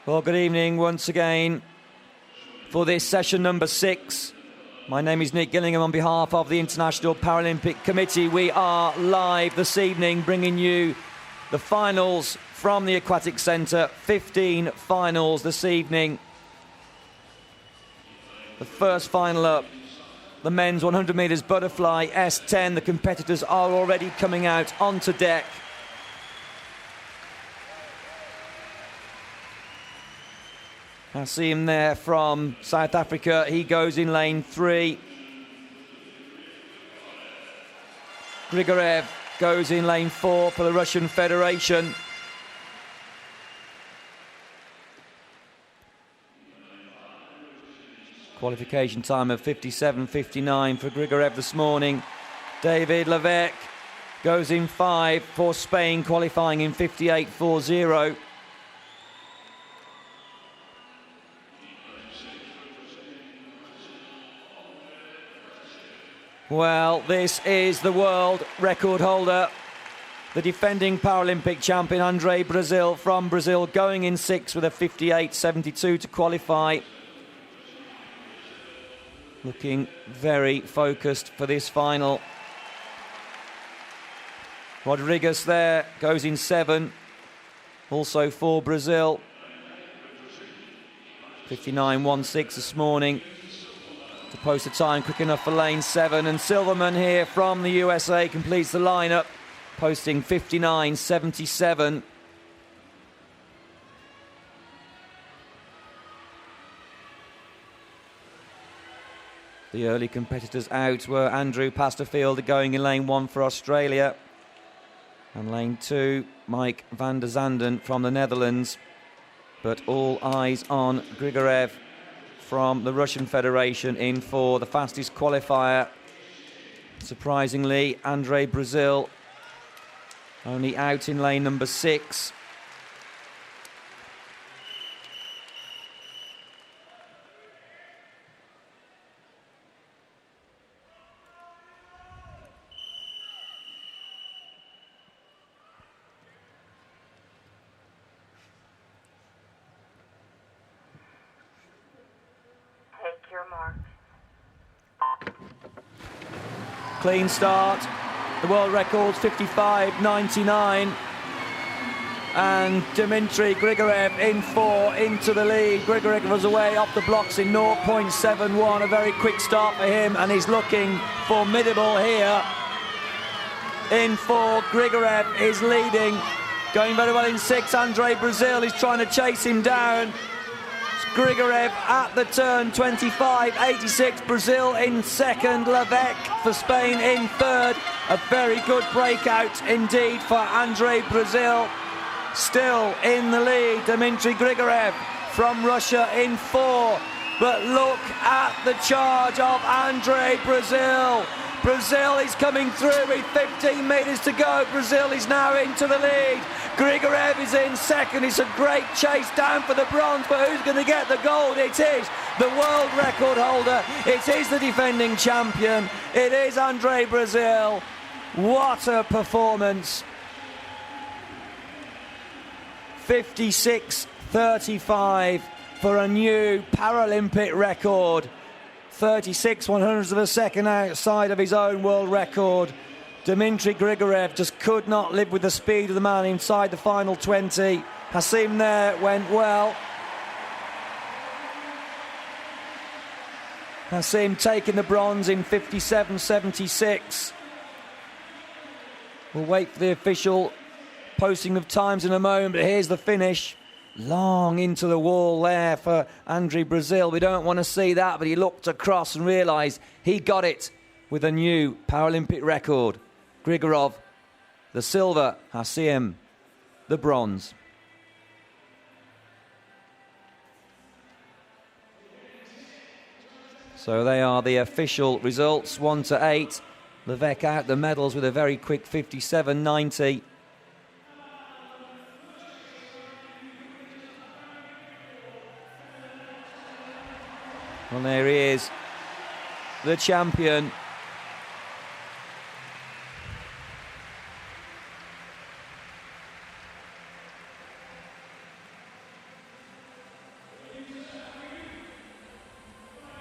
Well, good evening once again for this session number 6. My name is Nick Gillingham on behalf of the International Paralympic Committee. We are live this evening bringing you the finals from the Aquatic Centre. 15 finals this evening. The first final up, the men's 100 metres butterfly S10. The competitors are already coming out onto deck. I see him there from South Africa. He goes in lane 3. Grigorev goes in lane 4 for the Russian Federation. Qualification time of 57.59 for Grigorev this morning. David Levesque goes in 5 for Spain, qualifying in 58.40. Well, this is the world record holder, the defending Paralympic champion, Andre Brazil from Brazil, going in 6 with a 58.72 to qualify. Looking very focused for this final. Rodriguez there goes in 7, also for Brazil. 59.16 this morning to post a time quick enough for lane 7. And Silverman here from the USA completes the lineup, posting 59.77. The early competitors out were Andrew Pasterfield going in lane 1 for Australia. And lane 2, Mike van der Zanden from the Netherlands. But all eyes on Grigorev from the Russian Federation in for the fastest qualifier. Surprisingly, Andre Brazil only out in lane number 6. Clean start. The world record's 55.99. And Dmitry Grigorev in 4 into the lead. Grigorev was away off the blocks in 0.71. A very quick start for him, and he's looking formidable here. In 4, Grigorev is leading. Going very well in 6. Andre Brazil is trying to chase him down. Grigorev at the turn, 25.86. Brazil in 2nd. Levesque for Spain in 3rd. A very good breakout indeed for Andre Brazil. Still in the lead, Dmitry Grigorev from Russia in 4. But look at the charge of Andre Brazil. Brazil is coming through with 15 metres to go. Brazil is now into the lead. Grigorev is in 2nd. It's a great chase down for the bronze, but who's going to get the gold? It is the world record holder. It is the defending champion. It is Andre Brazil. What a performance. 56.35 for a new Paralympic record. 36/100ths of a second outside of his own world record. Dmitry Grigorev just could not live with the speed of the man inside the final 20. Hasim there went well. Hasim taking the bronze in 57.76. We'll wait for the official posting of times in a moment, but here's the finish. Long into the wall there for Andre Brazil. We don't want to see that, but he looked across and realised he got it with a new Paralympic record. Grigorov, the silver. Hasim, the bronze. So they are the official results, 1 to 8. Levesque out the medals with a very quick 57.90. Well, there he is, the champion.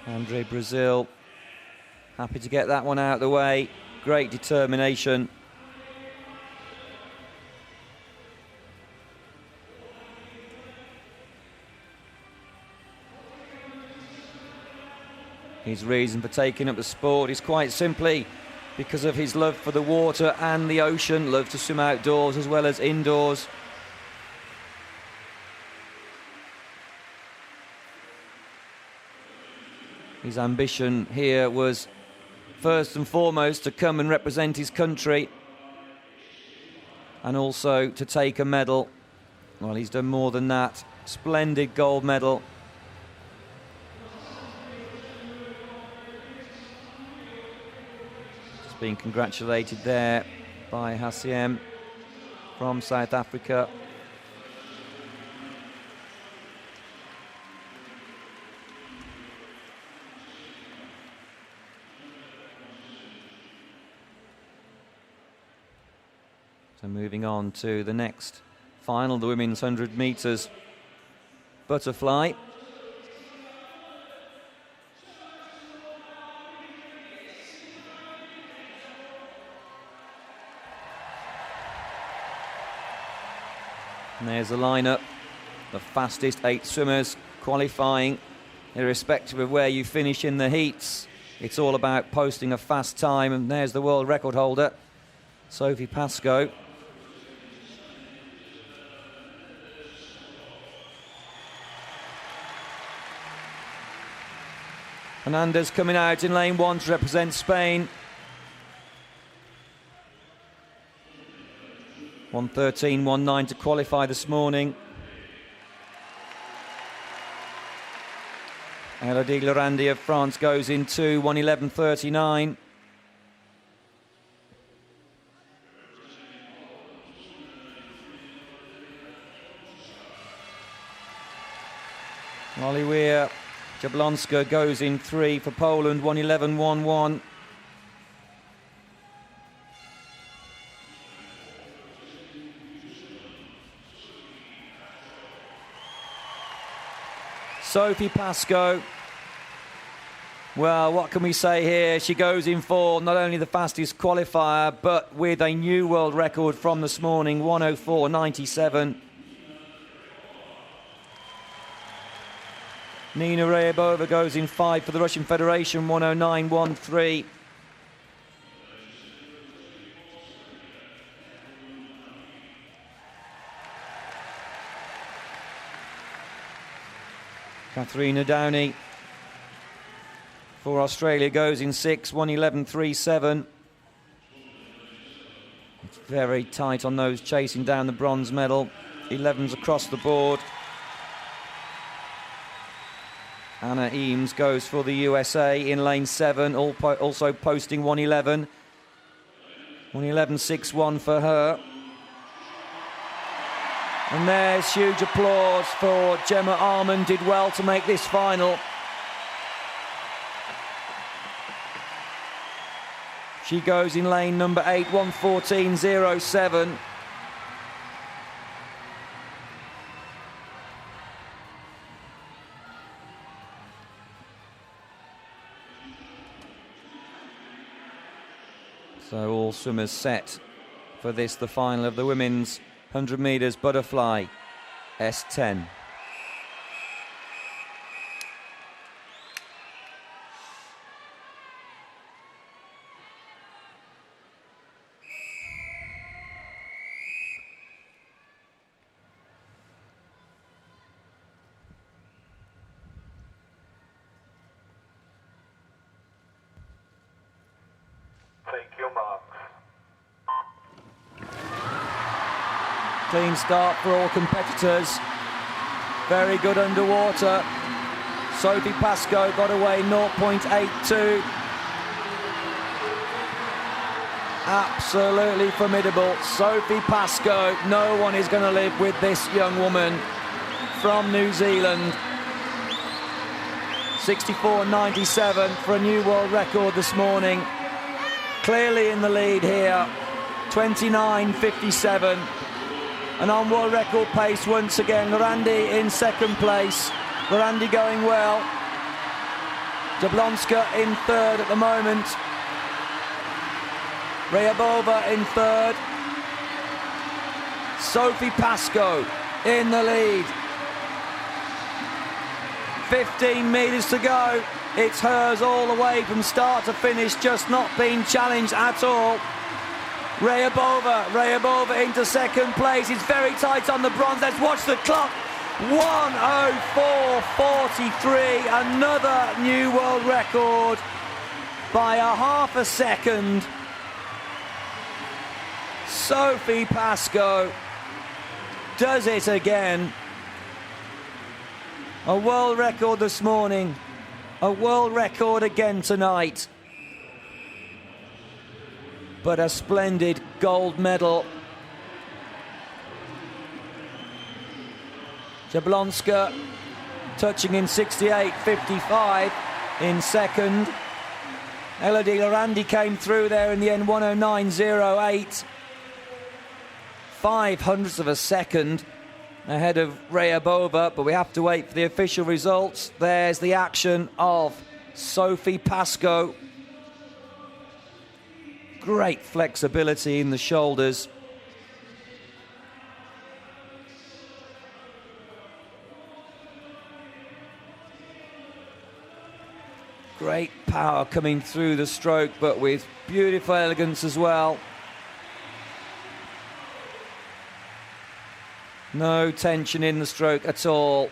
Andre Brazil, happy to get that one out of the way. Great determination. His reason for taking up the sport is quite simply because of his love for the water and the ocean, love to swim outdoors as well as indoors. His ambition here was first and foremost to come and represent his country and also to take a medal. Well, he's done more than that. Splendid gold medal. Just being congratulated there by Hassiem from South Africa. So moving on to the next final, the women's 100 metres butterfly. And there's the lineup, the fastest 8 swimmers qualifying, irrespective of where you finish in the heats. It's all about posting a fast time, and there's the world record holder, Sophie Pascoe. Hernandez coming out in lane 1 to represent Spain. 1:13.19 to qualify this morning. Elodie Lorandi of France goes in 2, 1:11.39. Oliwia Jablonska goes in 3 for Poland, 1:11.11. Sophie Pascoe, well, what can we say here? She goes in for not only the fastest qualifier, but with a new world record from this morning, 1:04.97. Nina Ryabova goes in 5 for the Russian Federation, 1:09.13. Katharina Downey for Australia goes in 6, 1:11.37. It's very tight on those chasing down the bronze medal. 11s across the board. Anna Eames goes for the USA in lane 7, also posting 1:11. 1:11.61 for her. And there's huge applause for Gemma Armand, did well to make this final. She goes in lane number 8, 1:14.07. So all swimmers set for this, the final of the women's 100 metres butterfly, S10. Clean start for all competitors. Very good underwater. Sophie Pascoe got away 0.82. Absolutely formidable. Sophie Pascoe, no one is going to live with this young woman from New Zealand. 64.97 for a new world record this morning. Clearly in the lead here. 29.57. And on world record pace once again, Lorandi in second place. Lorandi going well. Jablonska in third at the moment. Ryabova in third. Sophie Pascoe in the lead. 15 metres to go. It's hers all the way from start to finish, just not being challenged at all. Ryabova into second place. It's very tight on the bronze. Let's watch the clock. 1:04.43. Another new world record by a half a second. Sophie Pascoe does it again. A world record this morning. A world record again tonight. But a splendid gold medal. Jablonska touching in 68.55 in second. Elodie Lorandi came through there in the end, 1:09.08. 0.05 of a second ahead of Ryabova, but we have to wait for the official results. There's the action of Sophie Pascoe. Great flexibility in the shoulders. Great power coming through the stroke, but with beautiful elegance as well. No tension in the stroke at all.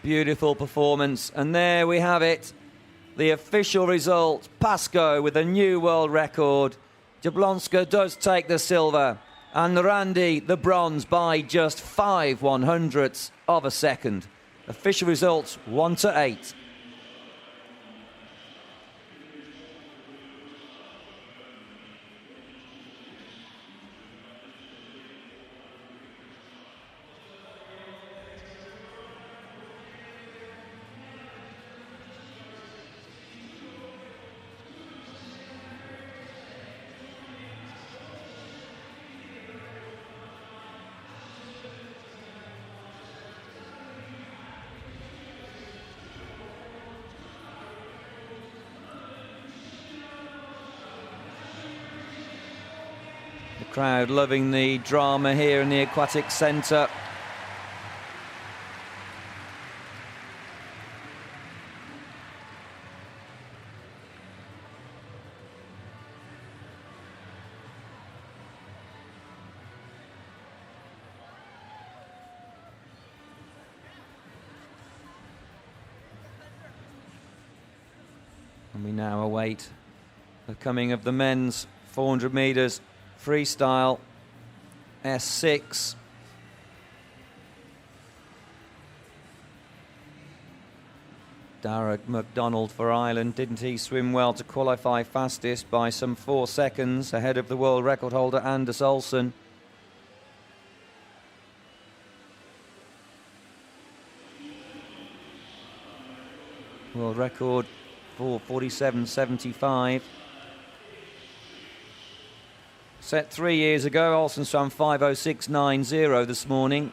Beautiful performance. And there we have it. The official result. Pascoe with a new world record. Jablonska does take the silver. And Lorandi the bronze by just 0.05 of a second. Official results 1-8. Crowd loving the drama here in the aquatic centre. And we now await the coming of the men's 400 metres freestyle S6. Darragh MacDonald for Ireland. Didn't he swim well to qualify fastest by some 4 seconds ahead of the world record holder Anders Olsen. World record 4:47.75. Set 3 years ago. Olsen swam 5:06.90 this morning.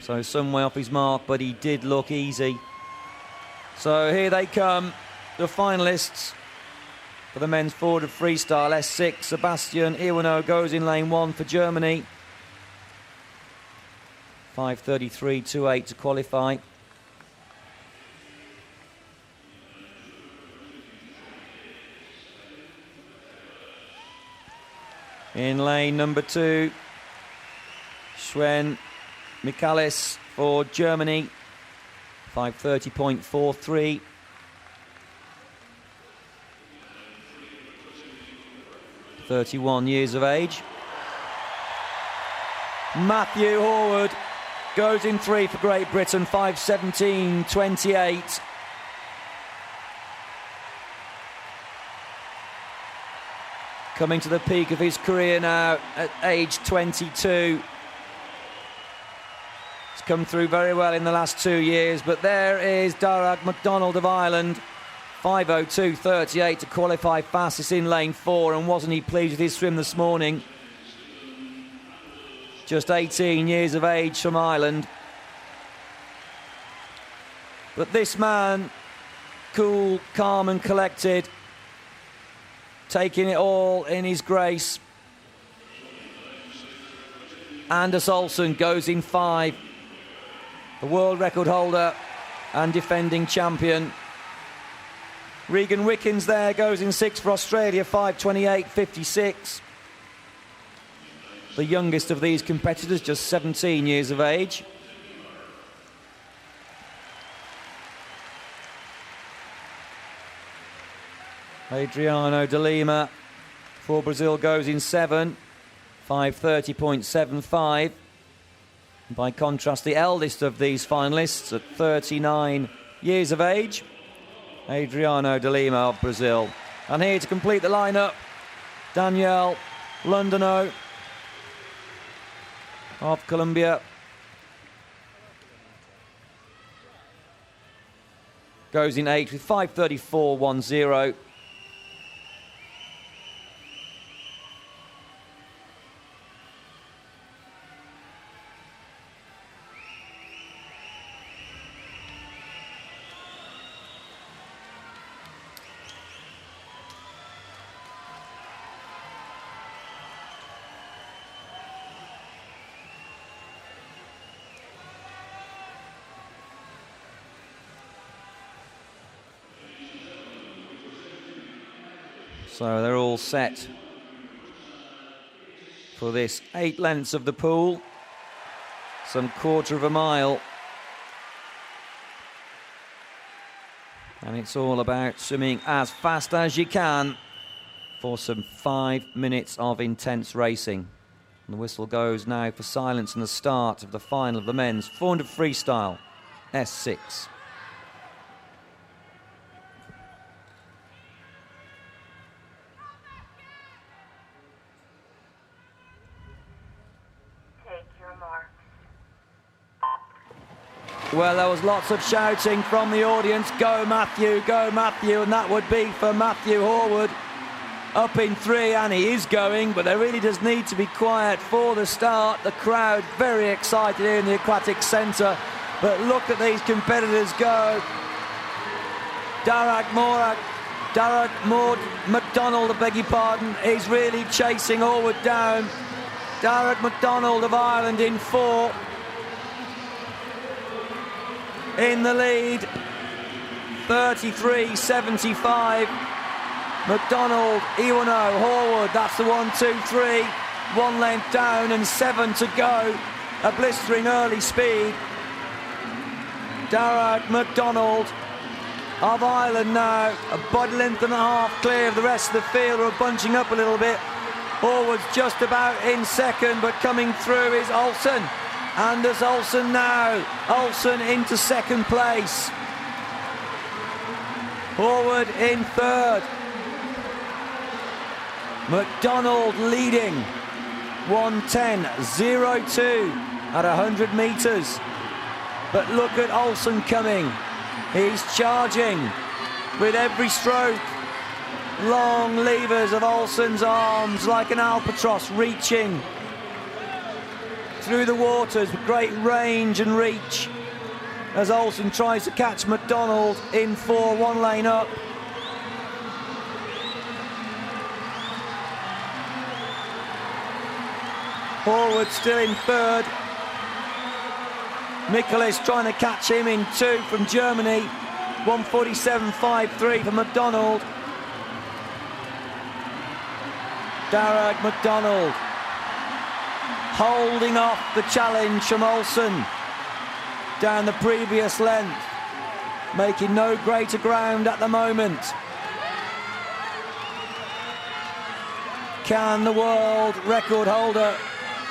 So some way off his mark, but he did look easy. So here they come, the finalists for the men's 400 freestyle S6. Sebastian Iwano goes in lane 1 for Germany. 5:33.28 to qualify. In lane number 2, Sven Michaelis for Germany, 5:30.43. (31 years of age). Matthew Horwood goes in 3 for Great Britain, 5:17.28. Coming to the peak of his career now at age 22. He's come through very well in the last 2 years, but there is Darragh MacDonald of Ireland, 5:02.38 to qualify fastest in lane 4, and wasn't he pleased with his swim this morning? Just 18 years of age from Ireland. But this man, cool, calm and collected, taking it all in his grace. Anders Olsen goes in 5. The world record holder and defending champion. Regan Wickens there goes in 6 for Australia, 5:28.56. The youngest of these competitors, just 17 years of age. Adriano de Lima for Brazil goes in 7, 5:30.75. By contrast, the eldest of these finalists at 39 years of age, Adriano de Lima of Brazil. And here to complete the lineup, Daniel Londano of Colombia. Goes in 8 with 5:34.10. So they're all set for this 8 lengths of the pool, some quarter of a mile. And it's all about swimming as fast as you can for some 5 minutes of intense racing. And the whistle goes now for silence and the start of the final of the men's 400 freestyle S6. Well, there was lots of shouting from the audience, go Matthew, and that would be for Matthew Horwood. Up in 3, and he is going, but there really does need to be quiet for the start. The crowd very excited here in the Aquatic Centre, but look at these competitors go. Darragh MacDonald, I beg your pardon, is really chasing Horwood down. Darragh MacDonald of Ireland in 4. In the lead, 33.75. MacDonald, Iwano, Horwood, that's the 1, 2, 3. 1 length down and 7 to go. A blistering early speed. Darragh MacDonald of Ireland now, a body length and a half clear of the rest of the field, who are bunching up a little bit. Horwood's just about in second, but coming through is Olsen. Anders Olsen now. Olsen into second place. Horwood in 3rd. MacDonald leading. 1:10.02 at 100 metres. But look at Olsen coming. He's charging with every stroke. Long levers of Olsen's arms like an albatross reaching through the waters with great range and reach as Olsen tries to catch MacDonald in 4, 1 lane up. Horwood still in 3rd. Michaelis trying to catch him in 2 from Germany. 1:47.53 for MacDonald. Darragh MacDonald holding off the challenge from Olsen down the previous length, making no greater ground at the moment. Can the world record holder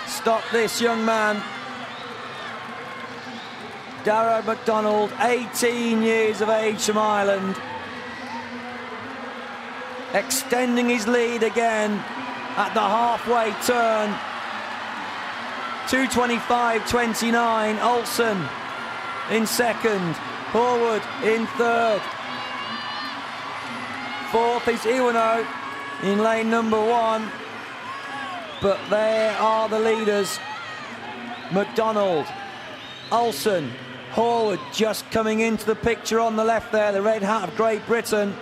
stop this young man? Darragh MacDonald, 18 years of age from Ireland, extending his lead again at the halfway turn. 2:25.29. Olsen in second. Horwood in 3rd. 4th is Iwano in lane number 1. But there are the leaders. MacDonald, Olsen, Horwood just coming into the picture on the left there, the red hat of Great Britain.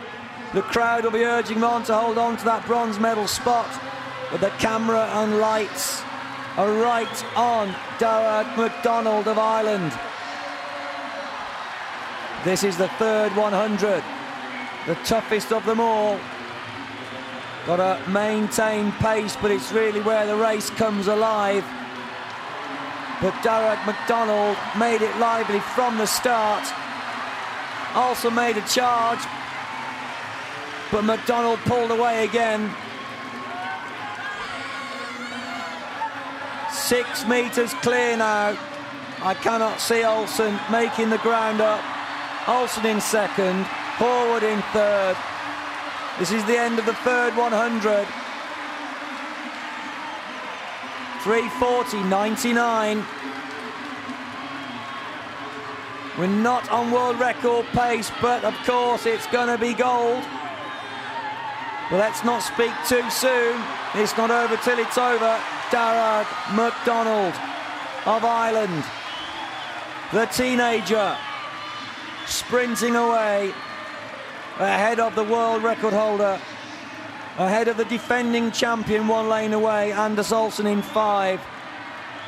The crowd will be urging him on to hold on to that bronze medal spot, but the camera and lights are right on Darragh MacDonald of Ireland. This is the third 100, the toughest of them all. Got to maintain pace, but it's really where the race comes alive. But Darragh MacDonald made it lively from the start. Also made a charge, but MacDonald pulled away again. 6 metres clear now. I cannot see Olsen making the ground up. Olsen in second, Horwood in third. This is the end of the third 100. 3:40.99. We're not on world record pace, but of course it's going to be gold. But let's not speak too soon. It's not over till it's over. Darragh MacDonald of Ireland, the teenager, sprinting away ahead of the world record holder, ahead of the defending champion 1 lane away, Anders Olsen in 5.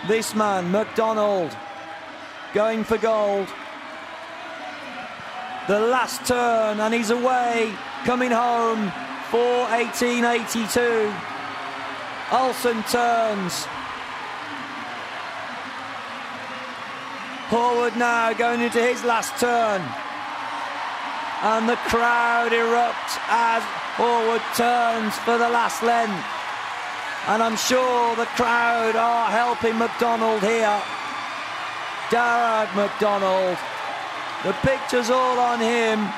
This man, MacDonald, going for gold. The last turn, and he's away, coming home, 4:18.82. Olsen turns. Horwood now going into his last turn. And the crowd erupts as Horwood turns for the last length. And I'm sure the crowd are helping MacDonald here. Darragh MacDonald. The picture's all on him.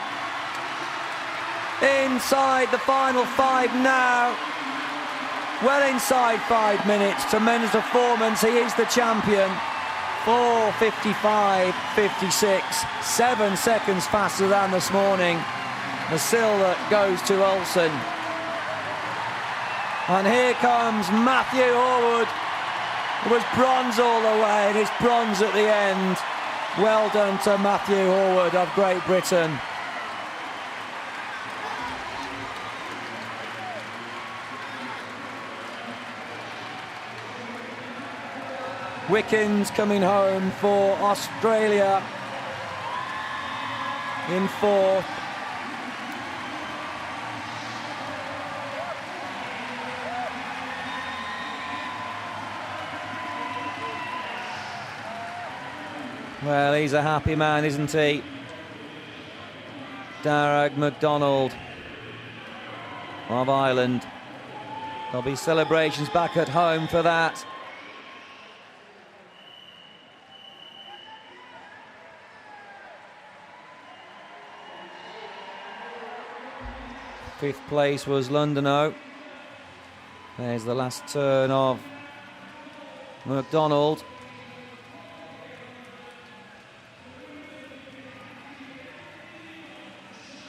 Inside the final 5 now. Well inside 5 minutes. Tremendous performance. He is the champion. 4:55.56. 7 seconds faster than this morning. The silver goes to Olsen. And here comes Matthew Horwood. It was bronze all the way, and it's bronze at the end. Well done to Matthew Horwood of Great Britain. Wickens coming home for Australia in 4th. Well, he's a happy man, isn't he? Darragh MacDonald of Ireland. There'll be celebrations back at home for that. Fifth place was Londono. There's the last turn of MacDonald.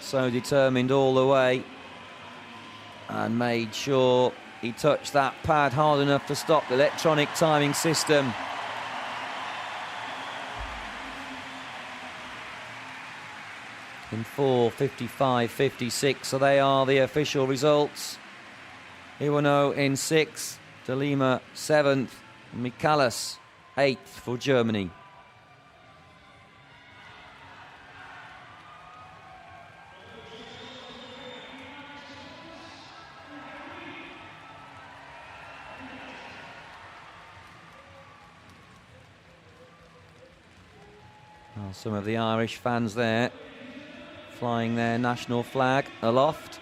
So determined all the way, and made sure he touched that pad hard enough to stop the electronic timing system. In 4:55.56, so they are the official results. Iwano in 6th, De Lima 7th, Michalis 8th for Germany. Well, some of the Irish fans there flying their national flag aloft.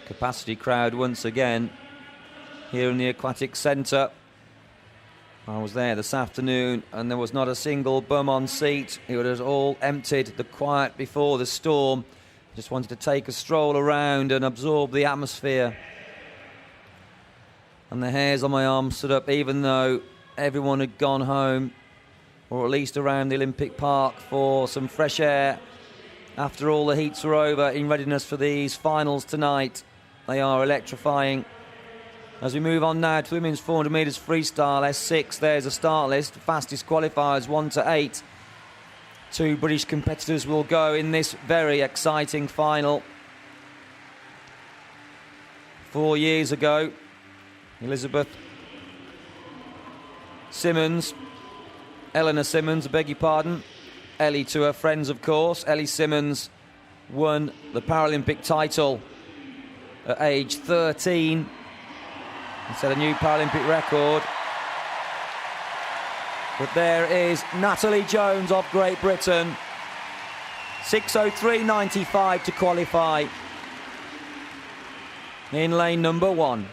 Capacity crowd once again here in the Aquatic Centre. I was there this afternoon and there was not a single bum on seat. It was all emptied, the quiet before the storm. Just wanted to take a stroll around and absorb the atmosphere. And the hairs on my arm stood up, even though everyone had gone home, or at least around the Olympic Park, for some fresh air after all the heats were over, in readiness for these finals tonight. They are electrifying. As we move on now to women's 400 metres freestyle, S6, there's a start list. Fastest qualifiers, 1 to 8. 2 British competitors will go in this very exciting final. 4 years ago, Elizabeth Simmons, Eleanor Simmons, I beg your pardon, Ellie to her friends, of course. Ellie Simmons won the Paralympic title at age 13 and set a new Paralympic record. But there is Natalie Jones of Great Britain, 6:03.95 to qualify in lane number 1.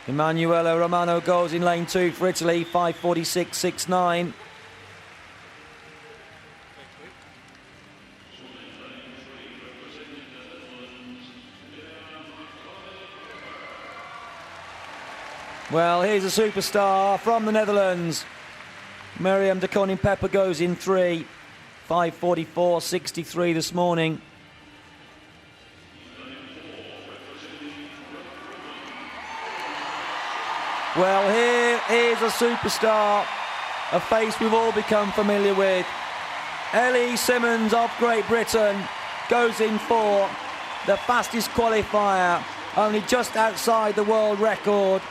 Emanuela Romano goes in lane 2 for Italy, 5:46.69. Well, here's a superstar from the Netherlands. Miriam de Koning-Pepper goes in 3, 5:44.63 this morning. Well, here is a superstar, a face we've all become familiar with. Ellie Simmons of Great Britain goes in 4, the fastest qualifier, only just outside the world record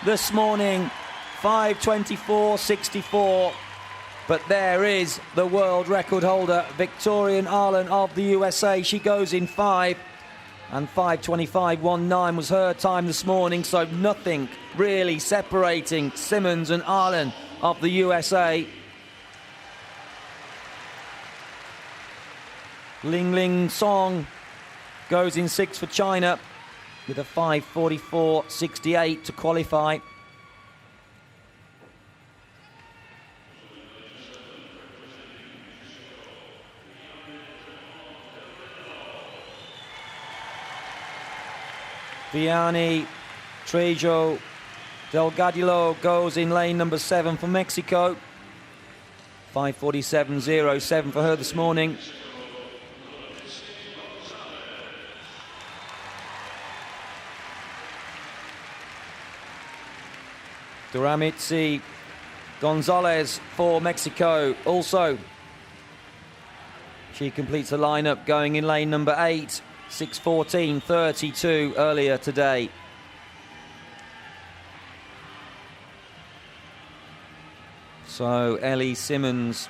this morning, 5:24.64. But there is the world record holder, Victoria Arlen of the USA. She goes in 5, and 5:25.19 was her time this morning, so nothing really separating Simmons and Arlen of the USA. Ling Ling Song goes in 6 for China with a 5:44.68 to qualify. Vianney Trejo Delgadillo goes in lane number 7 for Mexico. 5:47.07 for her this morning. Duramitzi Gonzalez for Mexico also. She completes the lineup going in lane number 8. 6:14.32 earlier today. So Ellie Simmons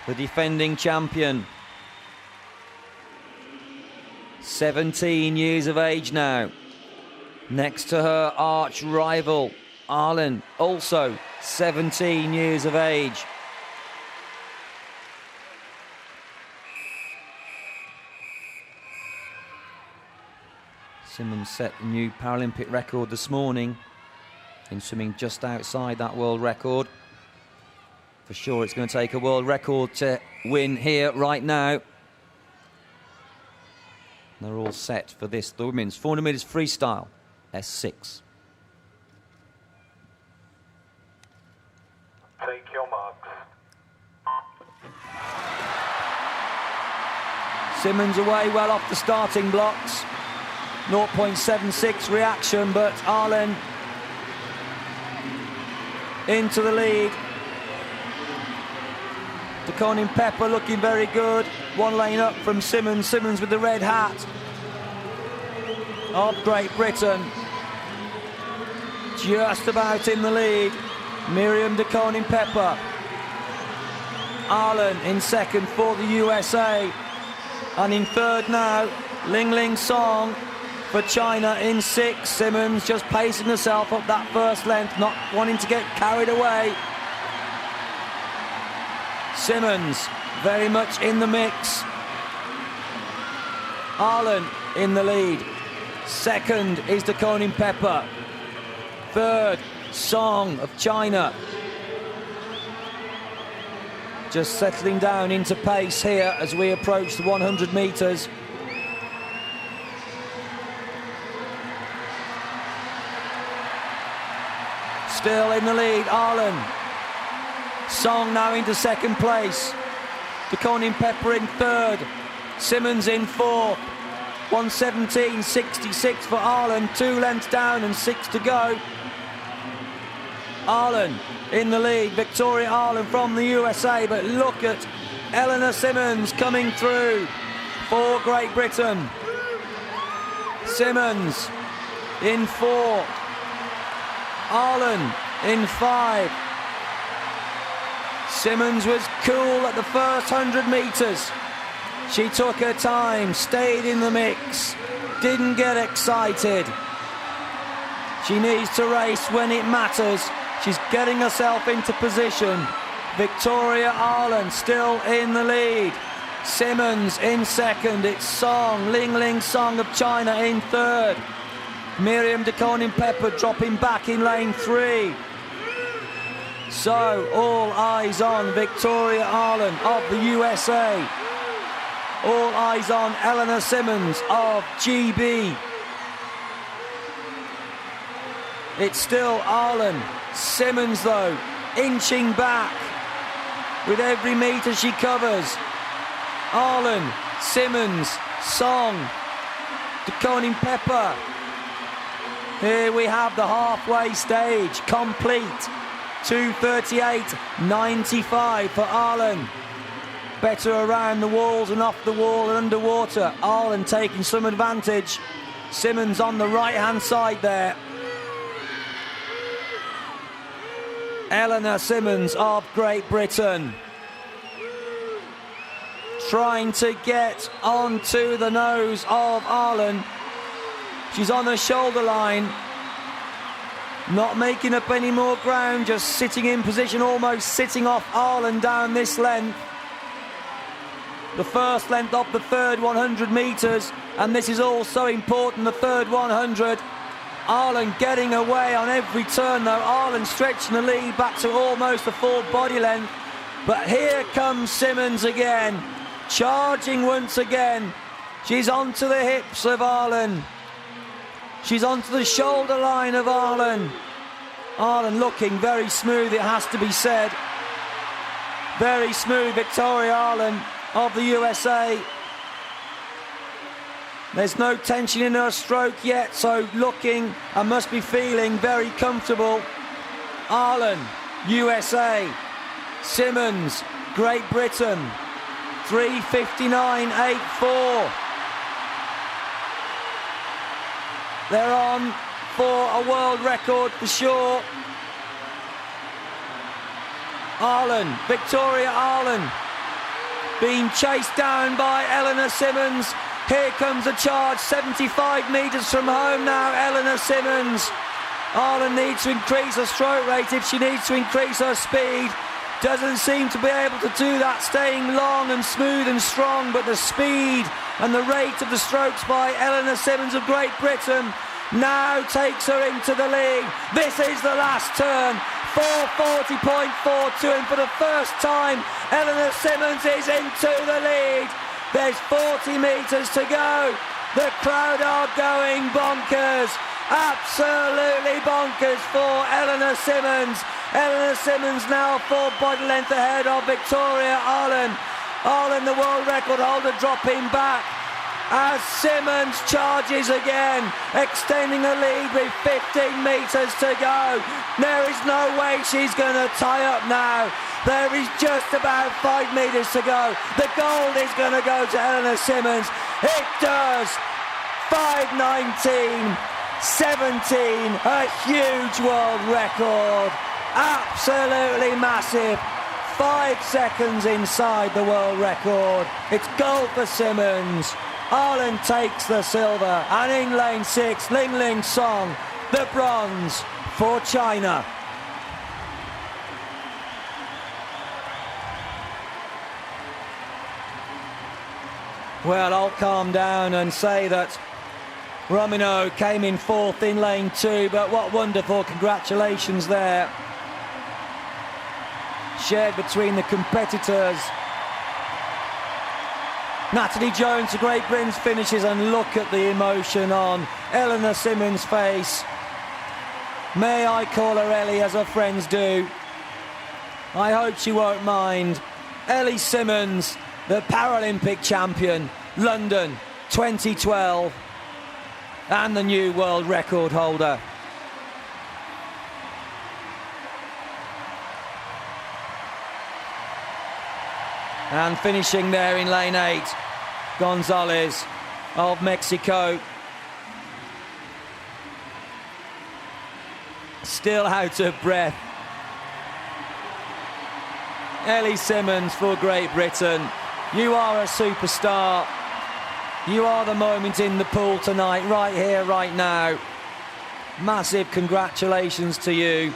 the defending champion, 17 years of age now. Next to her arch rival Arlen, also 17 years of age. Simmons set a new Paralympic record this morning in swimming just outside that world record. For sure it's going to take a world record to win here right now. They're all set for this, the women's 400 metres freestyle, S6. Take your marks. Simmons away well off the starting blocks. 0.76 reaction, but Arlen into the lead. De Koning-Pepper looking very good. 1 lane up from Simmons. Simmons with the red hat of Great Britain. Just about in the lead. Miriam de Koning-Pepper. Arlen in second for the USA. And in third now, Ling Ling Song for China in 6. Simmons just pacing herself up that first length, not wanting to get carried away. Simmons very much in the mix. Arlen in the lead. Second is De Koning-Pepper. Third, Song of China. just settling down into pace here as we approach the 100 metres. Still in the lead, Arlen. Song now into second place. Pepper in third. Simmons in fourth. 1:17.66 for Arlen. 2 lengths down and 6 to go. Arlen in the lead. Victoria Arlen from the USA. But look at Eleanor Simmons coming through for Great Britain. Simmons in 4. Arlen in 5. Simmons was cool at the first 100 metres. She took her time, stayed in the mix, didn't get excited. She needs to race when it matters. She's getting herself into position. Victoria Arlen still in the lead. Simmons in second. It's Song, Ling Ling Song of China in third. Miriam de Koning-Pepper dropping back in lane 3. So all eyes on Victoria Arlen of the USA. All eyes on Eleanor Simmons of GB. It's still Arlen. Simmons though inching back with every metre she covers. Arlen, Simmons, Song, de Koning-Pepper. Here we have the halfway stage complete. 2:38.95 for Arlen. Better around the walls and off the wall and underwater. Arlen taking some advantage. Simmons on the right-hand side there. Eleanor Simmons of Great Britain trying to get onto the nose of Arlen. She's on the shoulder line, not making up any more ground, just sitting in position, almost sitting off Arlen down this length. The first length of the third 100 metres, and this is all so important, the third 100. Arlen getting away on every turn though. Arlen stretching the lead back to almost a full body length. But here comes Simmons again, charging once again. She's onto the hips of Arlen. She's onto the shoulder line of Arlen. Arlen looking very smooth, it has to be said. Very smooth, Victoria Arlen of the USA. There's no tension in her stroke yet, so looking and must be feeling very comfortable. Arlen, USA. Simmons, Great Britain. 3:59.84. They're on for a world record for sure. Arlen, Victoria Arlen, being chased down by Eleanor Simmons. Here comes a charge, 75 metres from home now, Eleanor Simmons. Arlen needs to increase her stroke rate if she needs to increase her speed. Doesn't seem to be able to do that, staying long and smooth and strong, but the speed and the rate of the strokes by Eleanor Simmons of Great Britain now takes her into the lead. This is the last turn, 4:40.42, and for the first time, Eleanor Simmons is into the lead. There's 40 metres to go. The crowd are going bonkers. Absolutely bonkers for Eleanor Simmons. Eleanor Simmons now 4 body length ahead of Victoria Arlen. Arlen, the world record holder, dropping back as Simmons charges again, extending the lead with 15 metres to go. There is no way she's going to tie up now. There is just about 5 metres to go. The gold is going to go to Eleanor Simmons. It does. 5:19.17, a huge world record. Absolutely massive. 5 seconds inside the world record. It's gold for Simmons. Arlen takes the silver, and in lane 6, Ling Ling Song, the bronze for China. Well, I'll calm down and say that Romino came in 4th in lane 2, but what wonderful congratulations there. shared between the competitors. Natalie Jones, the Great Britain's finishes, and look at the emotion on Eleanor Simmons' face. May I call her Ellie, as her friends do? I hope she won't mind. Ellie Simmons, the Paralympic champion, London 2012, and the new world record holder. And finishing there in lane 8, Gonzalez of Mexico. Still out of breath. Ellie Simmons for Great Britain. You are a superstar. You are the moment in the pool tonight, right here, right now. Massive congratulations to you,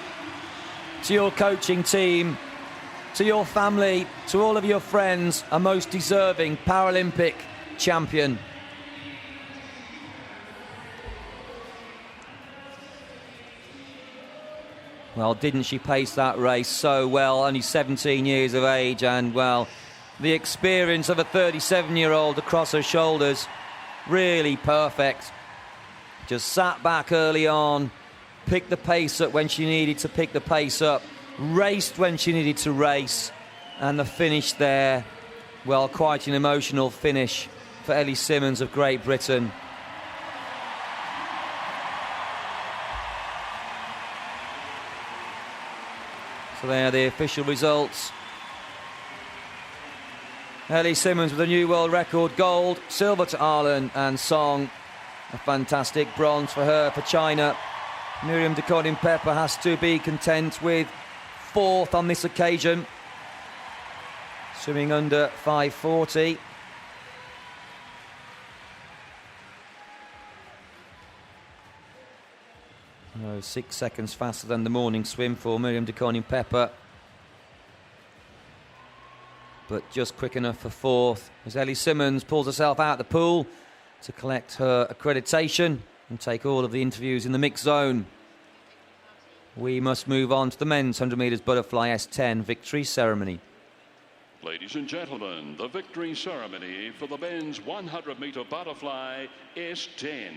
to your coaching team, to your family, to all of your friends, a most deserving Paralympic champion. Well, didn't she pace that race so well? Only 17 years of age, and, well, the experience of a 37-year-old across her shoulders, really perfect. Just sat back early on, picked the pace up when she needed to pick the pace up, raced when she needed to race, and the finish there, well, quite an emotional finish for Ellie Simmons of Great Britain. So there are the official results. Ellie Simmons with a new world record, gold, silver to Ireland, and Song, a fantastic bronze for her, for China. Miriam de Koning-Pepper has to be content with 4th on this occasion, swimming under 5:40. Oh, 6 seconds faster than the morning swim for Miriam de Koning-Pepper, but just quick enough for 4th as Ellie Simmons pulls herself out of the pool to collect her accreditation and take all of the interviews in the mixed zone. We must move on to the men's 100 metres butterfly S10 victory ceremony. Ladies and gentlemen, the victory ceremony for the men's 100 metre butterfly S10.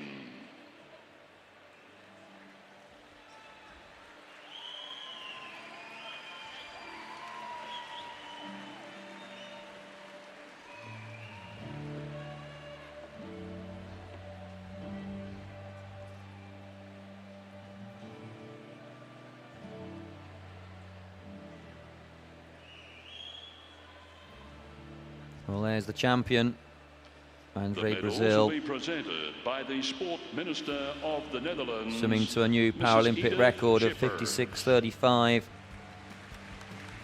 Well, there's the champion, Andre Brazil, will be presented by the Sport Minister of the Netherlands, swimming to a new Paralympic record of 56.35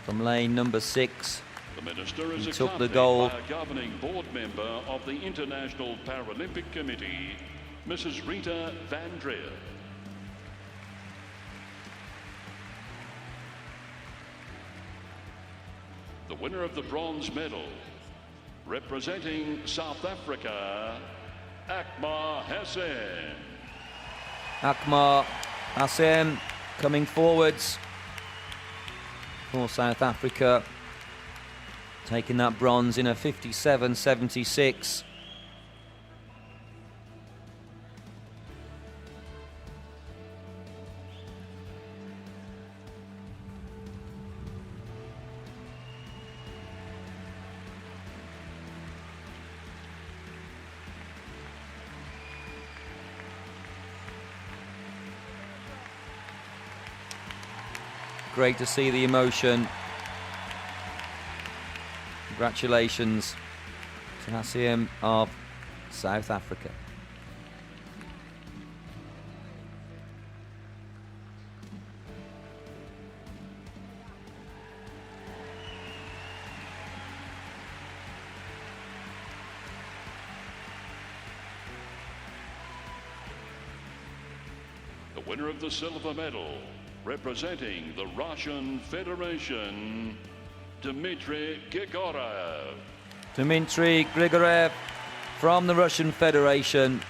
from lane number 6. The Minister is he took the gold. By a governing board member of the International Paralympic Committee, Mrs. Rita van Dreer. The winner of the bronze medal, representing South Africa, Akma Hassan. Akma Hassan coming forwards for South Africa, taking that bronze in a 57.76. Great to see the emotion. Congratulations to Hassan of South Africa. The winner of the silver medal, representing the Russian Federation, Dmitry Grigorev. Dmitry Grigorev from the Russian Federation,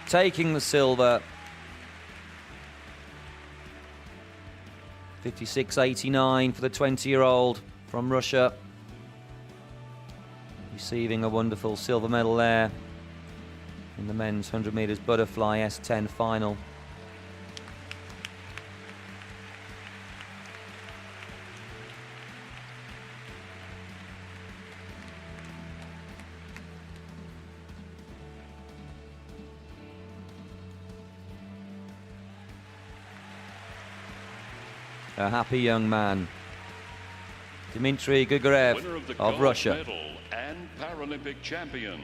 taking the silver. 56.89 for the 20-year-old from Russia. Receiving a wonderful silver medal there in the men's 100 metres butterfly S10 final. A happy young man, Dmitry Grigorev of Russia. Medal and Paralympic champion,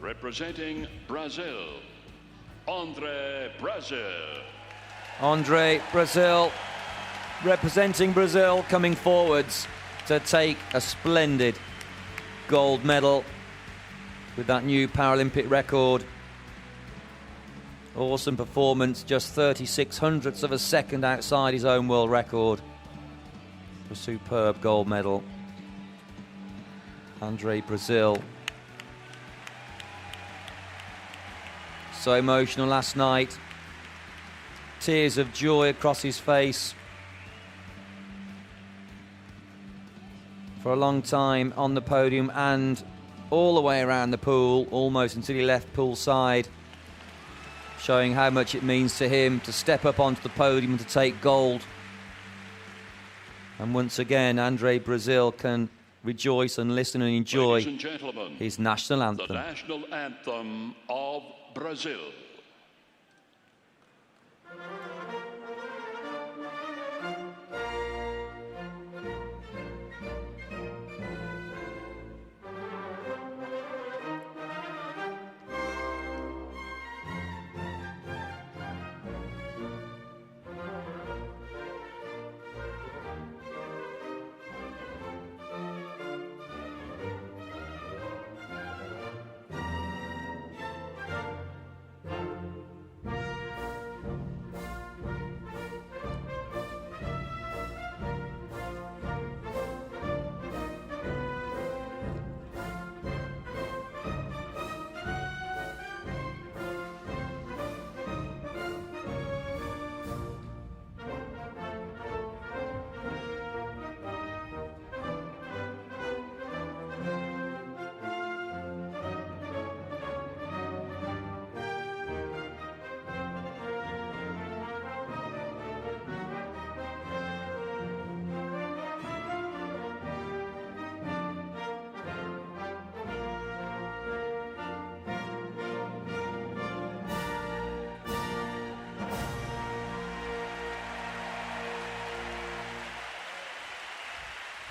representing Brazil, Andre Brazil. Andre Brazil, representing Brazil, coming forwards to take a splendid gold medal with that new Paralympic record. Awesome performance, just 36 hundredths of a second outside his own world record. A superb gold medal. Andre Brazil. So emotional last night. Tears of joy across his face. For a long time on the podium and all the way around the pool, almost until he left poolside, showing how much it means to him to step up onto the podium and to take gold. And once again, Andre Brazil can rejoice and listen and enjoy his national anthem. The national anthem of Brazil.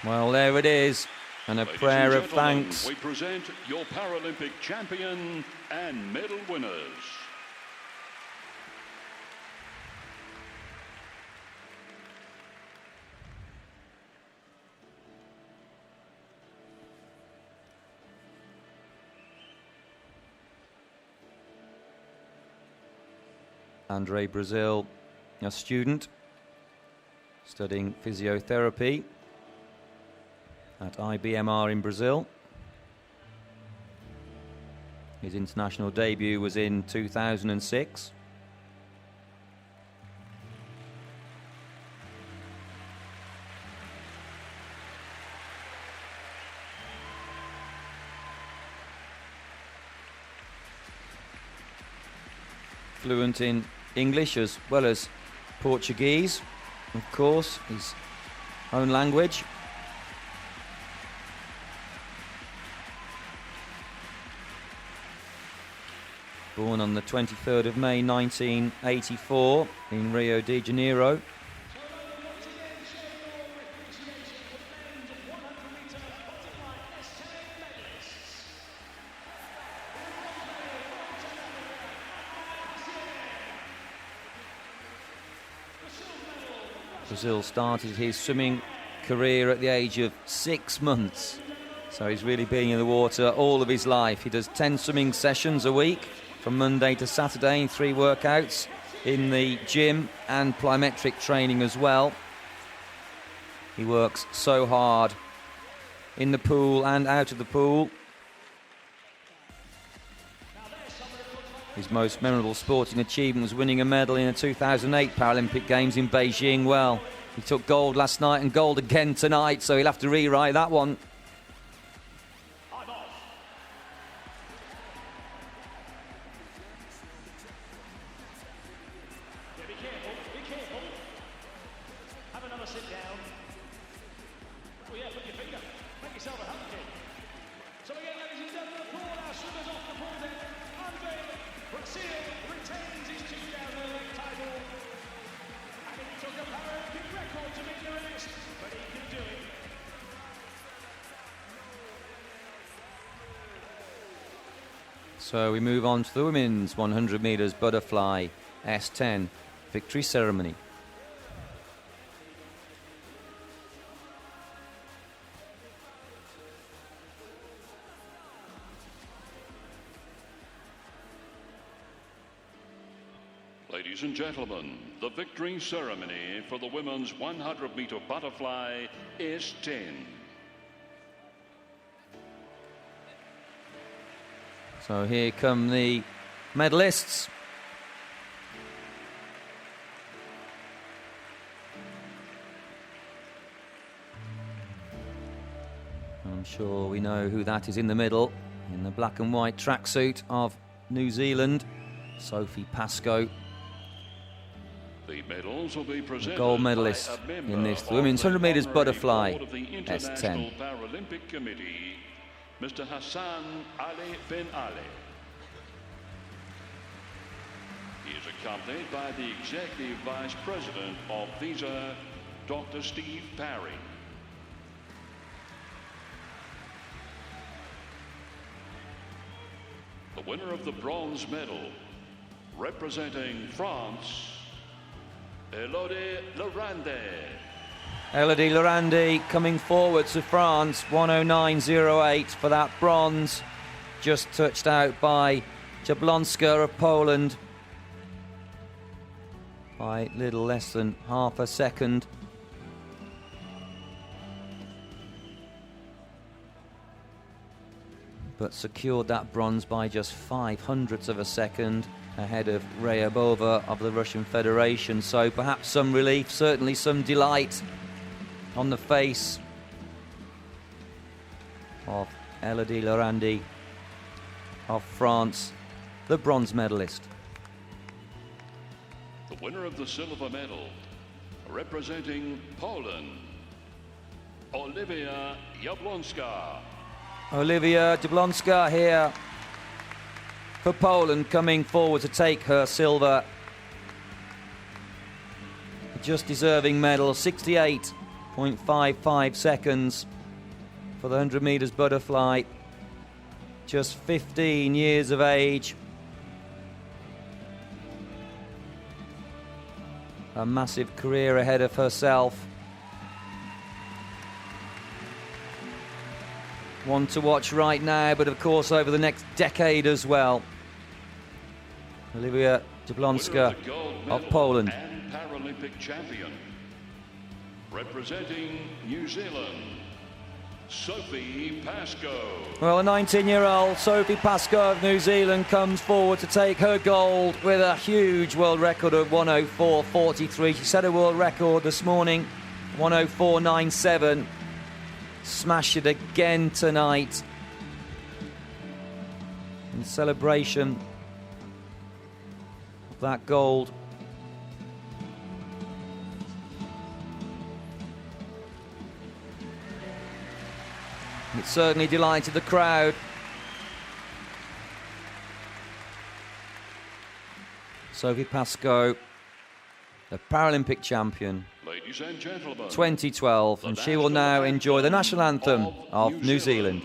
Well, there it is, and a Ladies prayer and of gentlemen, thanks. we present your Paralympic champion and medal winners. Andre Brazil, a student studying physiotherapy at IBMR in Brazil. His international debut was in 2006. Fluent in English as well as Portuguese, of course, his own language. Born on the 23rd of May 1984 in Rio de Janeiro. Brazil started his swimming career at the age of 6 months. So he's really been in the water all of his life. He does 10 swimming sessions a week from Monday to Saturday in 3 workouts in the gym and plyometric training as well. He works so hard in the pool and out of the pool. His most memorable sporting achievement was winning a medal in the 2008 Paralympic Games in Beijing. Well, He took gold last night and gold again tonight, so he'll have to rewrite that one. So we move on to the women's 100 metres butterfly S10 victory ceremony. Ladies and gentlemen, the victory ceremony for the women's 100-metre butterfly S10. So here come the medalists. I'm sure we know who that is in the middle, in the black and white tracksuit of New Zealand, Sophie Pascoe. The medals will be presented gold medalist in this women's 100 metres butterfly of the S10. International Paralympic Committee, Mr. Hassan Ali bin Ali. He is accompanied by the Executive Vice President of Visa, Dr. Steve Parry. The winner of the bronze medal, representing France, Elodie Larande. Elodie Larande coming forward to France, 109.08 for that bronze. Just touched out by Jablonska of Poland by little less than half a second. But secured that bronze by just 0.05 of a second ahead of Ryabova of the Russian Federation. So perhaps some relief, certainly some delight on the face of Elodie Larande of France, the bronze medalist. The winner of the silver medal, representing Poland, Olivia Jablonska. Olivia Jablonska here for Poland, coming forward to take her silver. Just deserving medal, 68.55 seconds for the 100 metres butterfly. Just 15 years of age. A massive career ahead of herself. One to watch right now, but of course over the next decade as well. Olivia Jablonska of Poland. And Paralympic champion, representing New Zealand, Sophie Pascoe. Well, a 19-year-old Sophie Pascoe of New Zealand comes forward to take her gold with a huge world record of 104.43. She set a world record this morning, 104.97. Smashed it again tonight in celebration of that gold. It certainly delighted the crowd. Sophie Pascoe, the Paralympic champion, Ladies and gentlemen, 2012, and she will now enjoy the national anthem of New Zealand.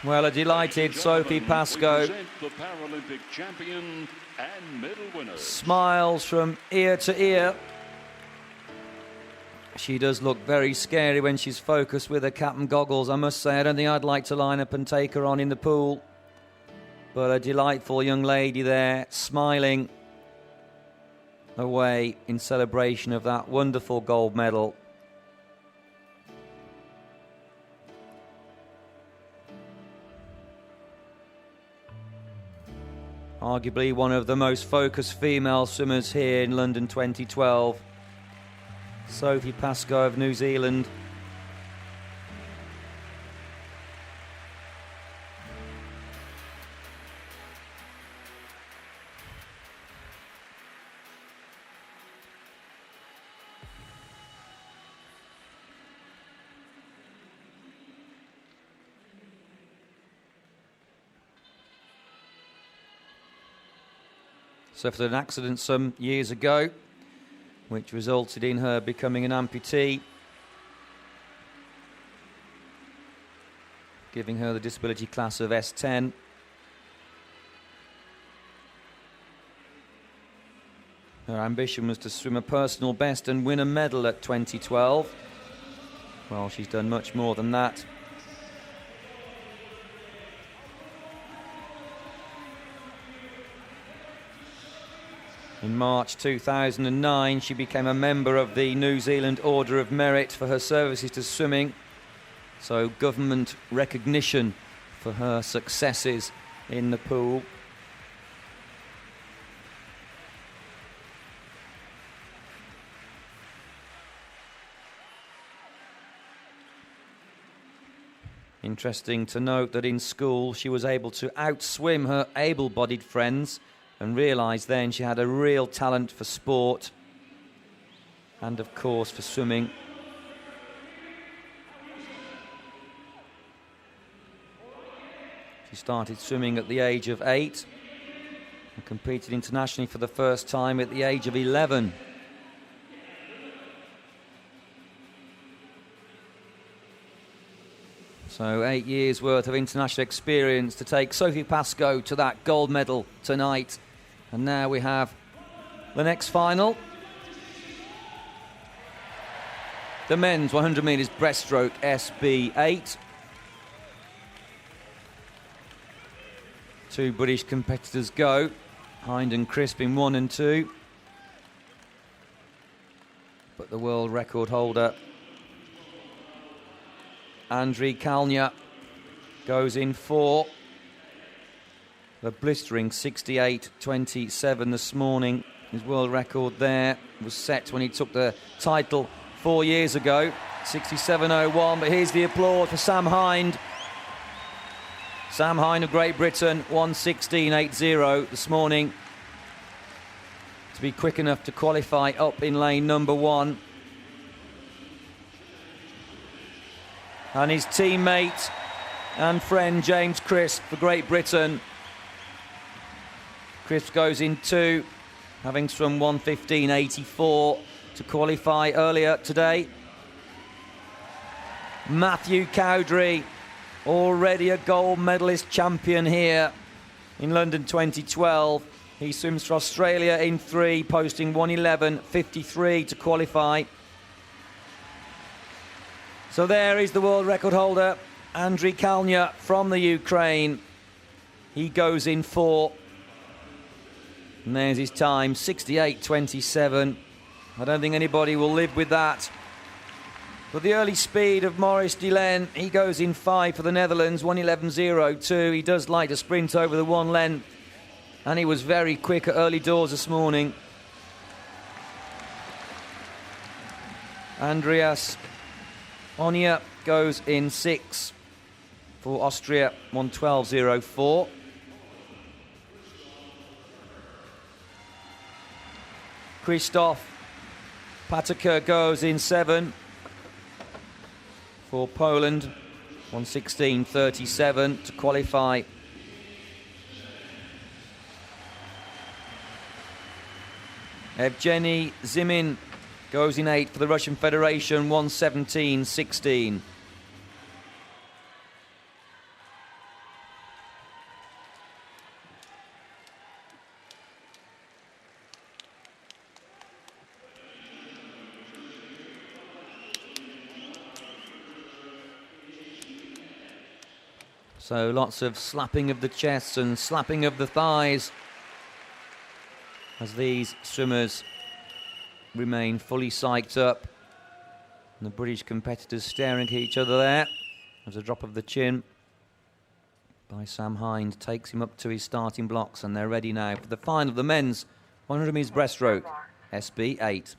Well, a delighted Sophie Pascoe. The Paralympic champion and medal winner. Smiles from ear to ear. She does look very scary when she's focused with her cap and goggles. I must say, I don't think I'd like to line up and take her on in the pool. But a delightful young lady there, smiling away in celebration of that wonderful gold medal. Arguably one of the most focused female swimmers here in London 2012. Sophie Pascoe of New Zealand. Suffered an accident some years ago, which resulted in her becoming an amputee, giving her the disability class of S10. Her ambition was to swim a personal best and win a medal at 2012. Well, she's done much more than that. In March 2009, she became a member of the New Zealand Order of Merit for her services to swimming. So government recognition for her successes in the pool. Interesting to note that in school she was able to outswim her able-bodied friends, and realised then she had a real talent for sport and, of course, for swimming. She started swimming at the age of 8 and competed internationally for the first time at the age of 11. So 8 years' worth of international experience to take Sophie Pascoe to that gold medal tonight. And now we have the next final. The men's 100 metres breaststroke SB8. Two British competitors go. Hind and Crisp in 1 and 2. But the world record holder, Andrei Kalnya, goes in 4. The blistering 68.27 this morning. His world record there was set when he took the title 4 years ago, 67.01. But here's the applause for Sam Hind. Sam Hind of Great Britain, 1:16.80 this morning, to be quick enough to qualify up in lane number 1. And his teammate and friend James Crisp for Great Britain. Crisp goes in 2, having swum 1:15.84 to qualify earlier today. Matthew Cowdrey, already a gold medalist champion here in London 2012. He swims for Australia in 3, posting 1:11.53 to qualify. So there is the world record holder, Andrei Kalnya from the Ukraine. He goes in 4. And there's his time, 68.27. I don't think anybody will live with that. But the early speed of Maurice Delaine, he goes in 5 for the Netherlands, 1:11.02. He does like to sprint over the 1 length. And he was very quick at early doors this morning. Andreas Onia goes in 6 for Austria, 1:12.04. Krzysztof Paterka goes in 7 for Poland, 1:16.37 to qualify. Evgeny Zimin goes in 8 for the Russian Federation, 1:17.16. So lots of slapping of the chests and slapping of the thighs as these swimmers remain fully psyched up. And the British competitors staring at each other there. There's a drop of the chin by Sam Hind, takes him up to his starting blocks, and they're ready now for the final of the men's 100 metres breaststroke, SB8.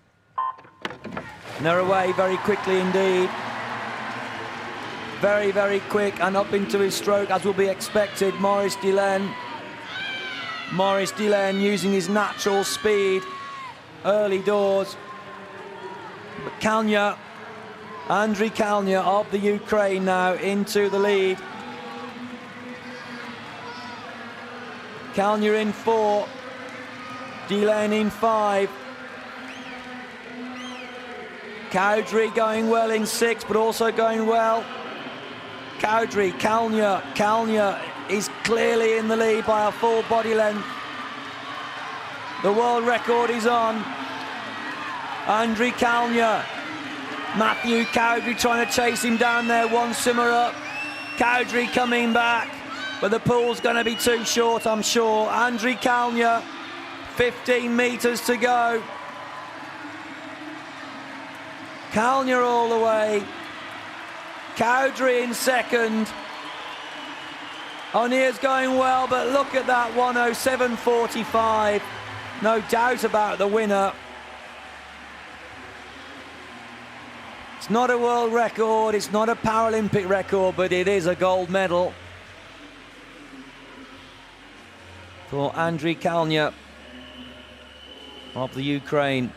And they're away very quickly indeed. Very, very quick, and up into his stroke, as will be expected, Maurice Delaine. Maurice Delaine using his natural speed early doors. But Kalnya, Andriy Kalnya of the Ukraine now into the lead. Kalnya in 4, Delaine in 5. Cowdrey going well in 6, but also going well. Cowdrey, Kalnya is clearly in the lead by a full body length. The world record is on. Andriy Kalnya. Matthew Cowdrey trying to chase him down there, one swimmer up. Cowdrey coming back, but the pool's going to be too short, I'm sure. Andriy Kalnya, 15 metres to go. Kalnya all the way. Cowdrey in second. O'Neill's going well, but look at that 1:07.45. No doubt about the winner. It's not a world record, it's not a Paralympic record, but it is a gold medal for Andriy Kalnya of the Ukraine.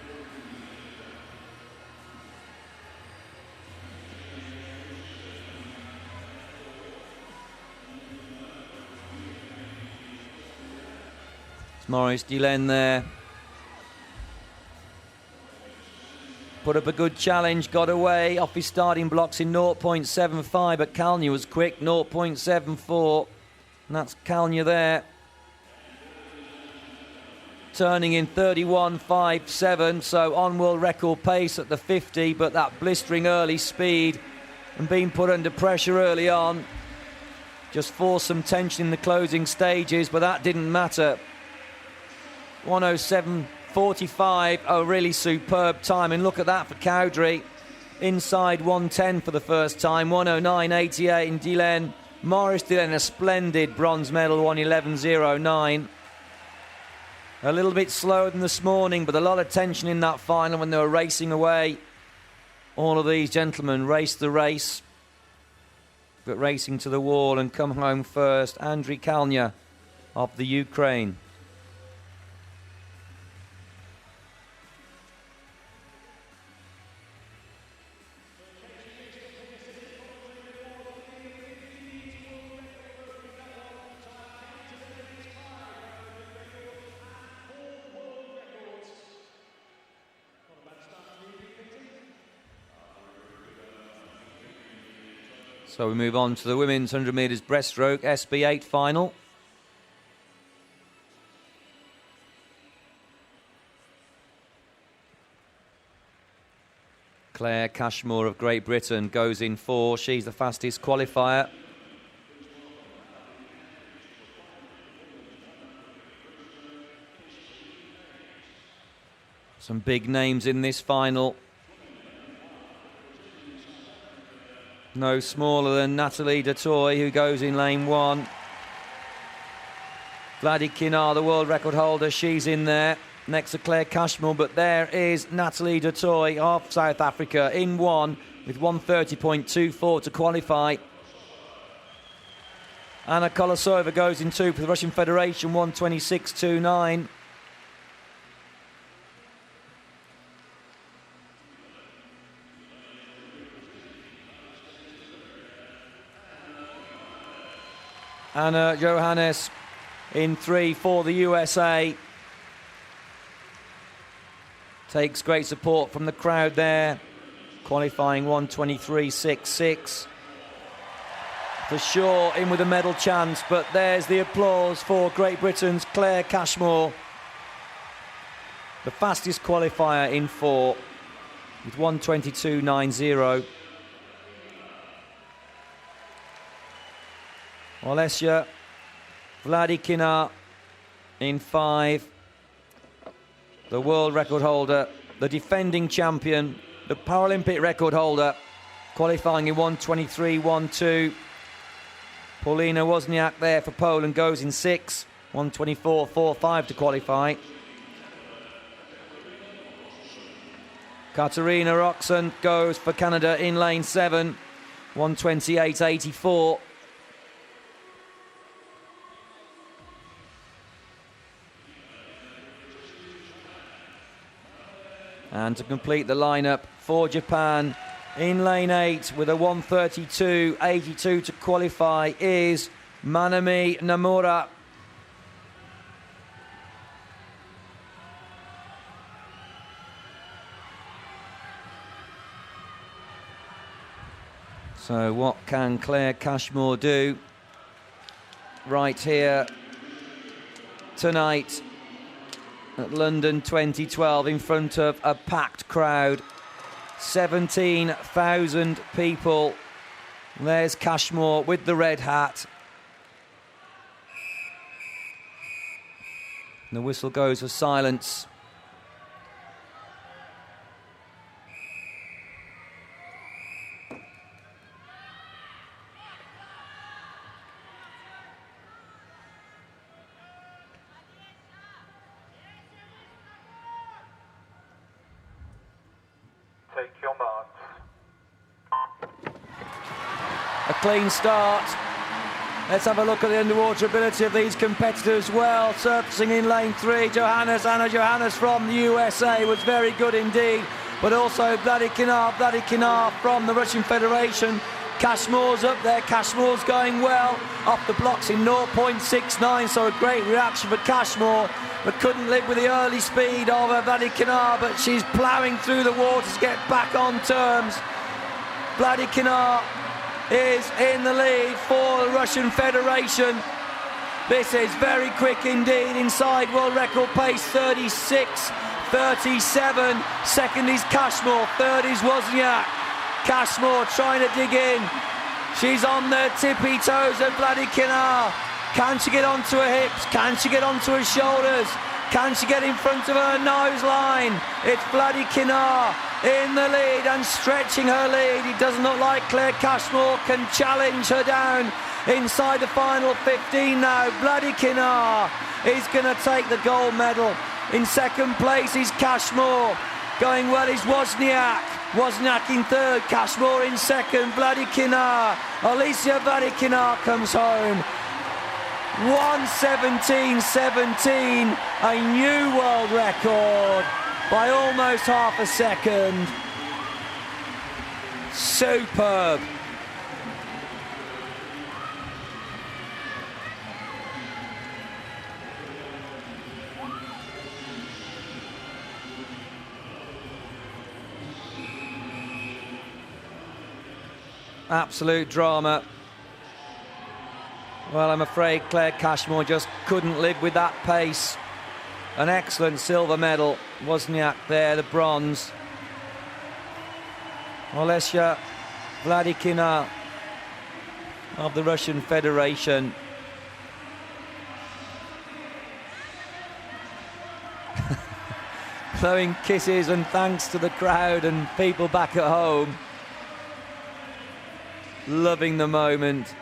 Maurice Delaine there. Put up a good challenge, got away off his starting blocks in 0.75, but Kalnya was quick, 0.74. And that's Kalnya there. Turning in 31.57, so on world record pace at the 50, but that blistering early speed and being put under pressure early on just forced some tension in the closing stages, but that didn't matter. 1:07.45, a really superb time, and look at that for Cowdrey, inside 1:10 for the first time. 1:09.88 in Delaine. Maurice Delaine, a splendid bronze medal, 1:11.09. A little bit slower than this morning, but a lot of tension in that final when they were racing away. All of these gentlemen raced the race, but racing to the wall and come home first. Andriy Kalnya of the Ukraine. So we move on to the women's 100 metres breaststroke, SB8 final. Claire Cashmore of Great Britain goes in 4. She's the fastest qualifier. Some big names in this final. No smaller than Nathalie Detoy, who goes in lane 1. Vladdy Kinar, the world record holder, she's in there next to Claire Cashmore, but there is Nathalie Detoy of South Africa in 1 with 1:30.24 to qualify. Anna Kolosova goes in 2 for the Russian Federation, 1:26.29. Anna Johannes in 3 for the USA. Takes great support from the crowd there. Qualifying 1:23.66. For sure in with a medal chance, but there's the applause for Great Britain's Claire Cashmore. The fastest qualifier in 4 with 1:22.90. Olesya Vladikina in 5. The world record holder, the defending champion, the Paralympic record holder, qualifying in 1:23.12. Paulina Wozniak there for Poland goes in 6. 1:24.45 to qualify. Katarina Roxon goes for Canada in lane 7. 1:28.84. And to complete the lineup for Japan in lane 8 with a 1:32.82 to qualify is Manami Nomura. So what can Claire Cashmore do right here tonight at London 2012 in front of a packed crowd? 17,000 people. There's Cashmore with the red hat. And the whistle goes for silence. Take your marks. A clean start. Let's have a look at the underwater ability of these competitors. Well, surfacing in lane 3, Anna Johannes from the USA was very good indeed. But also Vladikina from the Russian Federation. Cashmore's up there. Cashmore's going well. Off the blocks in 0.69, so a great reaction for Cashmore. But couldn't live with the early speed of Vladikina, but she's ploughing through the water to get back on terms. Vladikina is in the lead for the Russian Federation. This is very quick indeed, inside world record pace, 36.37. Second is Cashmore, third is Wozniak. Cashmore trying to dig in. She's on the tippy toes of Vladikina. Can she get onto her hips? Can she get onto her shoulders? Can she get in front of her nose line? It's Vladikina in the lead and stretching her lead. It doesn't look like Claire Cashmore can challenge her down inside the final 15 now. Vladikina is going to take the gold medal. In second place is Cashmore. Going well is Wozniak. Wozniak in third, Cashmore in second, Vladikina. Alicia Vladikina comes home. 1:17.17, a new world record by almost half a second. Superb. Absolute drama. Well, I'm afraid Claire Cashmore just couldn't live with that pace. An excellent silver medal. Wozniak there, the bronze. Olesya Vladikina of the Russian Federation. Blowing kisses and thanks to the crowd and people back at home. Loving the moment.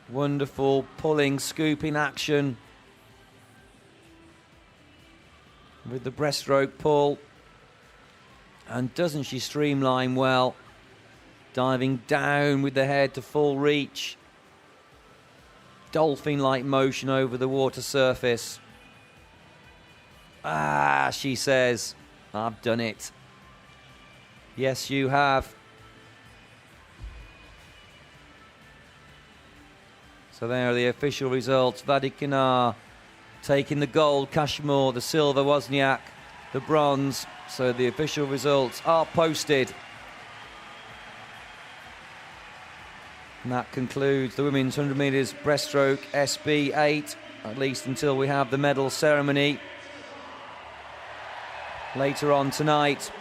Wonderful pulling, scooping action with the breaststroke pull. And doesn't she streamline well? Diving down with the head to full reach. Dolphin-like motion over the water surface. Ah, she says, I've done it. Yes, you have. So there are the official results. Vladikina taking the gold, Cashmore the silver, Wozniak the bronze. So the official results are posted. And that concludes the women's 100 metres breaststroke SB8, at least until we have the medal ceremony later on tonight.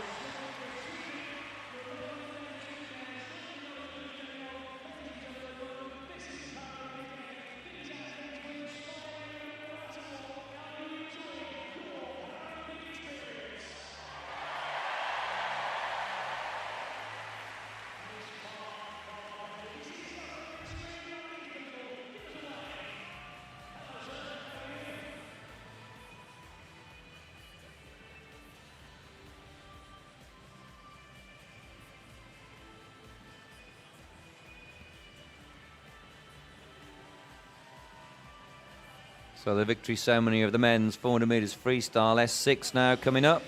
So the victory ceremony of the men's 400 metres freestyle S6 now coming up.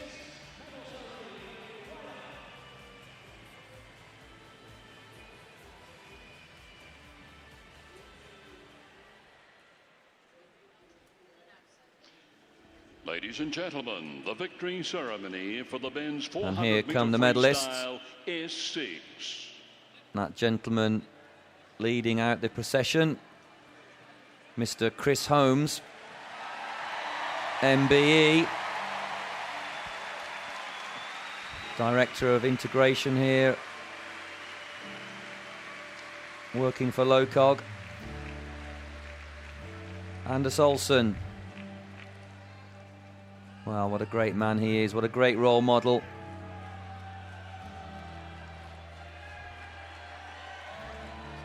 Ladies and gentlemen, the victory ceremony for the men's 400 And here come the medalists. S6. That gentleman leading out the procession, Mr. Chris Holmes, MBE, Director of Integration here, working for LOCOG. Anders Olsen. Well, what a great man he is, what a great role model.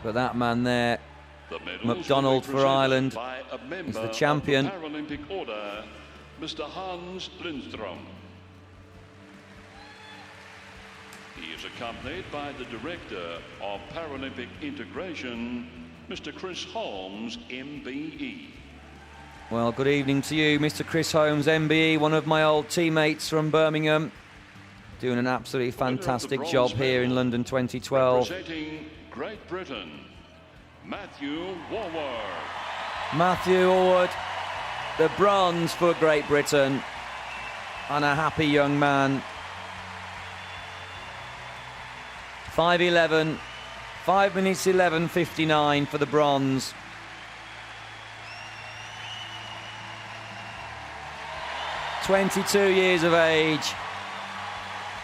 But that man there, MacDonald for Ireland, is the champion. Of the Paralympic Order, Mr. Hans Lindstrom. He is accompanied by the Director of Paralympic Integration, Mr. Chris Holmes, MBE. Well, good evening to you, Mr. Chris Holmes, MBE, one of my old teammates from Birmingham, doing an absolutely fantastic job here in London 2012. Representing Great Britain, Matthew Warward. Matthew Warward, the bronze for Great Britain, and a happy young man. 5 minutes 11:59 for the bronze. "22 years of age."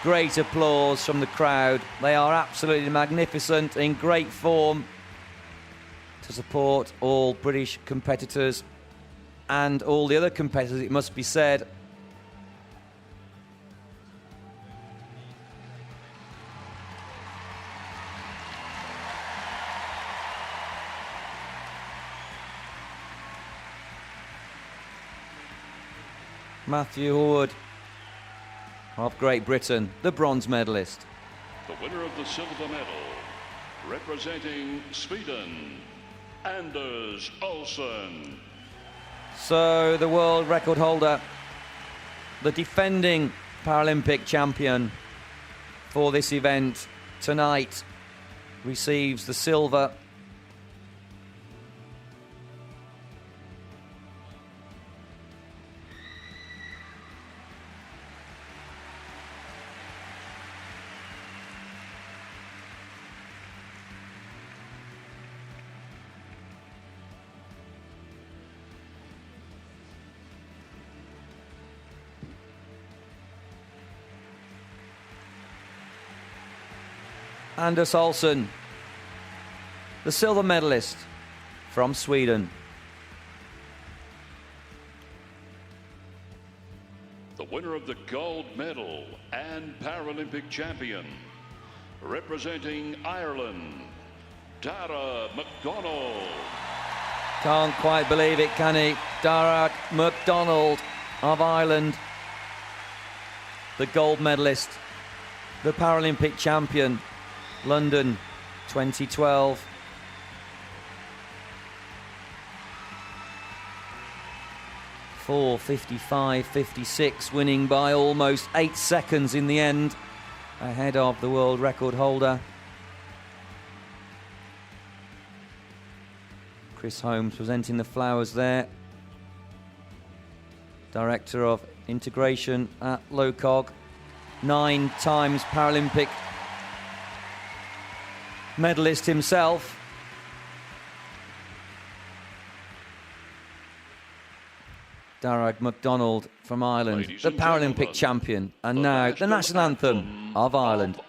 Great applause from the crowd. They are absolutely magnificent, in great form, to support all British competitors and all the other competitors, it must be said. Matthew Howard of Great Britain, the bronze medalist. The winner of the silver medal, representing Sweden, Anders Olsen. So the world record holder, the defending Paralympic champion for this event tonight, receives the silver. Anders Olsen, the silver medalist from Sweden. The winner of the gold medal and Paralympic champion, representing Ireland, Dara MacDonald. Can't quite believe it, can he? Dara MacDonald of Ireland, the gold medalist, the Paralympic champion, London 2012. (4:55.56), winning by almost 8 seconds in the end, ahead of the world record holder. Chris Holmes presenting the flowers there. Director of Integration at LOCOG, 9 times Paralympic medalist himself. Darragh MacDonald from Ireland, the Paralympic champion, and now the national anthem of Ireland.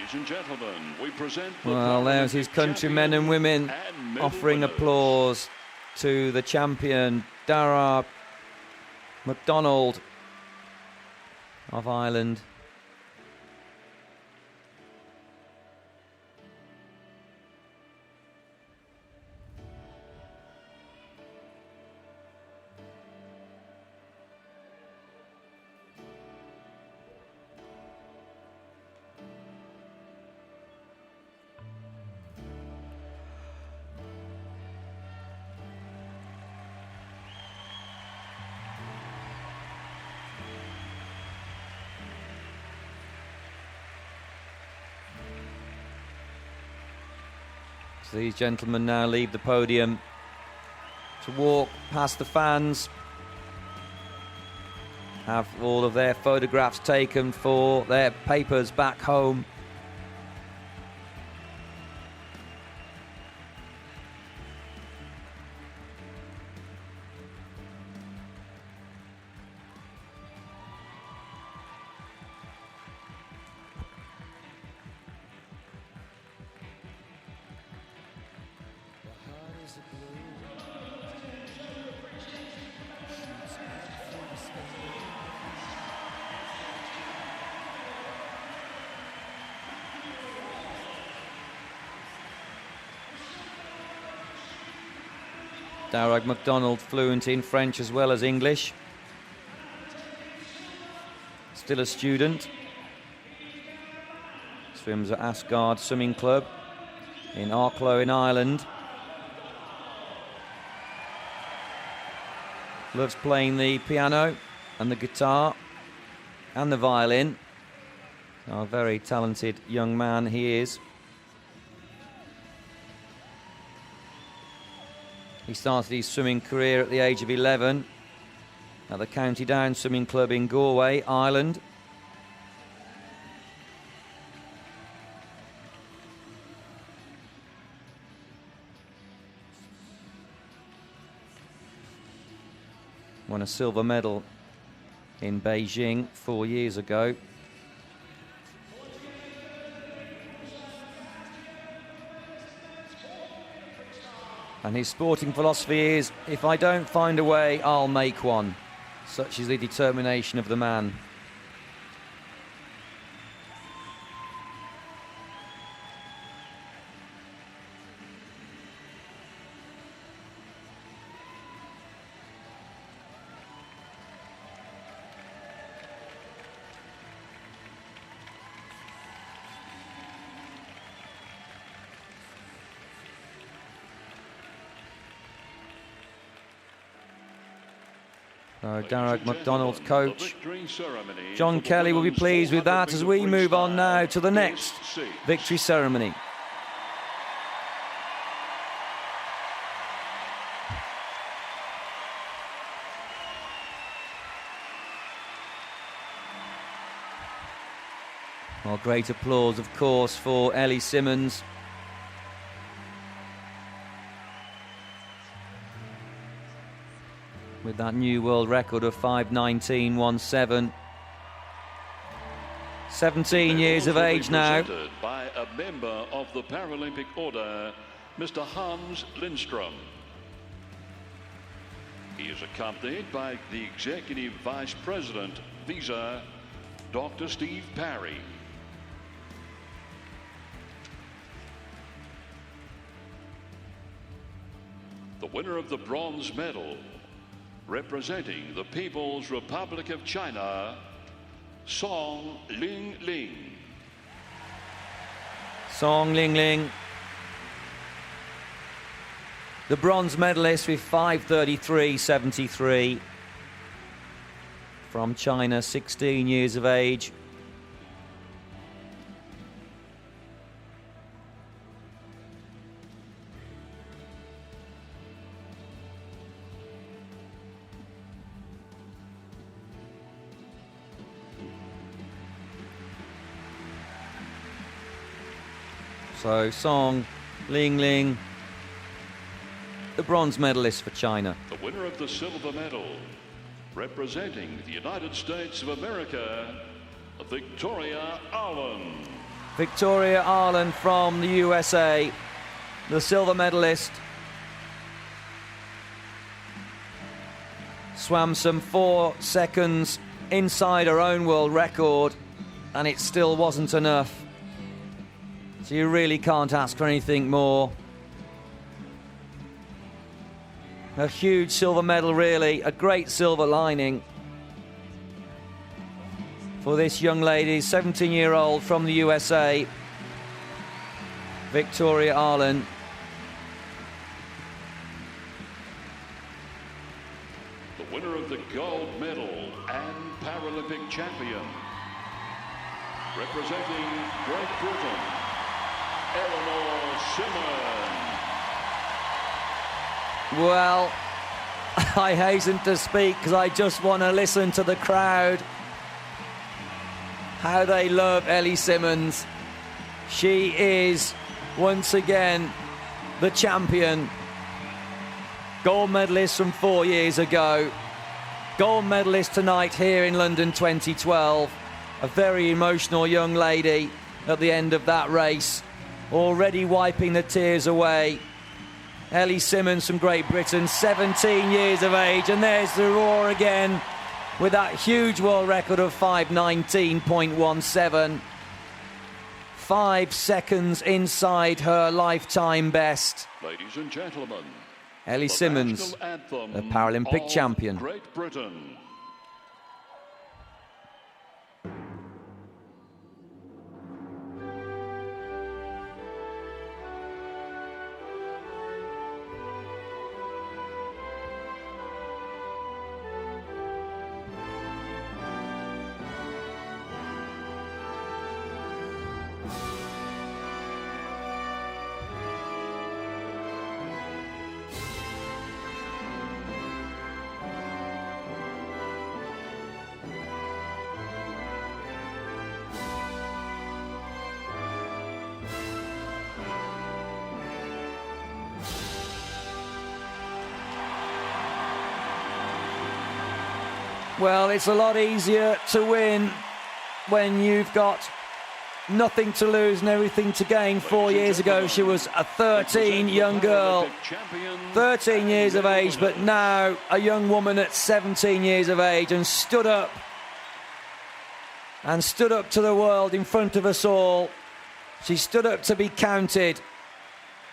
Ladies and gentlemen, we present the Well, there's his countrymen and women offering applause to the champion, Dara MacDonald of Ireland. So these gentlemen now leave the podium to walk past the fans, have all of their photographs taken for their papers back home. Darragh MacDonald, fluent in French as well as English. Still a student. Swims at Asgard Swimming Club in Arklow in Ireland. Loves playing the piano and the guitar and the violin. A very talented young man he is. He started his swimming career at the age of 11 at the County Down Swimming Club in Galway, Ireland. Won a silver medal in Beijing 4 years ago. And his sporting philosophy is, if I don't find a way, I'll make one. Such is the determination of the man. So Darragh MacDonald's coach, John Kelly, will be pleased with that as we move on now to the next victory ceremony. Well, great applause, of course, for Ellie Simmonds. With that new world record of 5:19.17. 17 years of age now. By a member of the Paralympic Order, Mr. Hans Lindstrom. He is accompanied by the Executive Vice President, Visa, Dr. Steve Parry. The winner of the bronze medal, representing the People's Republic of China, Song Ling Ling. Song Ling Ling, the bronze medalist with 5:33.73 from China, 16 years of age. So Song Ling Ling, the bronze medalist for China. The winner of the silver medal, representing the United States of America, Victoria Allen. Victoria Arlen from the USA, the silver medalist. Swam some 4 seconds inside her own world record, and it still wasn't enough. So you really can't ask for anything more. A huge silver medal, really, a great silver lining for this young lady, 17-year-old from the USA, Victoria Arlen. The winner of the gold medal and Paralympic champion, representing Great Britain, Eleanor Simon. Well, I hasten to speak because I just want to listen to the crowd. How they love Ellie Simmonds. She is, once again, the champion. Gold medalist from 4 years ago. Gold medalist tonight here in London 2012. A very emotional young lady at the end of that race. Already wiping the tears away. Ellie Simmonds from Great Britain, 17 years of age, and there's the roar again with that huge world record of 5:19.17. 5 seconds inside her lifetime best. Ladies and gentlemen, Ellie Simmonds, the Paralympic champion. Great Britain. Well, it's a lot easier to win when you've got nothing to lose and everything to gain. 4 years ago, she was a 13 young girl, 13 years of age, but now a young woman at 17 years of age, and stood up to the world in front of us all. She stood up to be counted,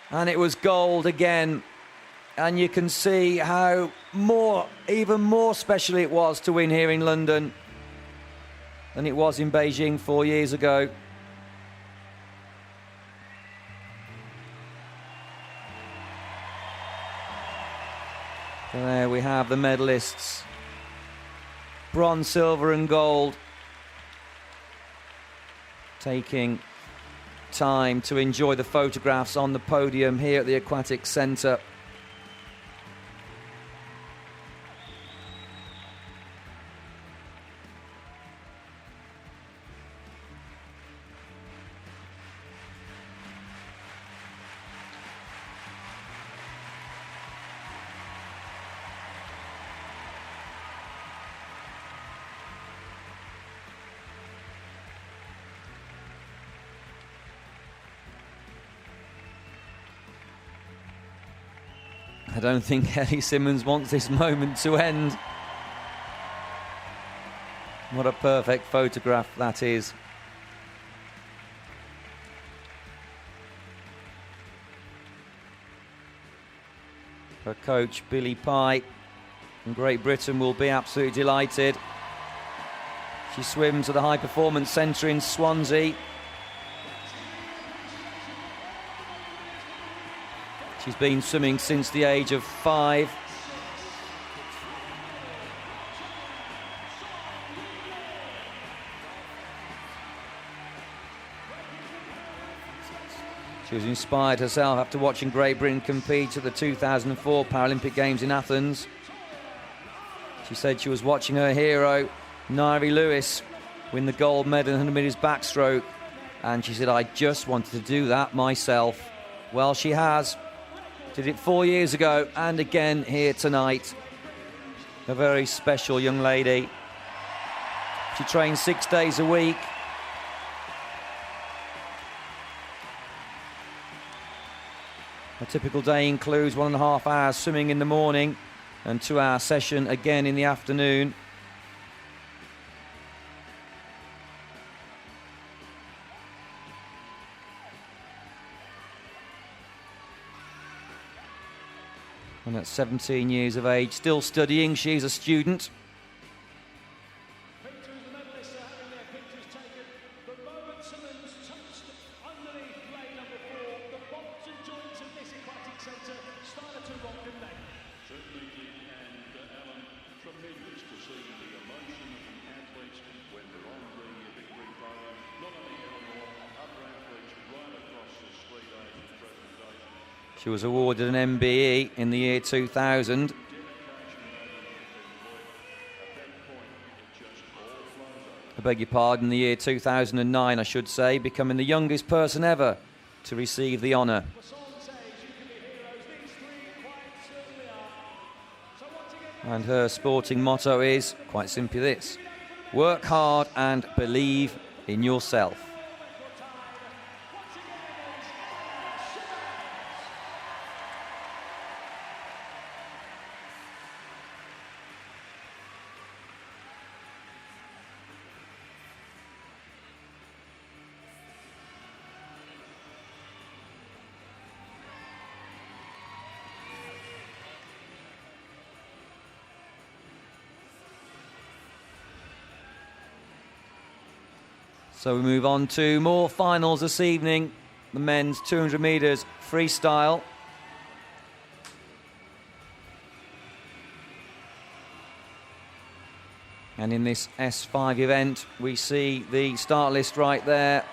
and it was gold again. And you can see how even more special it was to win here in London than it was in Beijing 4 years ago. So there we have the medalists. Bronze, silver and gold. Taking time to enjoy the photographs on the podium here at the Aquatic Centre. I don't think Ellie Simmonds wants this moment to end. What a perfect photograph that is. Her coach, Billy Pye, from Great Britain, will be absolutely delighted. She swims at the High Performance Centre in Swansea. She's been swimming since the age of 5. She was inspired herself after watching Great Britain compete at the 2004 Paralympic Games in Athens. She said she was watching her hero, Nairi Lewis, win the gold medal in 100 metres backstroke, and she said, I just wanted to do that myself. Well, she has. Did it 4 years ago and again here tonight. A very special young lady. She trains 6 days a week. A typical day includes 1.5 hours swimming in the morning and 2-hour session again in the afternoon. And at 17 years of age, still studying, she's a student. She was awarded an MBE in the year 2000. I beg your pardon, the year 2009, I should say, becoming the youngest person ever to receive the honour. And her sporting motto is, quite simply this: work hard and believe in yourself. So we move on to more finals this evening. The men's 200 metres freestyle. And in this S5 event, we see the start list right there.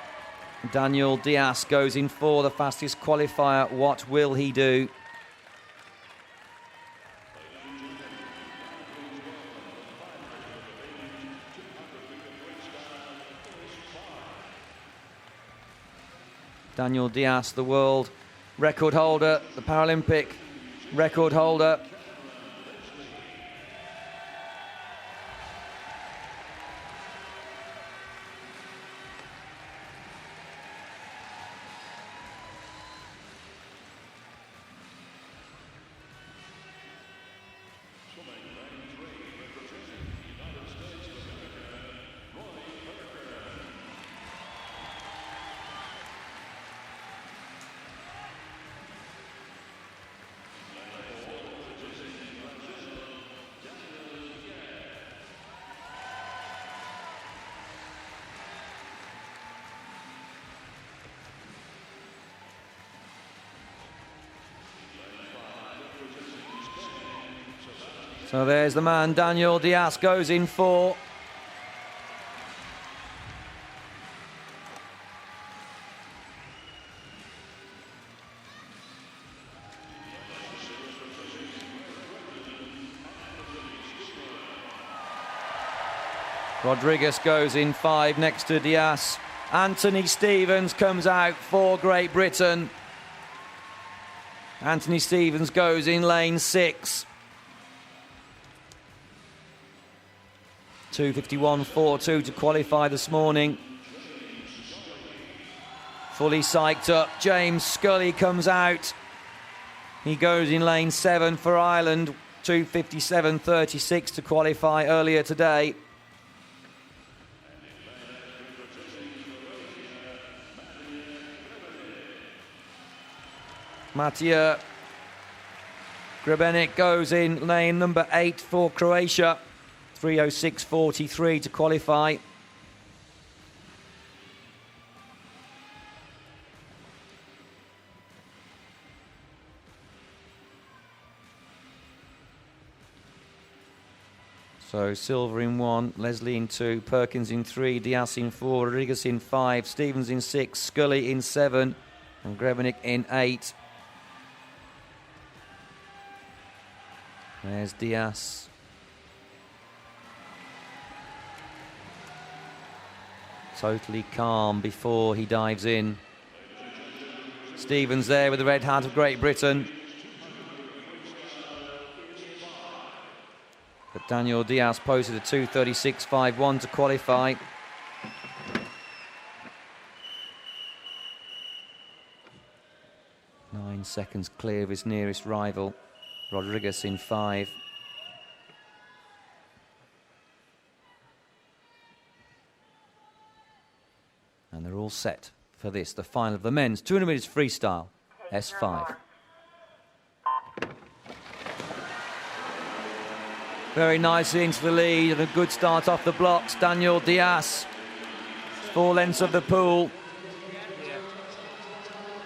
Daniel Diaz goes in for the fastest qualifier. What will he do? Daniel Diaz, the world record holder, the Paralympic record holder. So there's the man Daniel Diaz goes in for. Rodriguez goes in 5 next to Diaz. Anthony Stevens comes out for Great Britain. Anthony Stevens goes in lane 6. 2:51.42 to qualify this morning. Fully psyched up, James Scully comes out. He goes in lane 7 for Ireland. 2:57.36 to qualify earlier today. Matija Grebenik goes in lane number 8 for Croatia. 3:06.43 to qualify. So silver in 1, Leslie in 2, Perkins in 3, Diaz in 4, Rodriguez in 5, Stevens in 6, Scully in 7 and Grebenik in 8. There's Diaz. Totally calm before he dives in. Stevens there with the red hat of Great Britain. But Daniel Diaz posted a 2:36.51 to qualify. seconds clear of his nearest rival, Rodriguez, in 5. And they're all set for this, the final of the men's 200 metres freestyle, S5. Very nicely into the lead and a good start off the blocks. Daniel Diaz, 4 lengths of the pool.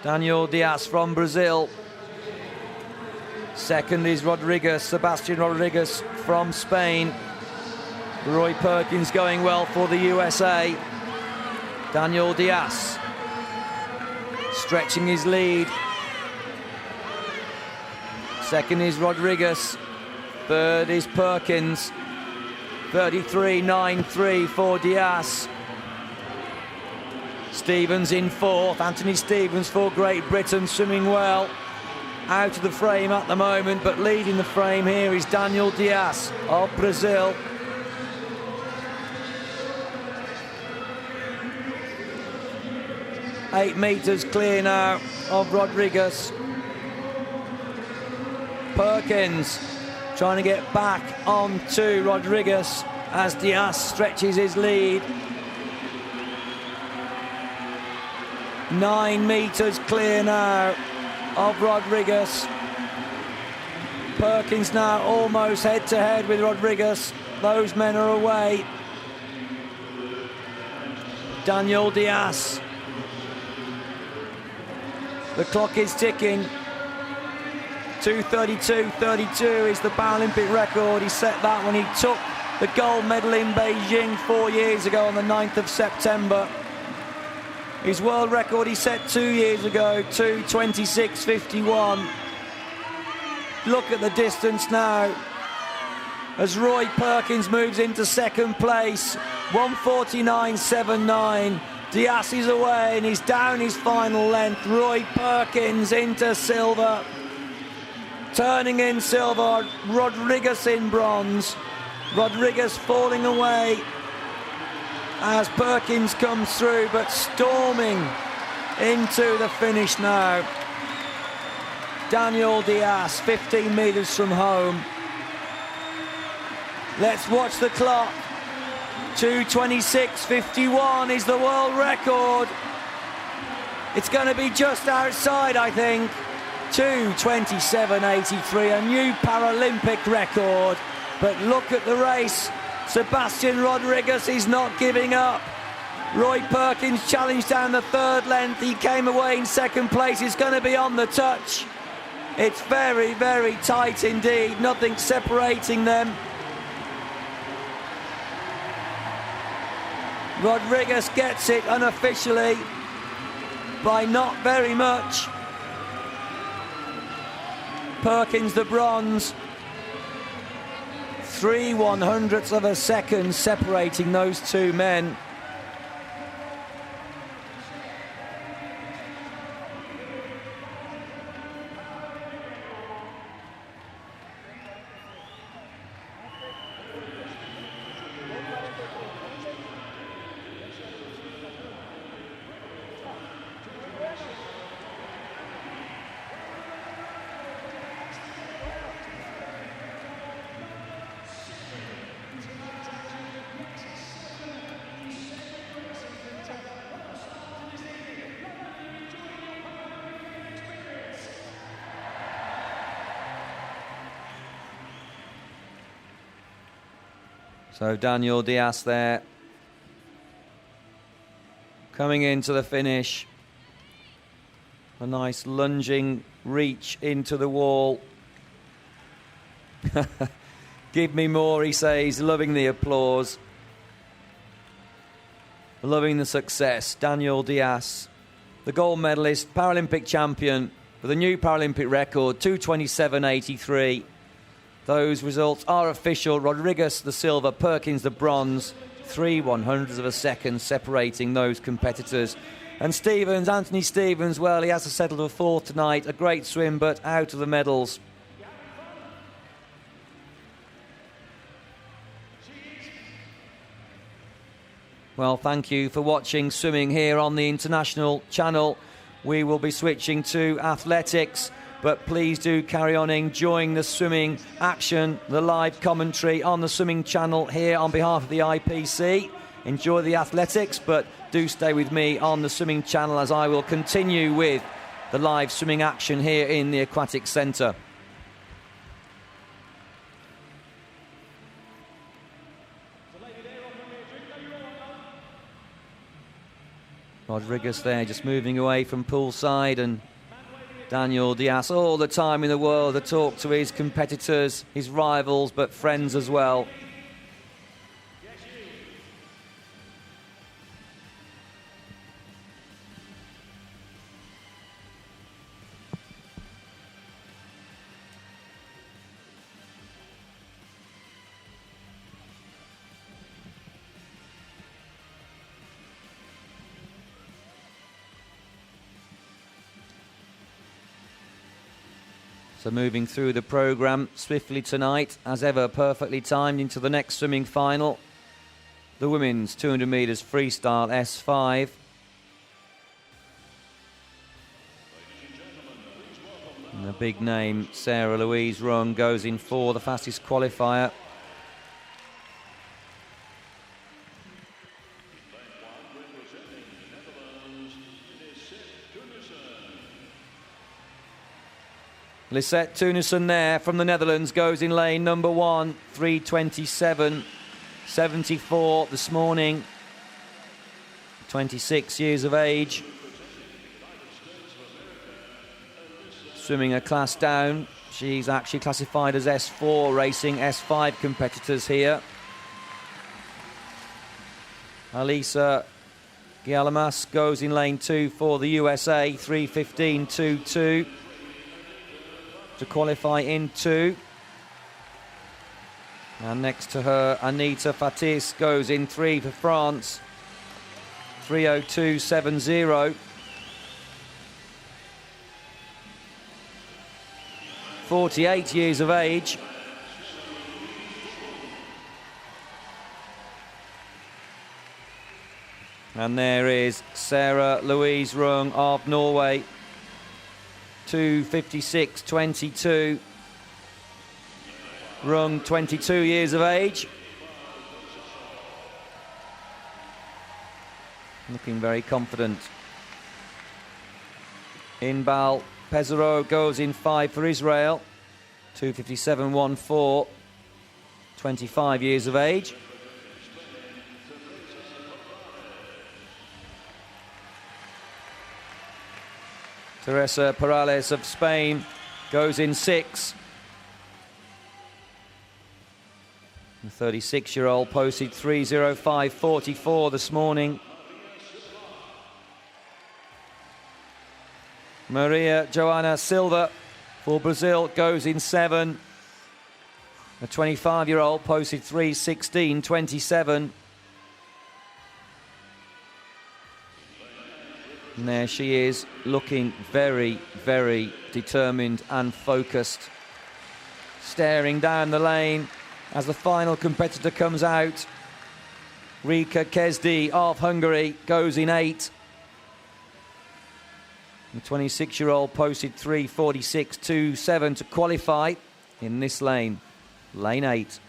Daniel Diaz from Brazil. Second is Rodriguez, Sebastian Rodriguez from Spain. Roy Perkins going well for the USA. Daniel Diaz stretching his lead. Second is Rodriguez. Third is Perkins. 33.93 for Diaz. Stevens in 4th. Anthony Stevens for Great Britain, swimming well. Out of the frame at the moment, but leading the frame here is Daniel Diaz of Brazil. Eight metres clear now of Rodriguez. Perkins trying to get back onto Rodriguez as Diaz stretches his lead. 9 metres clear now of Rodriguez. Perkins now almost head-to-head with Rodriguez. Those men are away. Daniel Diaz. The clock is ticking. 2:32.32 is the Paralympic record. He set that when he took the gold medal in Beijing 4 years ago on the 9th of September. His world record he set 2 years ago, 2:26.51. Look at the distance now as Roy Perkins moves into second place, 1:49.79. Diaz is away and he's down his final length. Roy Perkins into silver. Turning in silver, Rodriguez in bronze. Rodriguez falling away as Perkins comes through, but storming into the finish now. Daniel Diaz, 15 metres from home. Let's watch the clock. 2:26.51 is the world record. It's going to be just outside, I think. 2:27.83, a new Paralympic record. But look at the race. Sebastian Rodriguez is not giving up. Roy Perkins challenged down the 3rd length. He came away in second place. It's going to be on the touch. It's very, very tight indeed. Nothing separating them. Rodriguez gets it unofficially by not very much. Perkins the bronze. 3/100ths of a second separating those two men. So Daniel Diaz there, coming into the finish. A nice lunging reach into the wall. Give me more, he says, loving the applause. Loving the success. Daniel Diaz, the gold medalist, Paralympic champion, with a new Paralympic record, 2:27.83. Those results are official. Rodriguez the silver, Perkins the bronze. 3/100ths of a second separating those competitors. And Stevens, Anthony Stevens, well, he has to settle for 4th tonight. A great swim, but out of the medals. Well, thank you for watching swimming here on the International Channel. we will be switching to athletics. But please do carry on enjoying the swimming action, the live commentary on the swimming channel here on behalf of the IPC. Enjoy the athletics, but do stay with me on the swimming channel as I will continue with the live swimming action here in the Aquatic Centre. Rodriguez there just moving away from poolside, and Daniel Diaz all the time in the world to talk to his competitors, his rivals, but friends as well. So moving through the programme swiftly tonight, as ever, perfectly timed into the next swimming final. The women's 200 metres freestyle S5. And the big name, Sarah Louise Rung, goes in for the fastest qualifier. Lisette Teunissen there from the Netherlands goes in lane number 1, 3:27.74 this morning. 26 years of age. Swimming a class down. She's actually classified as S4, racing S5 competitors here. Alisa Gialamas goes in lane 2 for the USA, 3:15.22. To qualify in 2. And next to her, Anita Fatis goes in 3 for France, 3:02.70. 48 years of age. And there is Sarah Louise Rung of Norway, 2:56.22. Rung, 22 years of age. Looking very confident. Inbal Pesaro goes in 5 for Israel, 2:57.14. 25 years of age. Teresa Perales of Spain goes in 6. The 36-year-old posted 3:05.44 this morning. Maria Joana Silva for Brazil goes in 7. The 25-year-old posted 3:16.27. And there she is, looking very, very determined and focused. Staring down the lane as the final competitor comes out. Rika Kezdi of Hungary goes in 8. The 26-year-old posted 3:46.27 to qualify in this lane, lane 8.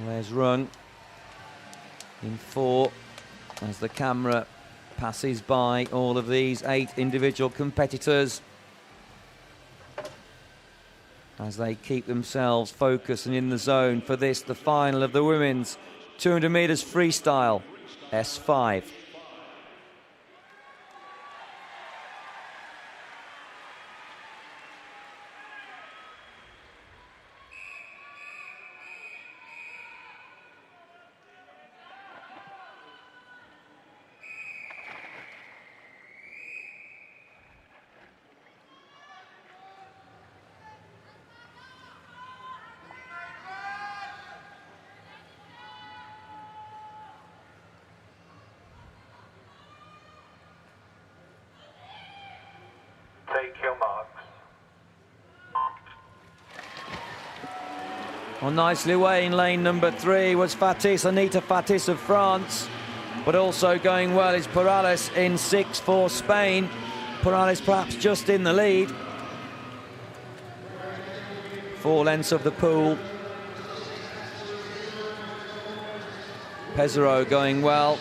There's Rung in 4 as the camera passes by all of these 8 individual competitors as they keep themselves focused and in the zone for this, the final of the women's 200 metres freestyle S5. Take your marks. Well, nicely away in lane number 3 was Anita Fatis of France. But also going well is Perales in 6 for Spain. Perales perhaps just in the lead. 4 lengths of the pool. Pesaro going well.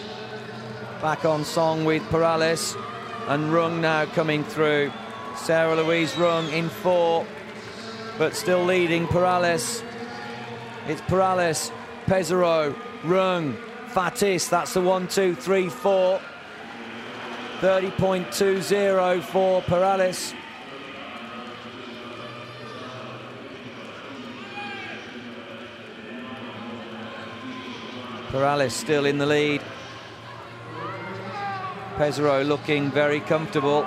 Back on song with Perales. And Rung now coming through. Sarah Louise Rung in 4. But still leading Perales. It's Perales, Pesaro, Rung, Fatis. That's the 1, 2, 3, 4. 30.20 for Perales. Perales still in the lead. Pesaro looking very comfortable.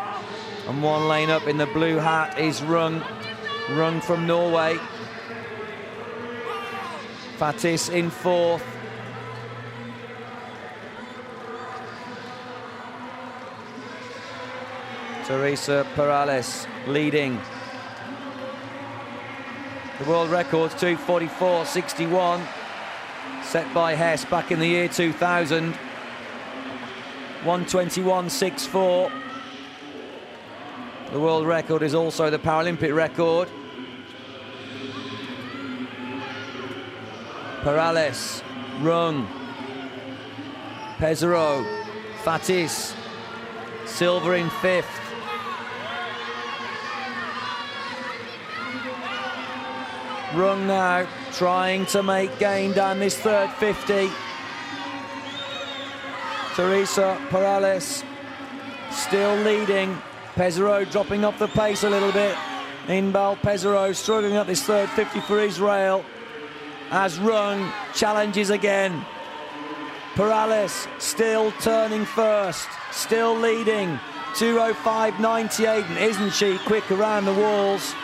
And 1 lane up in the blue hat is Rung. Rung from Norway. Fatis in 4th. Teresa Perales leading. The world record's 2:44.61, set by Hess back in the year 2000. 1:21.64. The world record is also the Paralympic record. Perales, Rung, Pesaro, Fatis, silver in 5th. Rung now trying to make gain down this third 50. Teresa Perales still leading. Pesaro dropping off the pace a little bit. Inbal Pesaro struggling up this third 50 for Israel. As Rung challenges again. Perales still turning first, still leading. 2:05.98, and isn't she quick around the walls?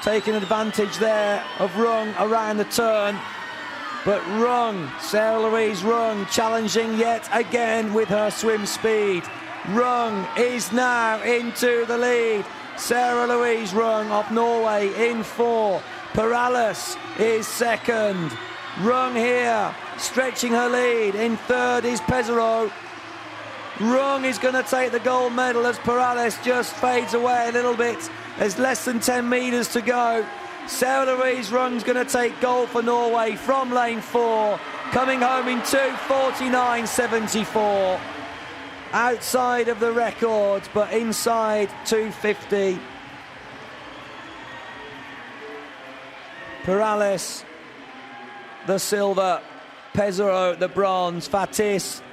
Taking advantage there of Rung around the turn. But Rung, Sarah Louise Rung, challenging yet again with her swim speed. Rung is now into the lead. Sarah Louise Rung of Norway in 4. Perales is 2nd. Rung here, stretching her lead. In 3rd is Pesaro. Rung is going to take the gold medal as Perales just fades away a little bit. There's less than 10 metres to go. Sarah Louise Rung's going to take gold for Norway from lane 4. Coming home in 2:49.74. Outside of the record, but inside 2:50. Perales, the silver. Pesaro, the bronze. Fatis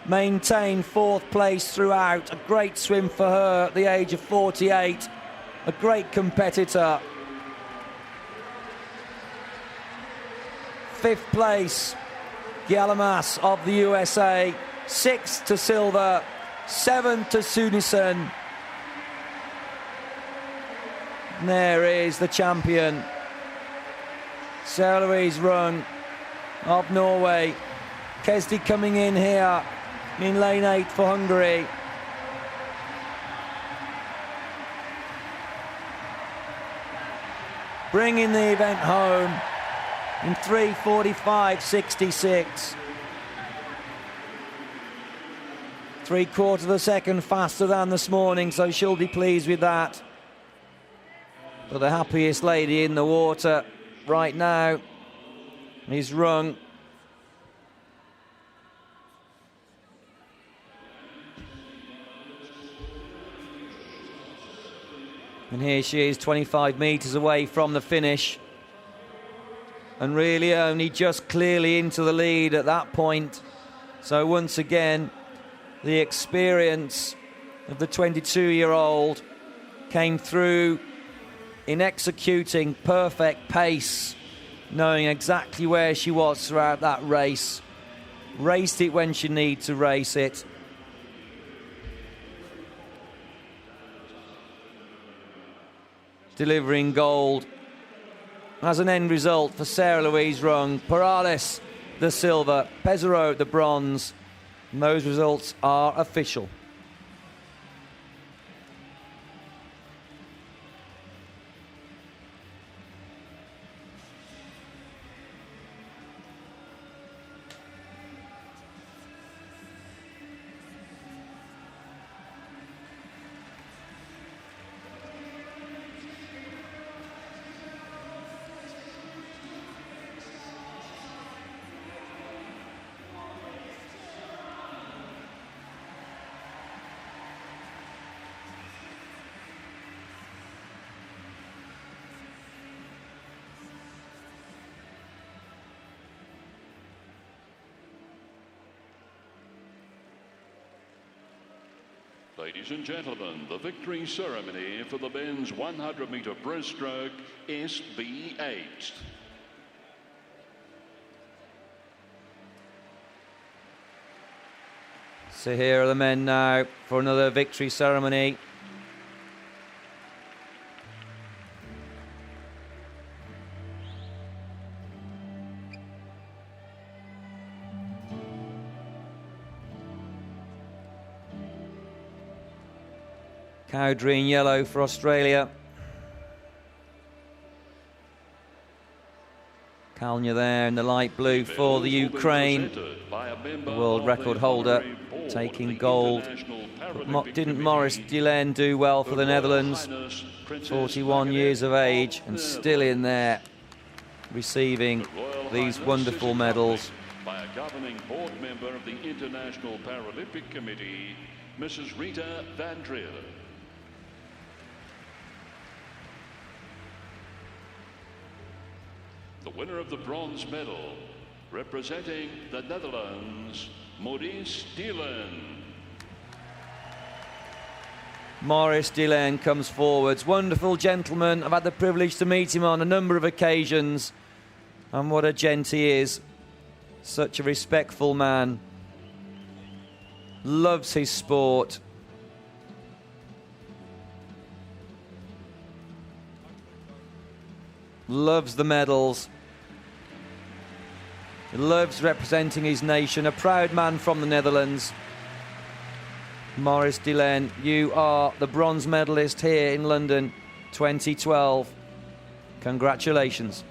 maintained 4th place throughout. A great swim for her at the age of 48. A great competitor. 5th place, Gyalamas of the USA. 6th to silver. 7th to Sunison. And there is the champion. Sarah Louise Rung of Norway. Kesdi coming in here in lane 8 for Hungary. Bringing the event home in 3:45.66. 3/4 of a second faster than this morning, so she'll be pleased with that. But the happiest lady in the water right now is Rung. And here she is, 25 metres away from the finish. And really only just clearly into the lead at that point. So once again, the experience of the 22-year-old came through in executing perfect pace, knowing exactly where she was throughout that race. Raced it when she needed to race it. Delivering gold as an end result for Sarah Louise Rung. Perales, the silver. Pesaro, the bronze. And those results are official. Ladies and gentlemen, the victory ceremony for the men's 100-meter breaststroke SB8. So here are the men now for another victory ceremony. Cowdrey in yellow for Australia. Kalnia there in the light blue for the Ukraine. The world record holder taking gold. But didn't Maurice Delaine do well for the Netherlands? 41 years of age and still in there receiving these wonderful medals. By a governing board member of the International Paralympic Committee, Mrs. Rita Van Drier. The winner of the bronze medal, representing the Netherlands, Maurice Delaine. Maurice Delaine comes forwards. Wonderful gentleman. I've had the privilege to meet him on a number of occasions. And what a gent he is. Such a respectful man. Loves his sport. Loves the medals. He loves representing his nation. A proud man from the Netherlands. Maurice Delaine, you are the bronze medalist here in London 2012. Congratulations.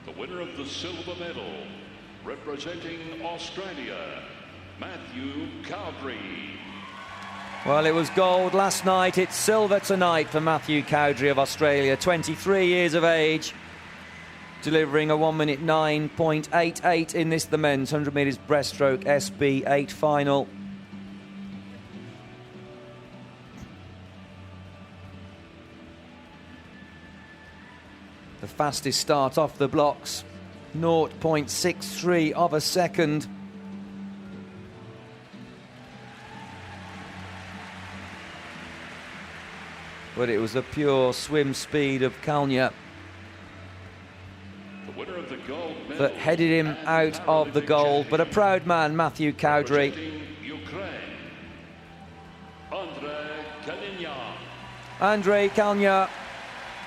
The winner of the silver medal, representing Australia, Matthew Cowdrey. Well, it was gold last night. It's silver tonight for Matthew Cowdrey of Australia, 23 years of age, delivering a 1 minute 9.88 in this, the men's 100 metres breaststroke SB8 final. The fastest start off the blocks, 0.63 of a second. But it was a pure swim speed of Kalnia that headed him out of the goal. But a proud man, Matthew Cowdrey. Andrei Kalnia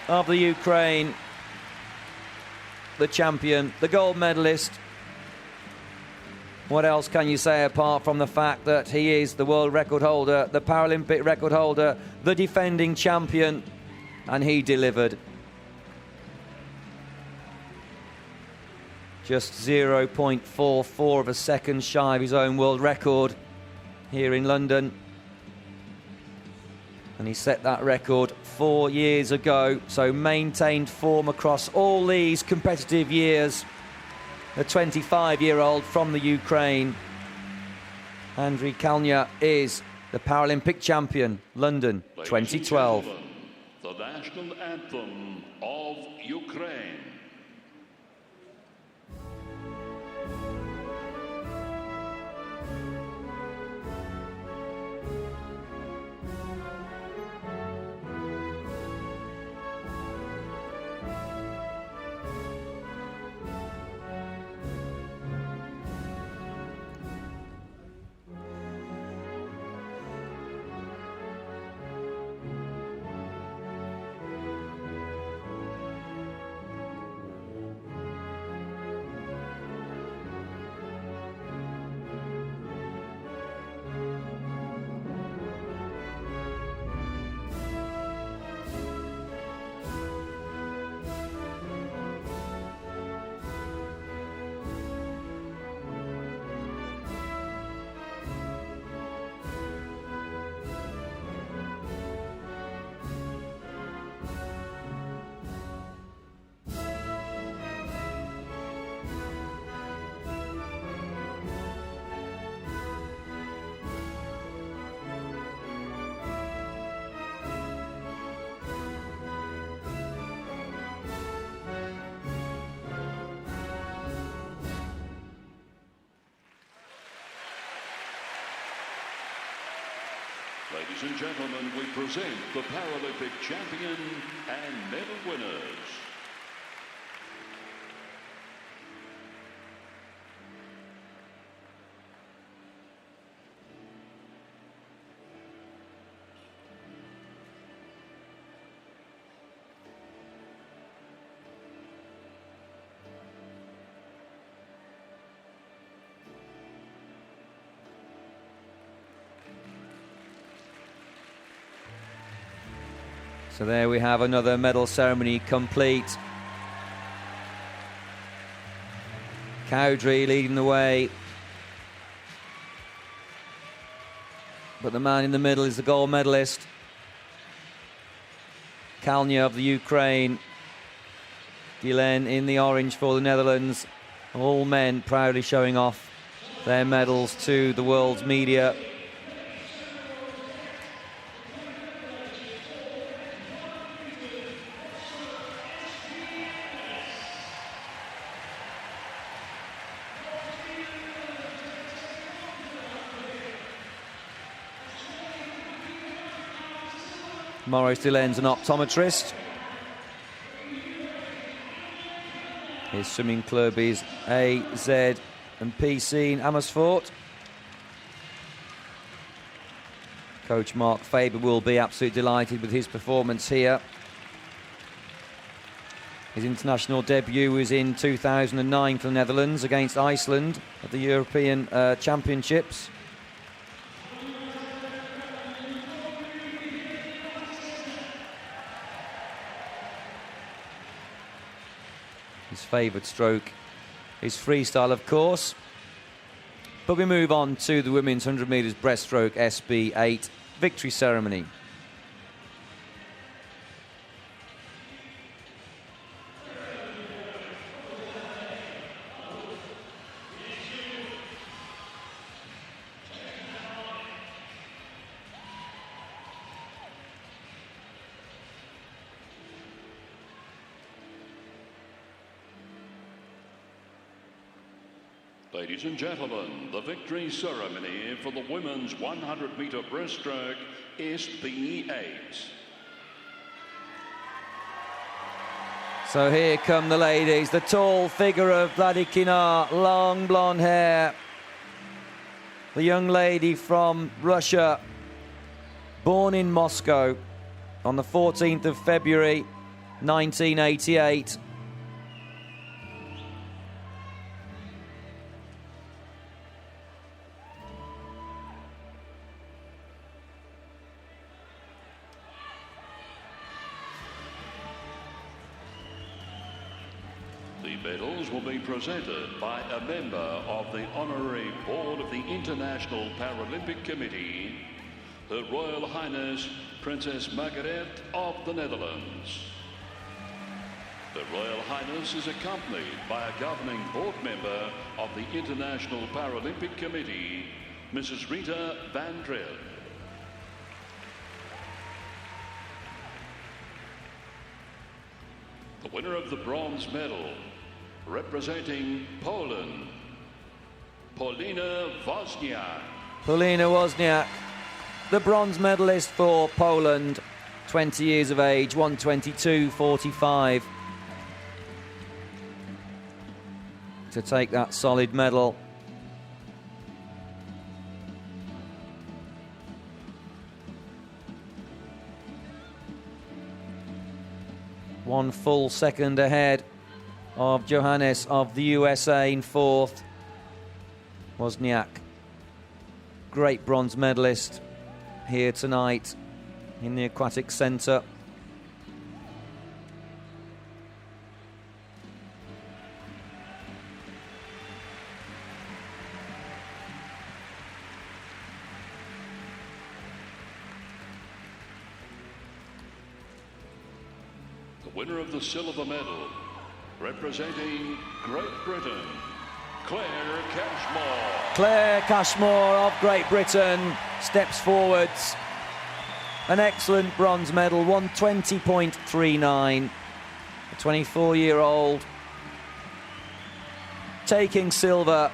of the Ukraine, the champion, the gold medalist. What else can you say apart from the fact that he is the world record holder, the Paralympic record holder, the defending champion, and he delivered. Just 0.44 of a second shy of his own world record here in London. And he set that record 4 years ago, so maintained form across all these competitive years. The 25-year-old from the Ukraine, Andrei Kalnia, is the Paralympic champion, London 2012. The national anthem of Ukraine. Ladies and gentlemen, we present the Paralympic champion and medal winners. So there we have another medal ceremony complete. Cowdrey leading the way. But the man in the middle is the gold medalist, Kalnia of the Ukraine. Guilain in the orange for the Netherlands. All men proudly showing off their medals to the world's media. Maurice Delain's an optometrist. His swimming club is AZ and PC in Amersfoort. Coach Mark Faber will be absolutely delighted with his performance here. His international debut was in 2009 for the Netherlands against Iceland at the European Championships. His favourite stroke is freestyle, of course. But we move on to the women's 100 metres breaststroke SB8 victory ceremony. Ladies and gentlemen, the victory ceremony for the women's 100-meter breaststroke SB8. So here come the ladies. The tall figure of Vladikina, long blonde hair. The young lady from Russia, born in Moscow on the 14th of February, 1988. The medals will be presented by a member of the Honorary Board of the International Paralympic Committee, Her Royal Highness Princess Margaret of the Netherlands. The Royal Highness is accompanied by a governing board member of the International Paralympic Committee, Mrs. Rita van Driel. The winner of the bronze medal, representing Poland, Paulina Wozniak. Paulina Wozniak, the bronze medalist for Poland, 20 years of age, 1:22.45. To take that solid medal. One full second ahead of Johannes of the USA in fourth. Wozniak, great bronze medalist here tonight in the Aquatic Centre. The winner of the silver medal, representing Great Britain, Claire Cashmore. Claire Cashmore of Great Britain steps forwards. An excellent bronze medal, 1:20.39. A 24-year-old taking silver.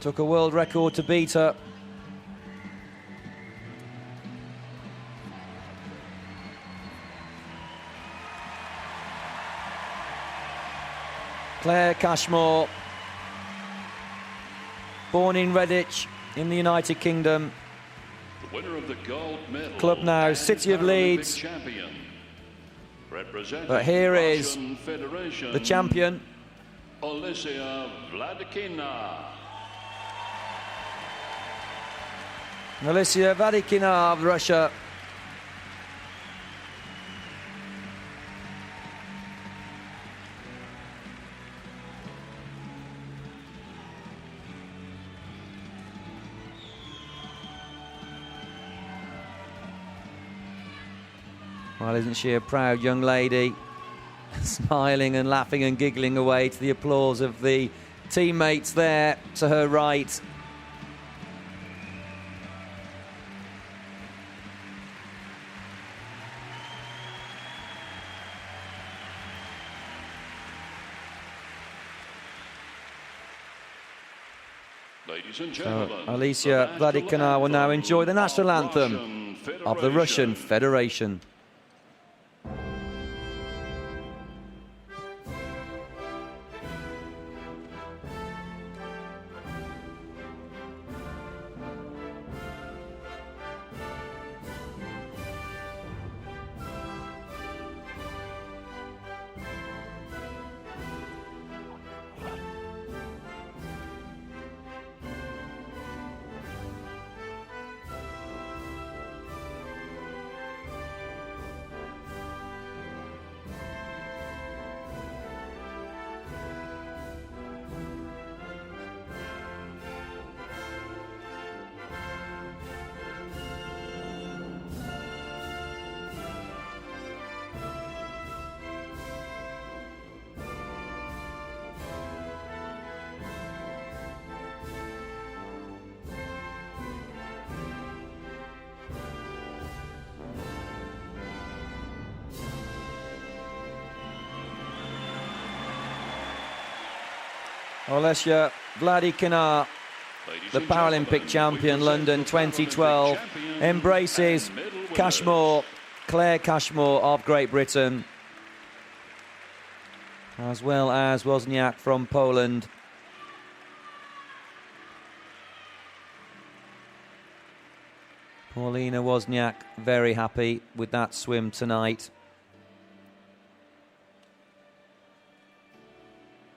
Took a world record to beat her. Claire Cashmore, born in Redditch in the United Kingdom. The winner of the gold medal. Club now, City of Leeds. Champion. But here is the champion. Alicia Vladikina. Alicia Vladikina of Russia. Well, isn't she a proud young lady? Smiling and laughing and giggling away to the applause of the teammates there to her right. Ladies and gentlemen, Alicia Vladikina will now enjoy the national anthem of the Russian Federation. Alicia Vladikina, the Paralympic champion, London 2012, embraces Cashmore, Claire Cashmore of Great Britain, as well as Wozniak from Poland. Paulina Wozniak very happy with that swim tonight.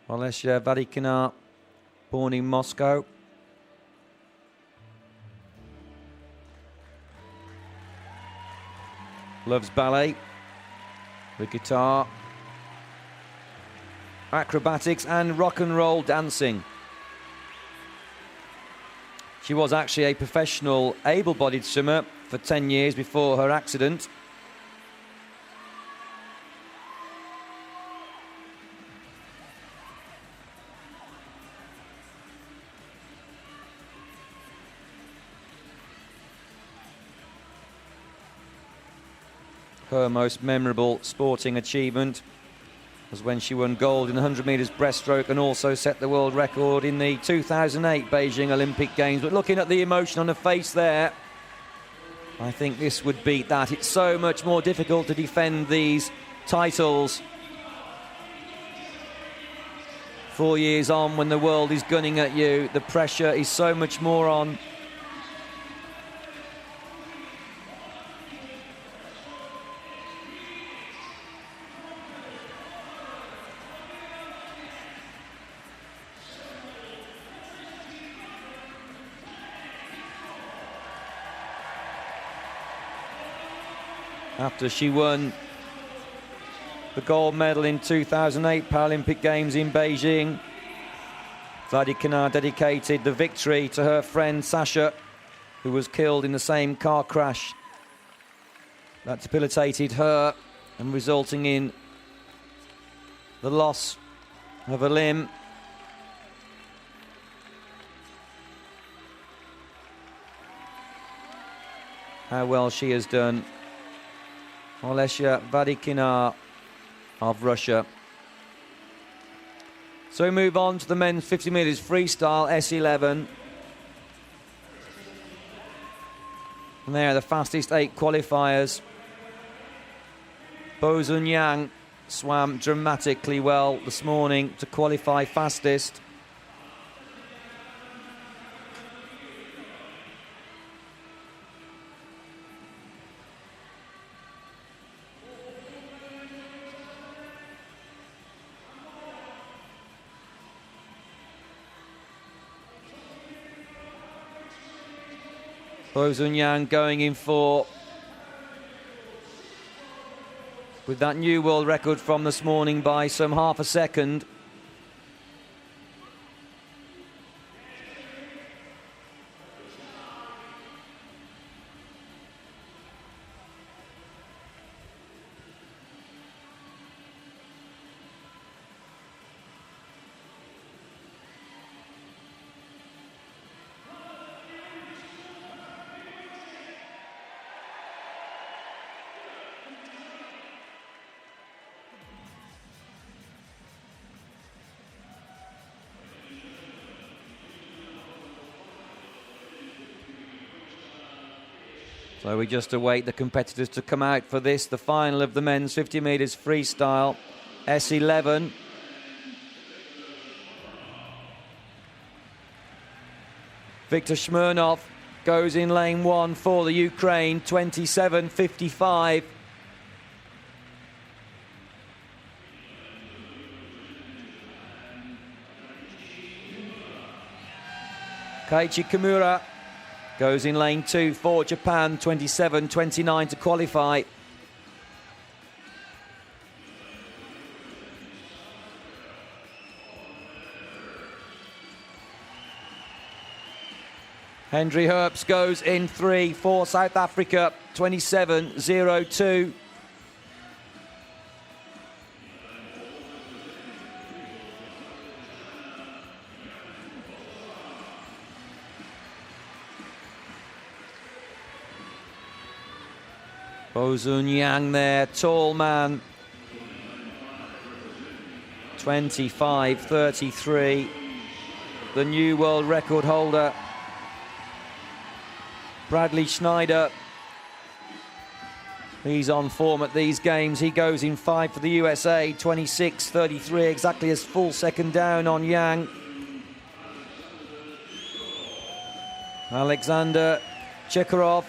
Alicia Vladikina, born in Moscow. Loves ballet, the guitar, acrobatics and rock and roll dancing. She was actually a professional able-bodied swimmer for 10 years before her accident. Her most memorable sporting achievement was when she won gold in the 100 metres breaststroke and also set the world record in the 2008 Beijing Olympic Games. But looking at the emotion on her face there, I think this would beat that. It's so much more difficult to defend these titles 4 years on when the world is gunning at you. The pressure is so much more on. After she won the gold medal in 2008 Paralympic Games in Beijing, Vladikina dedicated the victory to her friend Sasha, who was killed in the same car crash that debilitated her and resulting in the loss of a limb. How well she has done. Alicia Vladikina of Russia. So we move on to the men's 50 metres freestyle, S11. And they are the fastest 8 qualifiers. Bo Zun Yang swam dramatically well this morning to qualify fastest. Bo Zun Yang going in for, with that new world record from this morning by some half a second. So we just await the competitors to come out for this, the final of the men's 50 metres freestyle, S11. Viktor Smirnov goes in lane 1 for the Ukraine, 27.55. Keiichi Kimura goes in lane 2 for Japan, 27.29 to qualify. Henry Herbst goes in 3 for South Africa, 27.02. Bo Zun Yang there, tall man, 25.33. The new world record holder, Bradley Schneider. He's on form at these games. He goes in 5 for the USA, 26.33, exactly a full second down on Yang. Alexander Chekarov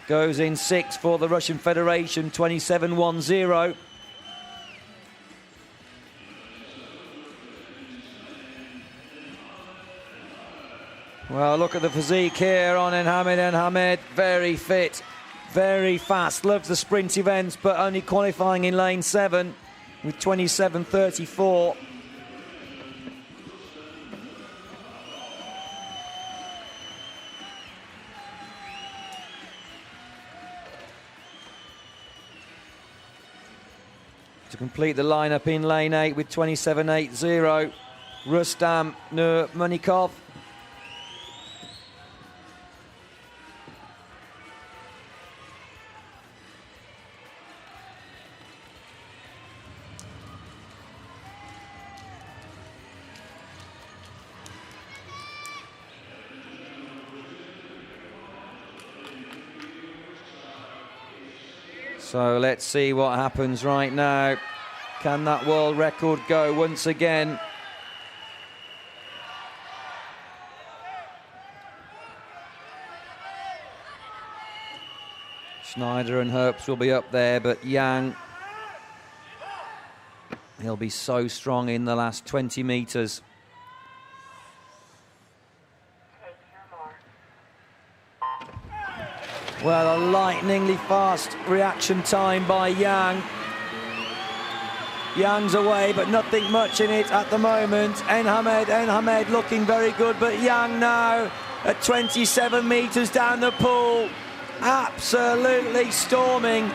goes in 6 for the Russian Federation, 27.10. Well, look at the physique here on Enhamed Enhamed. Very fit, very fast. Loves the sprint events, but only qualifying in lane 7 with 27.34. To complete the lineup in lane 8 with 27.80, Rustam Nurmanikov. So let's see what happens right now. Can that world record go once again? Schneider and Herbst will be up there, but Yang, he'll be so strong in the last 20 metres. Well, a lightningly fast reaction time by Yang. Yang's away, but nothing much in it at the moment. Enhamed looking very good, but Yang now at 27 metres down the pool, absolutely storming.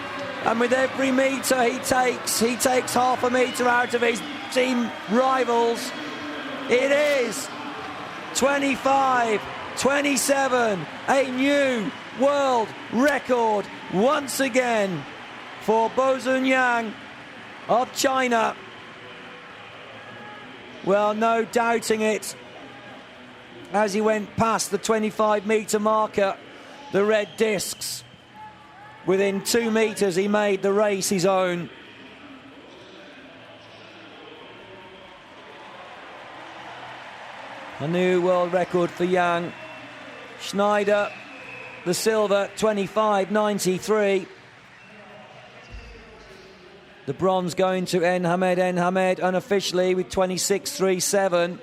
And with every metre he takes half a metre out of his team rivals. It is 25-27, a new world record once again for Bo Zun Yang of China. Well, no doubting it. As he went past the 25-metre marker, the red discs, within 2 metres, he made the race his own. A new world record for Yang. Schneider, the silver, 25.93. The bronze going to Enhamed unofficially with 26.37.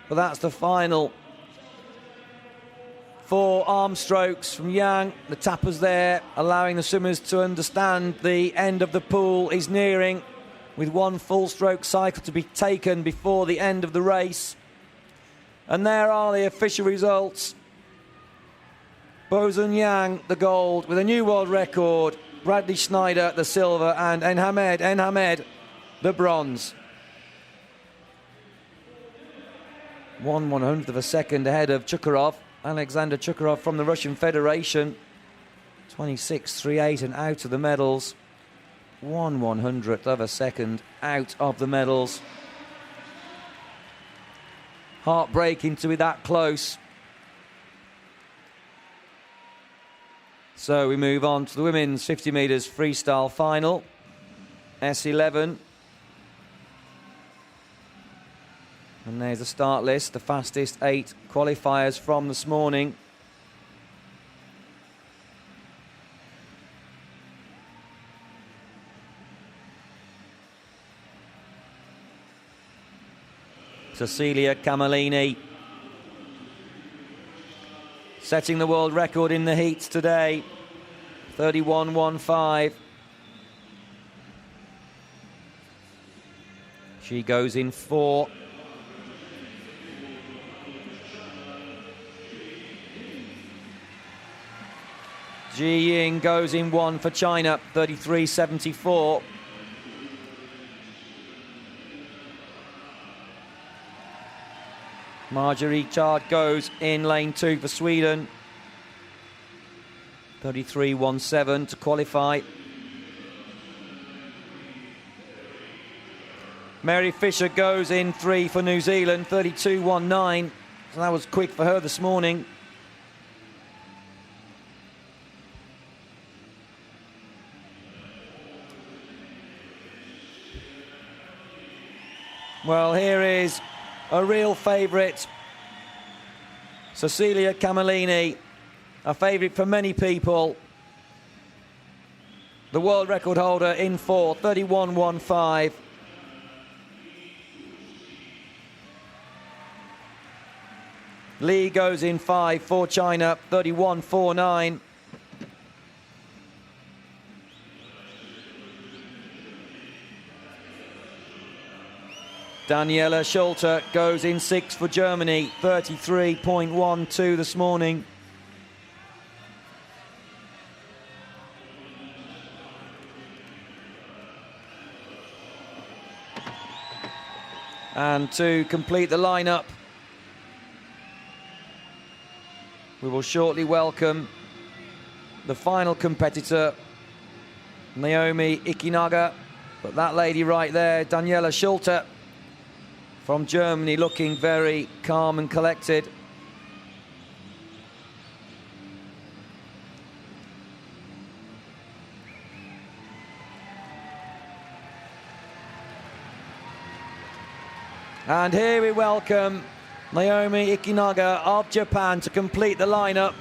But that's the final. 4 arm strokes from Yang. The tappers there, allowing the swimmers to understand the end of the pool is nearing, with 1 full stroke cycle to be taken before the end of the race. And there are the official results. Bozun Yang, the gold, with a new world record. Bradley Schneider, the silver, and Enhamed, the bronze. 1/100th of a second ahead of Chukharov, Alexander Chukharov from the Russian Federation. 26.38 and out of the medals. 1/100th of a second out of the medals. Heartbreaking to be that close. So we move on to the women's 50 metres freestyle final. S11. And there's the start list, the fastest 8 qualifiers from this morning. Cecilia Camellini setting the world record in the heats today, 31.15. She goes in 4. Ji Ying goes in 1 for China, 33.74. Marjorie Chard goes in lane 2 for Sweden, 33.17 to qualify. Mary Fisher goes in 3 for New Zealand, 32.19. So that was quick for her this morning. Well, here is a real favourite, Cecilia Camellini, a favourite for many people. The world record holder in 4, 31.15. Lee goes in 5 for China, 31.49. Daniela Schulte goes in 6 for Germany, 33.12 this morning. And to complete the lineup, we will shortly welcome the final competitor, Naomi Ikinaga. But that lady right there, Daniela Schulte, from Germany, looking very calm and collected. And here we welcome Naomi Ikinaga of Japan to complete the lineup.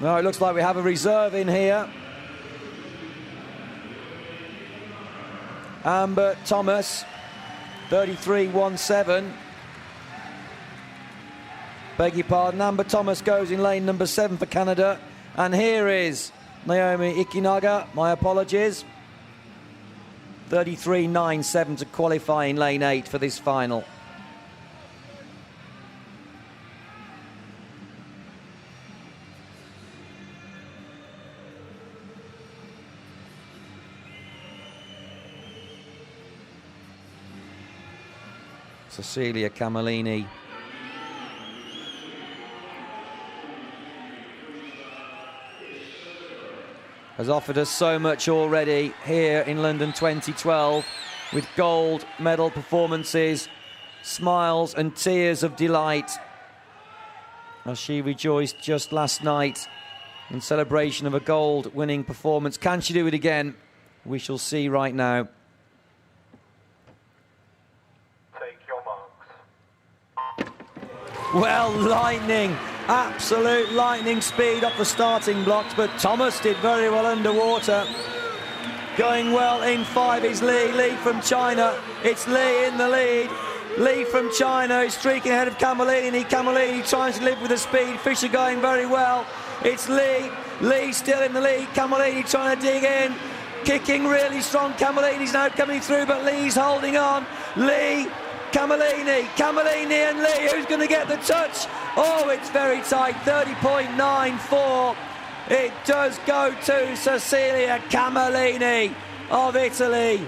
Now it looks like we have a reserve in here. Amber Thomas, 33.17. Beg your pardon, Amber Thomas goes in lane number 7 for Canada. And here is Naomi Ikinaga, my apologies. 33.97 to qualify in lane 8 for this final. Cecilia Camellini. Has offered us so much already here in London 2012. with gold medal performances, smiles and tears of delight as she rejoiced just last night in celebration of a gold-winning performance. Can she do it again? We shall see right now. Take your marks. Well, lightning, absolute lightning speed up the starting blocks, but Thomas did very well underwater. Going well in 5 is Lee. Lee from China. It's Lee in the lead. Lee from China is streaking ahead of Camellini. Camellini trying to live with the speed. Fisher going very well. It's Lee. Lee still in the lead. Camellini trying to dig in. Kicking really strong. Camellini's now coming through, but Lee's holding on. Lee, Camellini and Lee. Who's going to get the touch? Oh, it's very tight. 30.94. It does go to Cecilia Camellini of Italy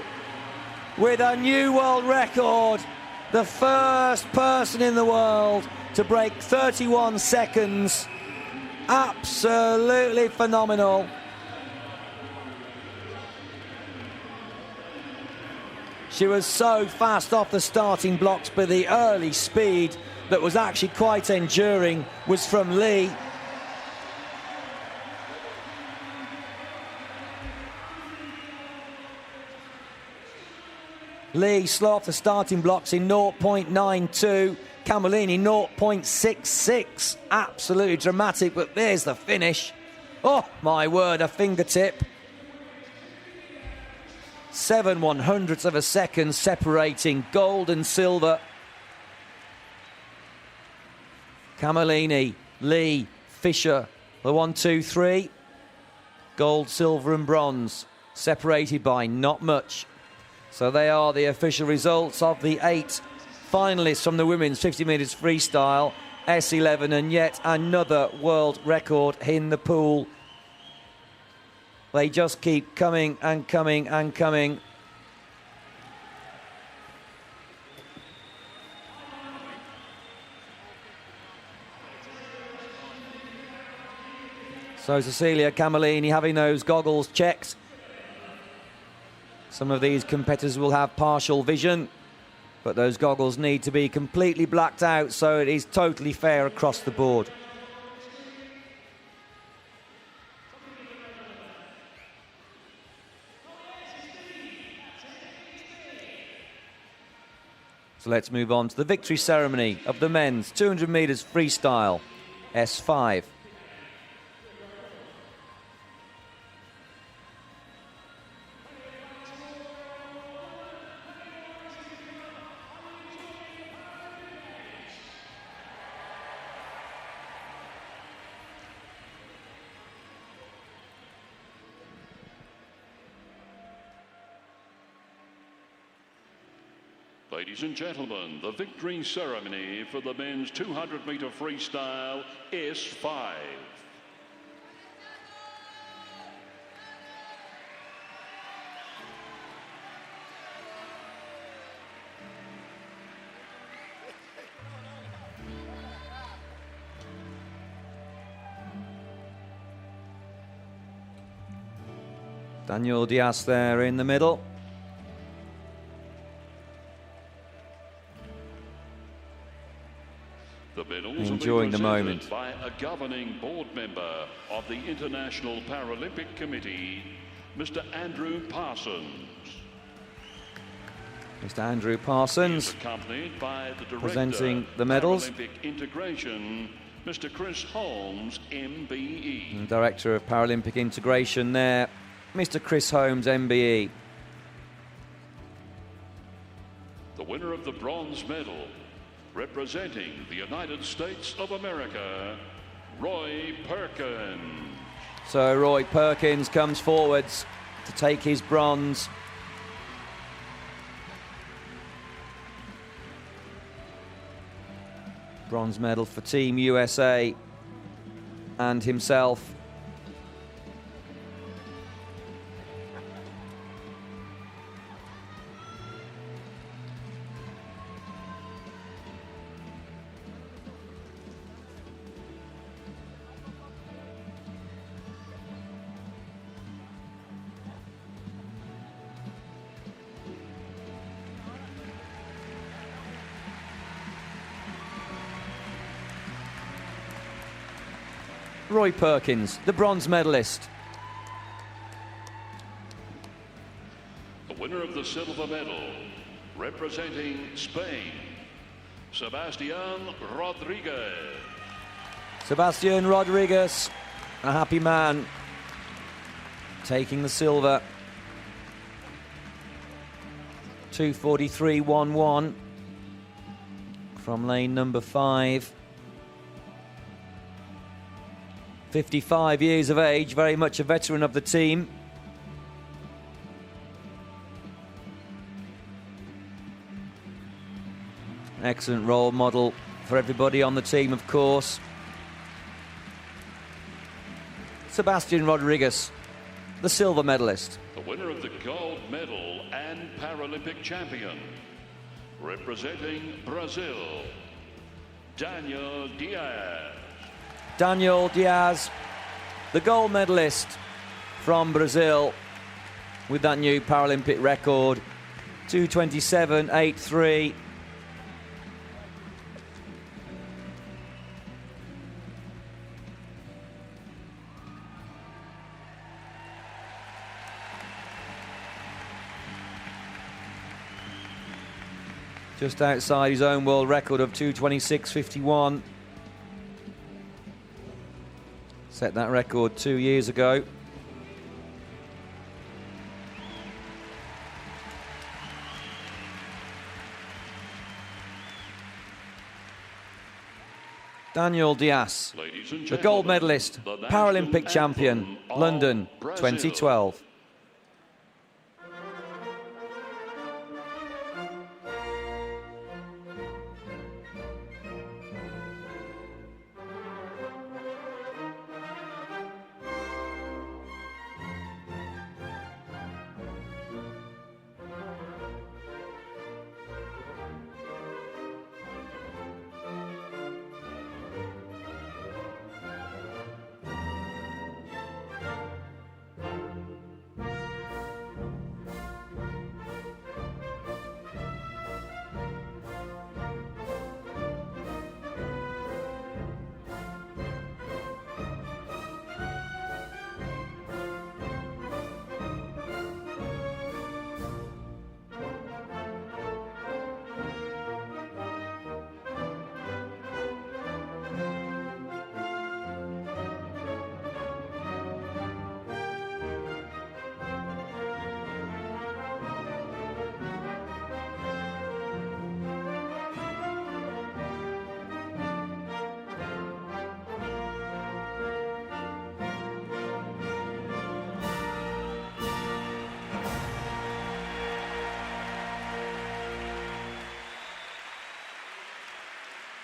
with a new world record. The first person in the world to break 31 seconds. Absolutely phenomenal. She was so fast off the starting blocks, but the early speed that was actually quite enduring was from Lee. Lee slow off the starting blocks in 0.92. Camellini 0.66. Absolutely dramatic, but there's the finish. Oh, my word, a fingertip. 7/100ths of a second separating gold and silver. Camellini, Lee, Fisher, the 1, 2, 3. Gold, silver and bronze, separated by not much. So they are the official results of the 8 finalists from the women's 50 metres freestyle, S11, and yet another world record in the pool. They just keep coming and coming and coming. So Cecilia Camellini having those goggles checked. Some of these competitors will have partial vision, but those goggles need to be completely blacked out, so it is totally fair across the board. So let's move on to the victory ceremony of the men's 200 metres freestyle, S5. Ladies and gentlemen, the victory ceremony for the men's 200-metre freestyle S5. Daniel Diaz there in the middle. The medals enjoying will be the moment by a governing board member of the International Paralympic Committee, Mr. Andrew Parsons. Mr. Andrew Parsons accompanied by the director presenting the medals. Paralympic Integration, Mr. Chris Holmes, MBE. And Director of Paralympic Integration there, Mr. Chris Holmes, MBE. The winner of the bronze medal, representing the United States of America, Roy Perkins. So Roy Perkins comes forwards to take his bronze. Bronze medal for Team USA and himself. Roy Perkins, the bronze medalist. The winner of the silver medal, representing Spain, Sebastián Rodríguez. Sebastián Rodríguez, a happy man, taking the silver. 2:43.11 from lane number 5. 55 years of age, very much a veteran of the team. Excellent role model for everybody on the team, of course. Sebastián Rodríguez, the silver medalist. The winner of the gold medal and Paralympic champion, representing Brazil, Daniel Diaz. Daniel Diaz, the gold medalist from Brazil, with that new Paralympic record, 2:27.83. Just outside his own world record of 2:26.51. Set that record 2 years ago. Daniel Diaz, the gold medalist, Paralympic champion, London 2012.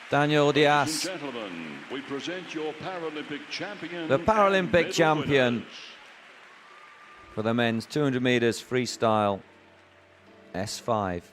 Daniel Diaz, Ladies and gentlemen, we present your Paralympic champion, the Paralympic and champion winners. for the men's 200 metres freestyle S5.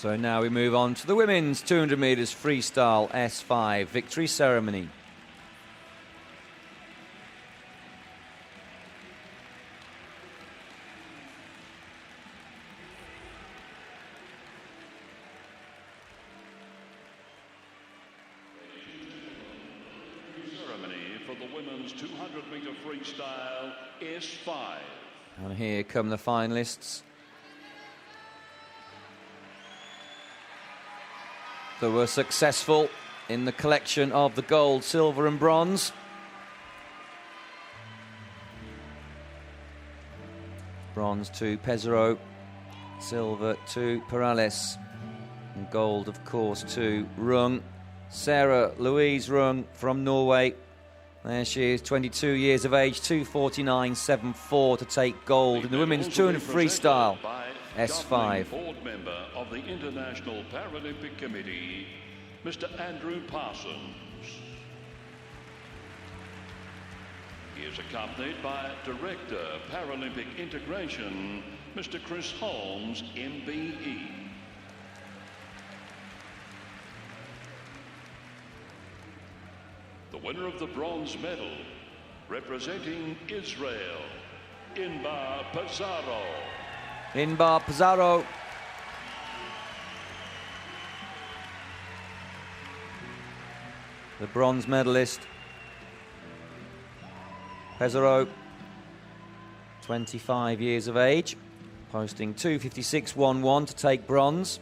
So now we move on to the women's 200 metres freestyle S5 victory ceremony. Ceremony for the women's 200-metre freestyle S5. And here come the finalists. They were successful in the collection of the gold, silver and bronze. Bronze to Pesaro, silver to Paralympic, and gold, of course, to Rung. Sarah Louise Rung from Norway. There she is, 22 years of age, 2:49.74 to take gold in the women's 200 freestyle S5. Board member of the International Paralympic Committee, Mr. Andrew Parsons. He is accompanied by Director Paralympic Integration, Mr. Chris Holmes, MBE. The winner of the bronze medal, representing Israel, Inbar Pizarro. Inbar Pizarro. The bronze medalist. Pizarro, 25 years of age, posting 2:56.11 to take bronze.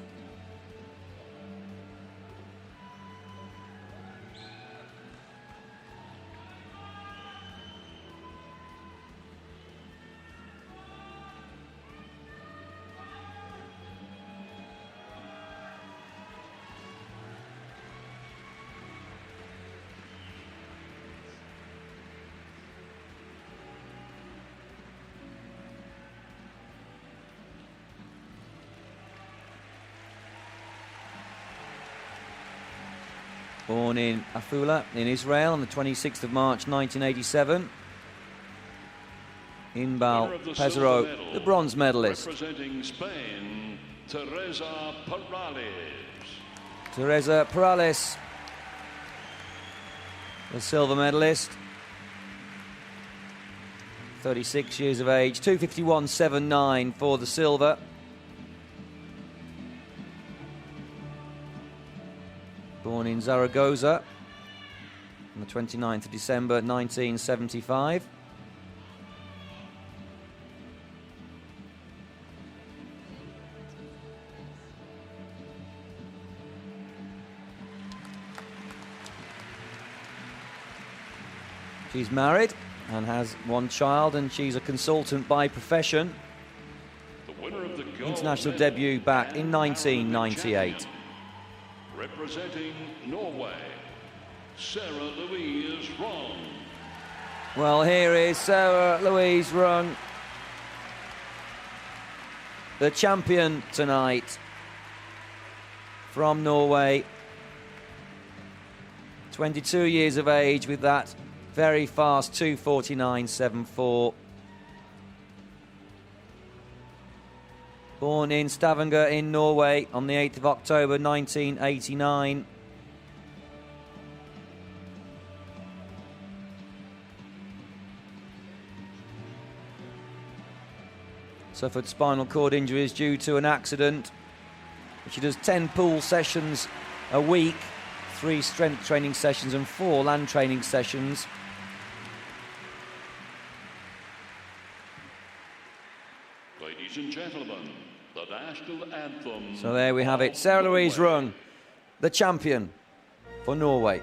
Born in Afula in Israel on the 26th of March 1987. Inbal Pizarro, the bronze medalist. Representing Spain, Teresa Perales. Teresa Perales, the silver medalist. 36 years of age, 2:51.79 for the silver. Born in Zaragoza on the 29th of December 1975. She's married and has one child, and she's a consultant by profession. The winner of the gold International medal debut back in and 1998. champion, representing Norway, Sarah Louise Rung. Well, here is Sarah Louise Rung, the champion tonight from Norway. 22 years of age with that very fast 2:49.74. Born in Stavanger in Norway on the 8th of October 1989. Suffered spinal cord injuries due to an accident. She does 10 pool sessions a week, 3 strength training sessions and 4 land training sessions. Ladies and gentlemen, the national anthem. So there we have it. Sarah Louise Rung, the champion for Norway.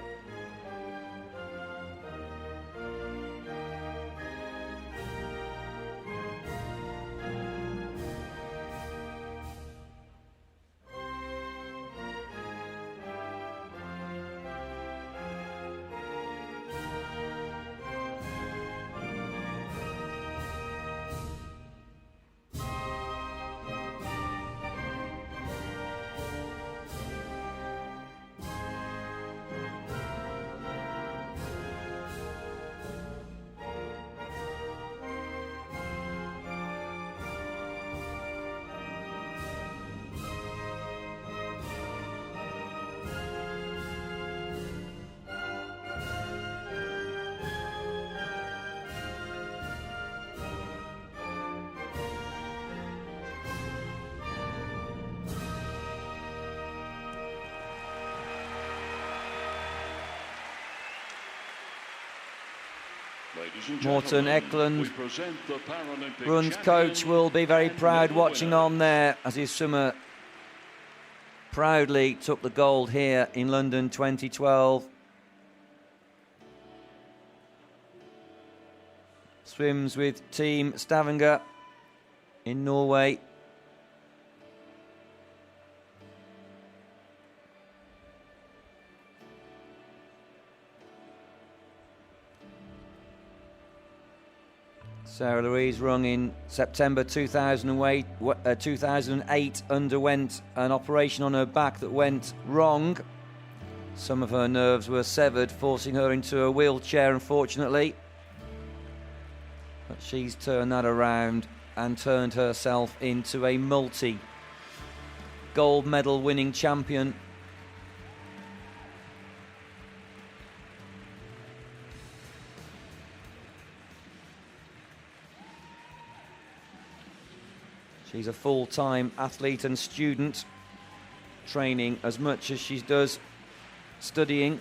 Morten Eklund, we present the Paralympic Run's champion coach, will be very and proud medal watching winner. on there as his swimmer proudly took the gold here in London 2012. Swims with Team Stavanger in Norway. Sarah Louise Rung in September 2008 underwent an operation on her back that went wrong. Some of her nerves were severed, forcing her into a wheelchair, unfortunately. But she's turned that around and turned herself into a multi-gold medal winning champion. She's a full-time athlete and student, training as much as she does studying.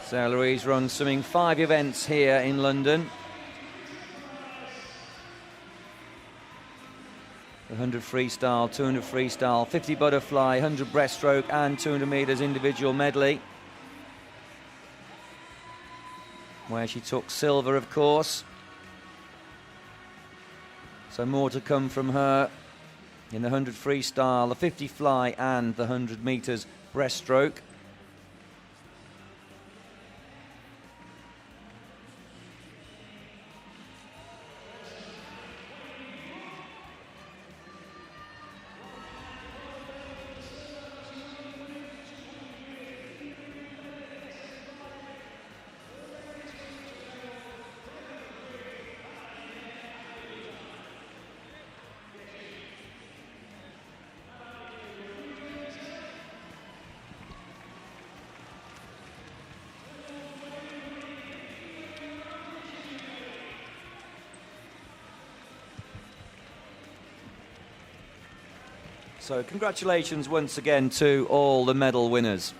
Sarah Louise Rung swimming 5 events here in London. The 100 freestyle, 200 freestyle, 50 butterfly, 100 breaststroke and 200 metres individual medley, where she took silver, of course. So more to come from her in the 100 freestyle, the 50 fly and the 100 metres breaststroke. So congratulations once again to all the medal winners.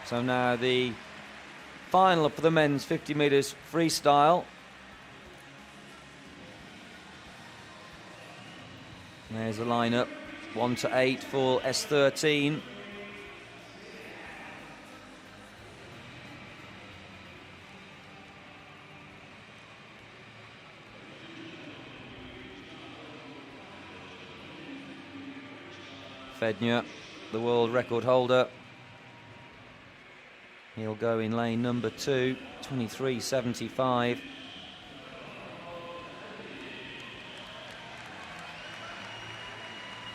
So now the final for the men's 50 metres freestyle. There's the lineup, 1 to 8 for S13. Fedner, the world record holder. He'll go in lane number 2, 23.75.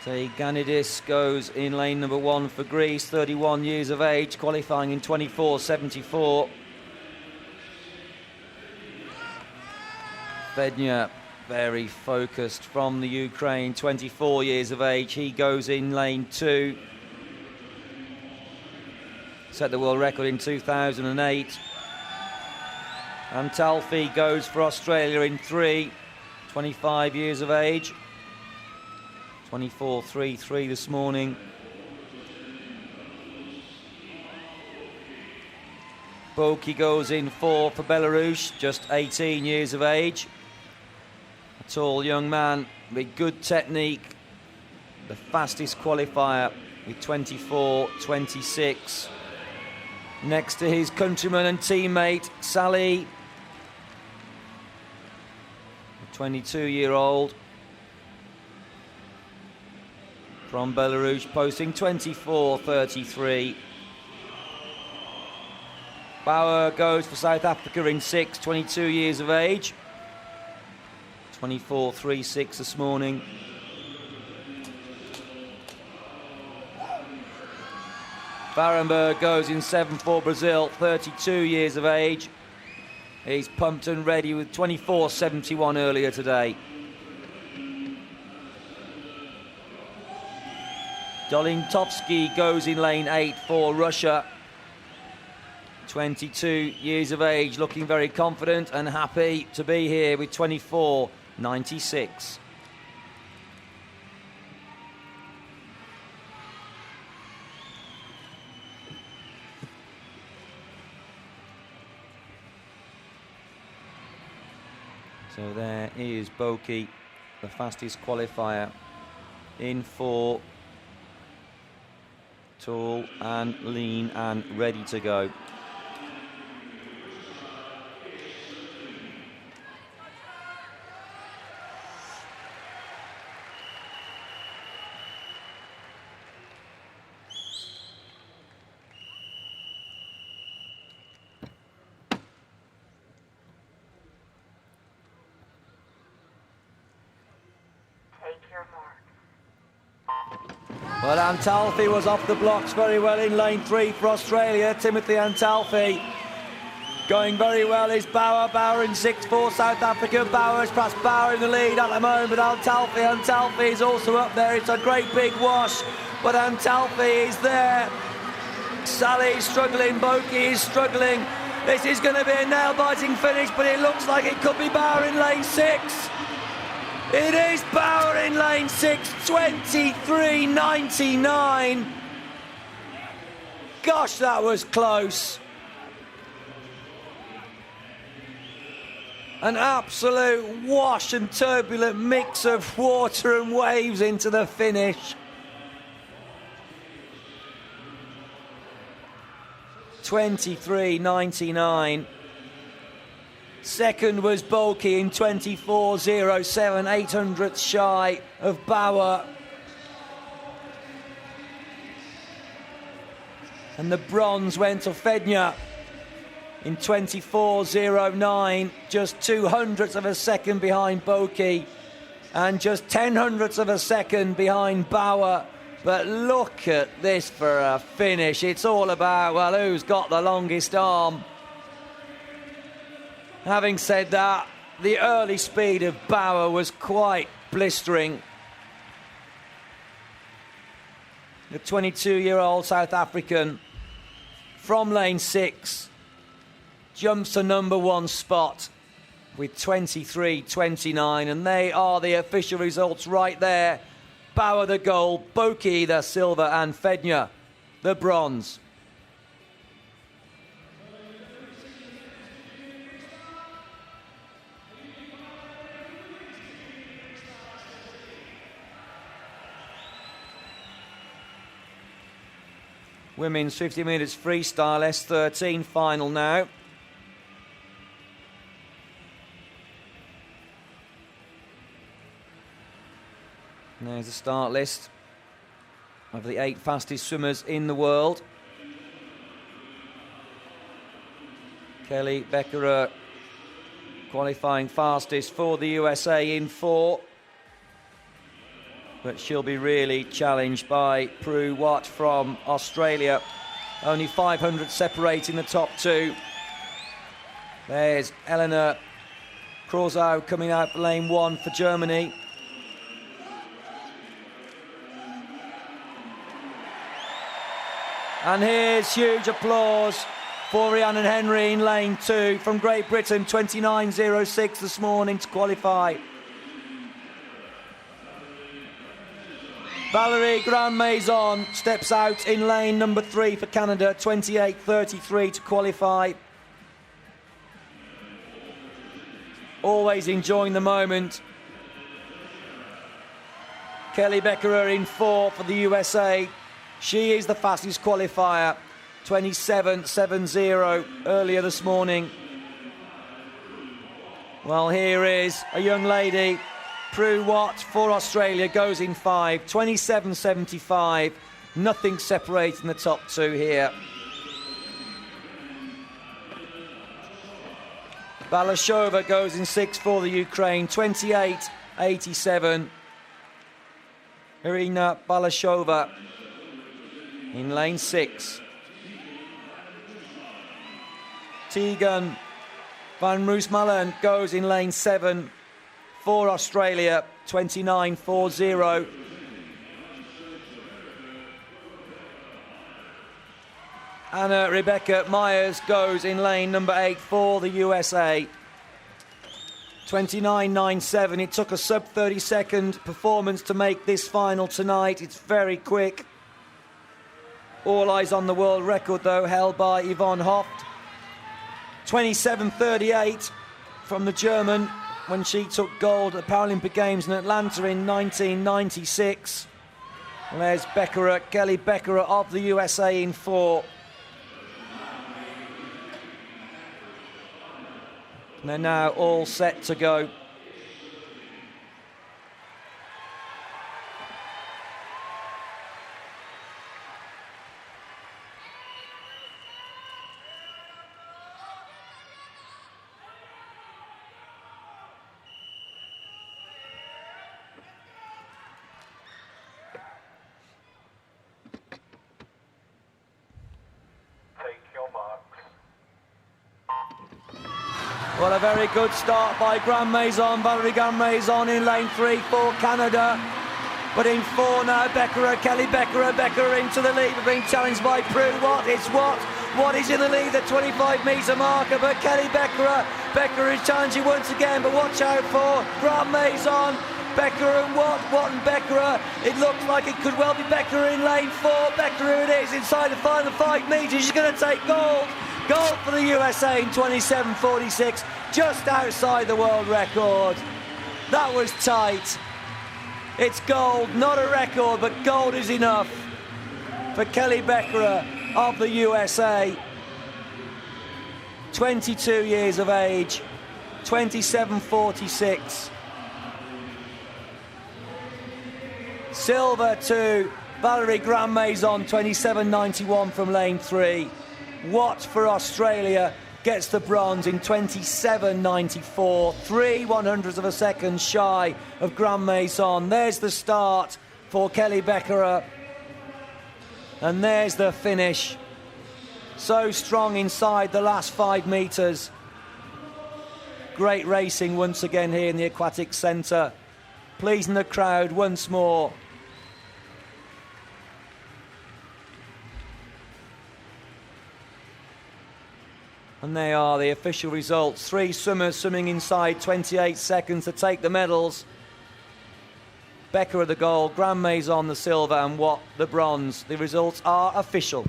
Ganidis goes in lane number 1 for Greece, 31 years of age, qualifying in 24.74. Fedner, very focused from the Ukraine, 24 years of age. He goes in lane 2. Set the world record in 2008. And Talfi goes for Australia in 3, 25 years of age. 24.33 this morning. Boki goes in 4 for Belarus, just 18 years of age. A tall young man with good technique. The fastest qualifier with 24.26. Next to his countryman and teammate, Salih, a 22-year-old from Belarus, posting 24.33. Bauer goes for South Africa in 6, 22 years of age. 24.36 this morning. Varenberg goes in 7 for Brazil, 32 years of age. He's pumped and ready with 24.71 earlier today. Dolintovsky goes in lane 8 for Russia. 22 years of age, looking very confident and happy to be here with 24.96. So there is Boki, the fastest qualifier, in 4, tall and lean and ready to go. Well, Antalfi was off the blocks very well in lane 3 for Australia. Timothy Antalfi going very well is Bauer. Bauer in 6 for South Africa. Bauer's past Bauer in the lead at the moment, but Antalfi is also up there. It's a great big wash, but Antalfi is there. Sally's struggling, Boki is struggling. This is going to be a nail-biting finish, but it looks like it could be Bauer in lane 6. It is Bauer in lane 6, 23.99. Gosh, that was close. An absolute wash and turbulent mix of water and waves into the finish. 23.99. Second was Boki in 24.07, 800ths shy of Bauer. And the bronze went to Fednya in 24.09, just 200ths of a second behind Boki and just 1000ths of a second behind Bauer. But look at this for a finish. It's all about, well, who's got the longest arm. Having said that, the early speed of Bauer was quite blistering. The 22-year-old South African from lane 6 jumps to number 1 spot with 23.29, and they are the official results right there. Bauer the gold, Boki the silver, and Fednya the bronze. Women's 50 metres freestyle S13 final now. And there's the start list of the 8 fastest swimmers in the world. Kelly Beckerer qualifying fastest for the USA in 4. But she'll be really challenged by Prue Watt from Australia. Only 500 separating the top 2. There's Eleanor Krausow coming out for lane 1 for Germany. And here's huge applause for Rhiannon Henry in lane 2 from Great Britain, 29.06 this morning to qualify. Valerie Grand-Maison steps out in lane number 3 for Canada, 28.33 to qualify. Always enjoying the moment. Kelly Beckerer in 4 for the USA. She is the fastest qualifier, 27.70 earlier this morning. Well, here is a young lady. Prue Watt for Australia goes in 5, 27.75. Nothing separating the top 2 here. Balashova goes in 6 for the Ukraine, 28.87. Irina Balashova in lane 6. Tegan van Roosmalen goes in lane 7 for Australia, 29.40. Anna Rebecca Myers goes in lane number 8 for the USA. 29.97. It took a sub 30-second performance to make this final tonight. It's very quick. All eyes on the world record, though, held by Yvonne Hoft. 27.38 from the German when she took gold at the Paralympic Games in Atlanta in 1996. And there's Beckerer, Kelly Beckerer of the USA in 4. And they're now all set to go. Well, a very good start by Grandmaison, Valerie Grandmaison in lane 3 for Canada. But in 4 now, Beckerer, Kelly Beckerer into the lead, but being challenged by Prue. What is in the lead, the 25-metre marker, but Kelly Beckerer is challenging once again, but watch out for Grandmaison. Beckerer and Watt and Beckerer. It looks like it could well be Beckerer in lane 4. Beckerer it is inside the final 5 metres. She's going to take gold. Gold for the USA in 27.46, just outside the world record. That was tight. It's gold, not a record, but gold is enough for Kelly Beckerer of the USA. 22 years of age, 27.46. Silver to Valerie Grandmaison, 27.91 from lane 3. Watt for Australia gets the bronze in 27.94, 3/100ths of a second shy of Grandmaison. There's the start for Kelly Beckerer, and there's the finish. So strong inside the last 5 metres. Great racing once again here in the Aquatic Centre, pleasing the crowd once more. And they are the official results. 3 swimmers swimming inside 28 seconds to take the medals. Beckerer the gold, Grandmaison the silver, and Watt the bronze. The results are official.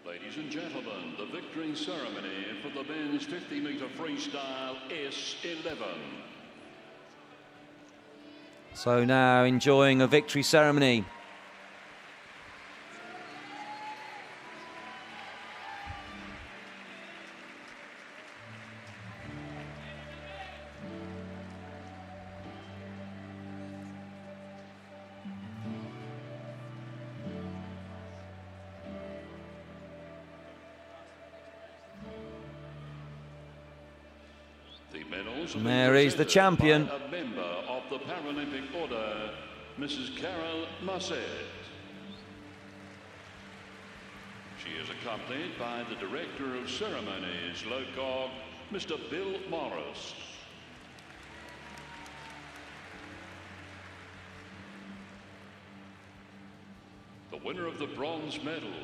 Ladies and gentlemen, the victory ceremony for the men's 50-metre freestyle S11. So now enjoying a victory ceremony. And there is the champion. A member of the Paralympic Order, Mrs. Carol Musset. She is accompanied by the Director of Ceremonies, LOCOG, Mr. Bill Morris. The winner of the bronze medal,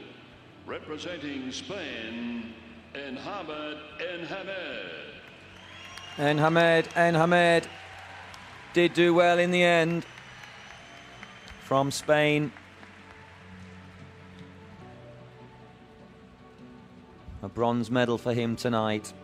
representing Spain, Enhamed Enhamed. Enhamed did do well in the end from Spain. A bronze medal for him tonight.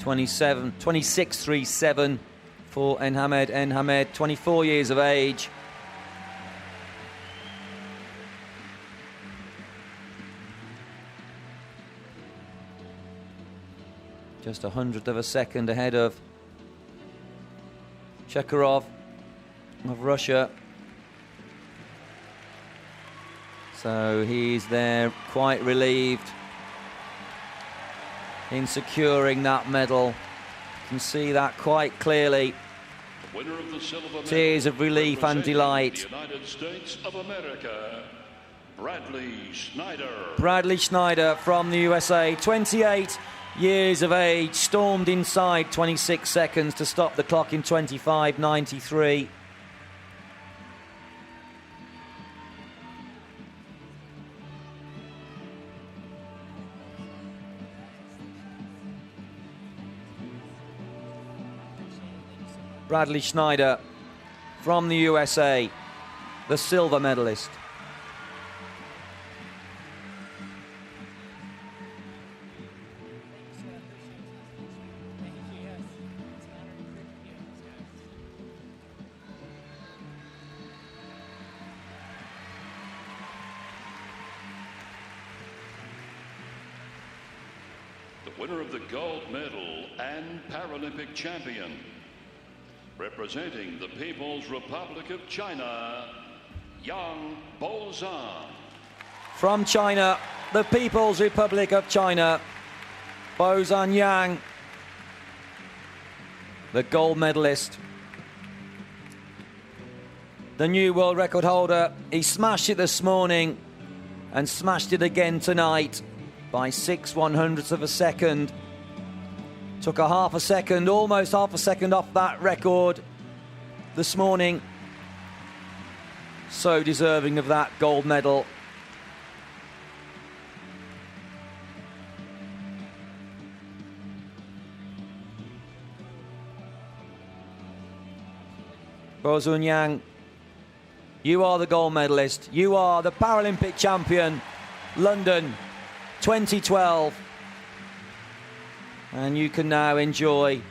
26.37 for Enhamed. Enhamed, 24 years of age. Just 100th of a second ahead of Chekarov of Russia. So he's there quite relieved in securing that medal. You can see that quite clearly. Winner of the silver medal, tears of relief and delight. The United States of America, Bradley Schneider. Bradley Schneider from the USA, 28 years of age, stormed inside 26 seconds to stop the clock in 25.93. Bradley Schneider from the USA, the silver medalist. The winner of the gold medal and Paralympic champion, representing the People's Republic of China, Yang Bozan. From China, the People's Republic of China, Bozan Yang, the gold medalist. The new world record holder. He smashed it this morning and smashed it again tonight by 6/100ths of a second. Took a half a second, almost half a second off that record this morning. So deserving of that gold medal. Bozan Yang, you are the gold medalist. You are the Paralympic champion, London 2012. And you can now enjoy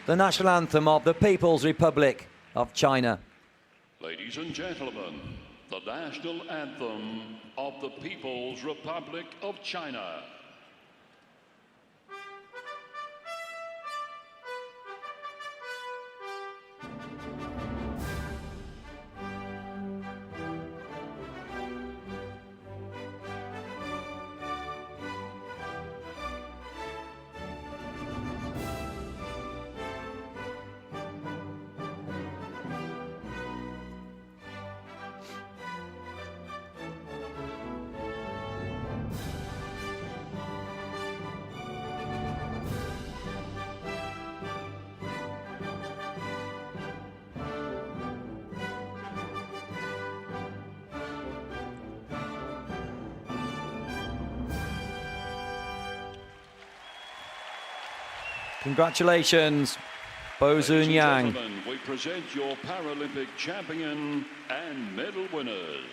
the national anthem of the People's Republic of China. Ladies and gentlemen, the national anthem of the People's Republic of China. Congratulations, Bozan Yang. Gentlemen, we present your Paralympic champion and medal winners.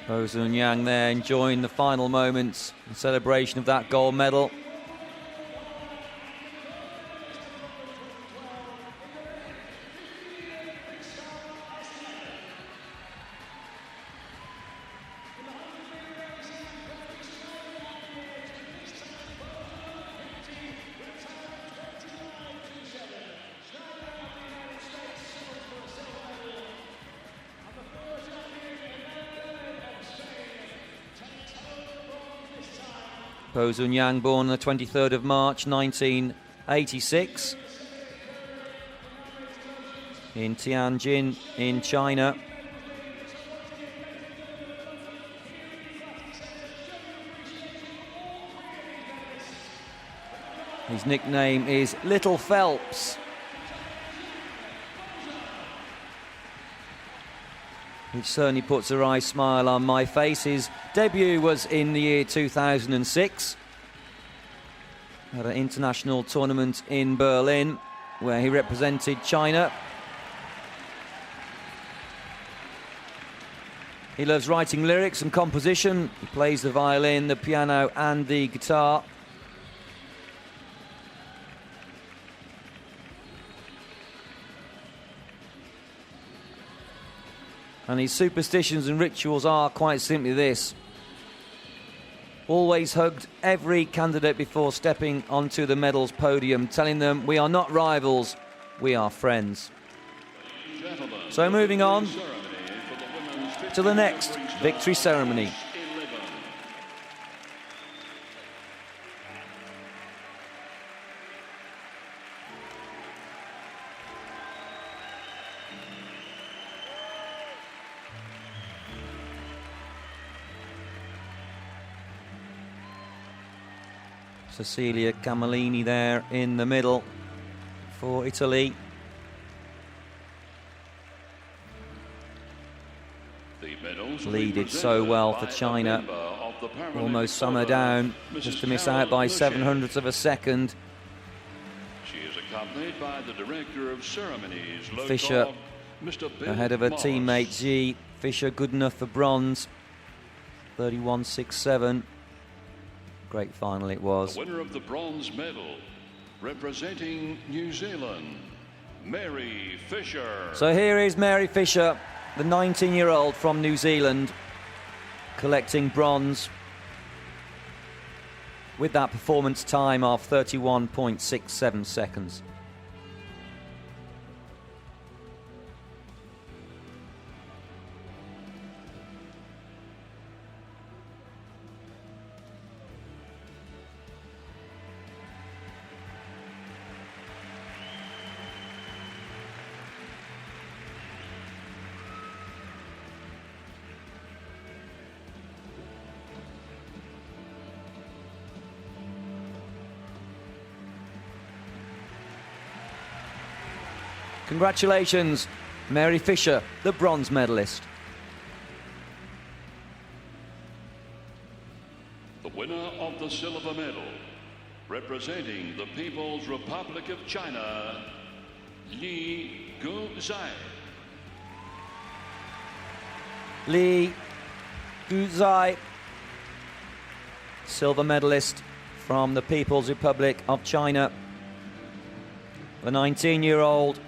Bo Sun-yang there enjoying the final moments in celebration of that gold medal. Bo Sun-yang, born on the 23rd of March 1986 in Tianjin in China. His nickname is Little Phelps. Which certainly puts a wry smile on my face. His debut was in the year 2006 at an international tournament in Berlin where he represented China. He loves writing lyrics and composition. He plays the violin, the piano and the guitar. And his superstitions and rituals are quite simply this. Always hugged every candidate before stepping onto the medals podium, telling them we are not rivals, we are friends. So moving on to the next victory ceremony. Cecilia Camellini there in the middle for Italy. Leaded so well for China. Almost summer down, just to miss out by 700ths of a second. She is accompanied by the director of ceremonies, Fisher ahead of her teammate G. Fisher good enough for bronze. 31.67. Great final it was. The winner of the bronze medal, representing New Zealand, Mary Fisher. So here is Mary Fisher, the 19-year-old from New Zealand, collecting bronze with that performance time of 31.67 seconds. Congratulations, Mary Fisher, the bronze medalist. The winner of the silver medal, representing the People's Republic of China, Li Guzai. Li Guzai, silver medalist from the People's Republic of China. The 19-year-old,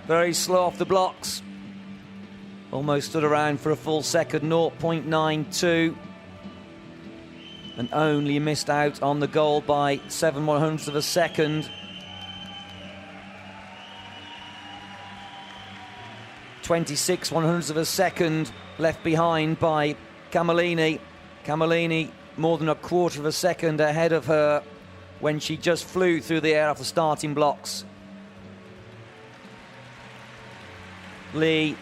very slow off the blocks. Almost stood around for a full second, 0.92. And only missed out on the gold by 7/100ths of a second. 26/100ths of a second left behind by Camellini. Camellini more than a quarter of a second ahead of her when she just flew through the air off the starting blocks. Lee,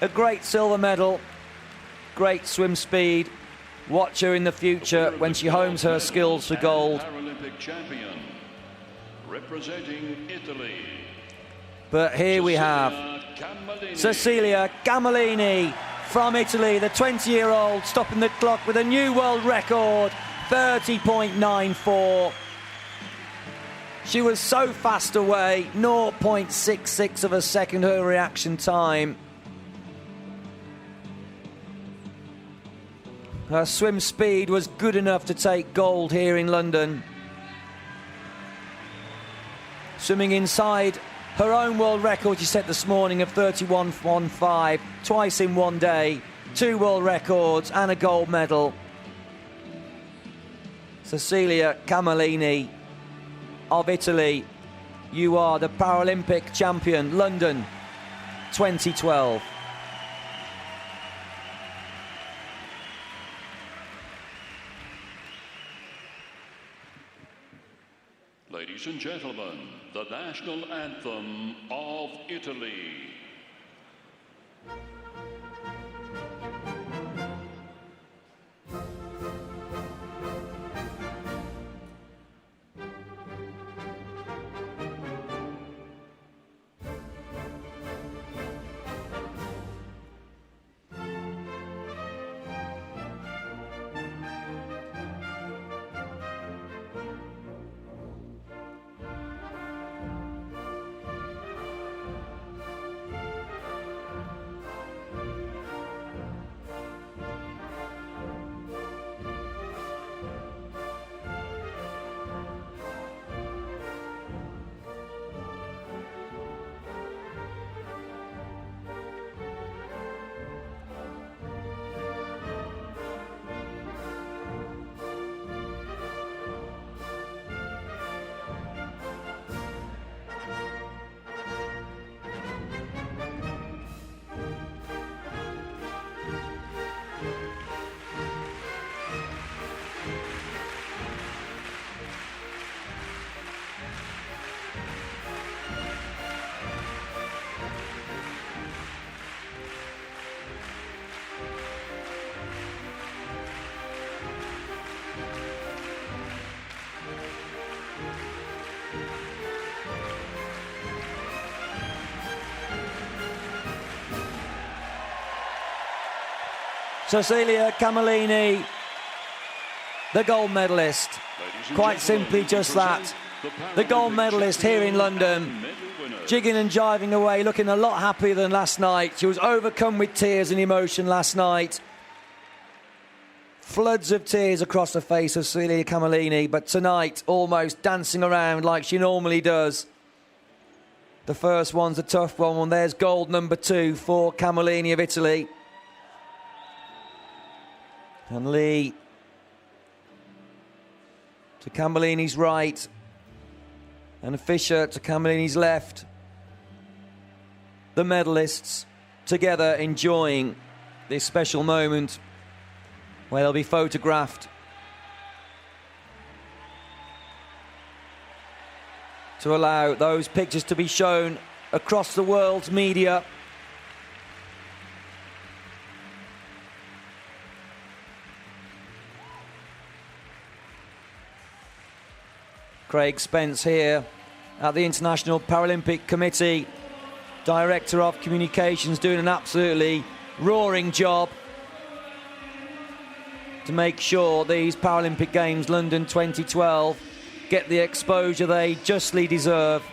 a great silver medal, great swim speed. Watch her in the future when she hones her skills for gold. Paralympic champion, representing Italy. But here we have Cecilia Camellini from Italy, the 20-year-old, stopping the clock with a new world record, 30.94. She was so fast away, 0.66 of a second her reaction time. Her swim speed was good enough to take gold here in London. Swimming inside her own world record she set this morning of 31.15, twice in one day, 2 world records and a gold medal. Cecilia Camellini of Italy, you are the Paralympic champion, London 2012. Ladies and gentlemen, the national anthem of Italy. Cecilia Camellini, the gold medalist. Quite simply just that. The gold medalist here in London, jigging and jiving away, looking a lot happier than last night. She was overcome with tears and emotion last night. Floods of tears across the face of Cecilia Camellini, but tonight almost dancing around like she normally does. The first one's a tough one, and there's gold number 2 for Camellini of Italy. And Lee to Camellini's right, and Fisher to Camellini's left. The medalists together enjoying this special moment where they'll be photographed to allow those pictures to be shown across the world's media. Craig Spence here at the International Paralympic Committee, Director of Communications, doing an absolutely roaring job to make sure these Paralympic Games, London 2012, get the exposure they justly deserve.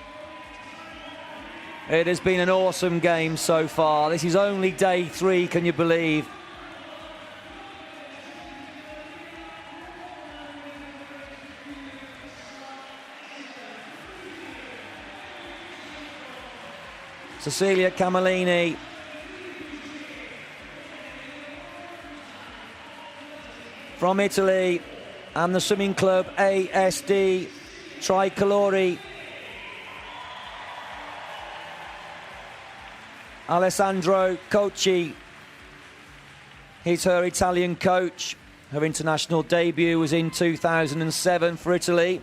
It has been an awesome game so far. This is only day 3, can you believe? Cecilia Camellini from Italy, and the swimming club ASD Tricolori. Alessandro Cocci, he's her Italian coach. Her international debut was in 2007 for Italy.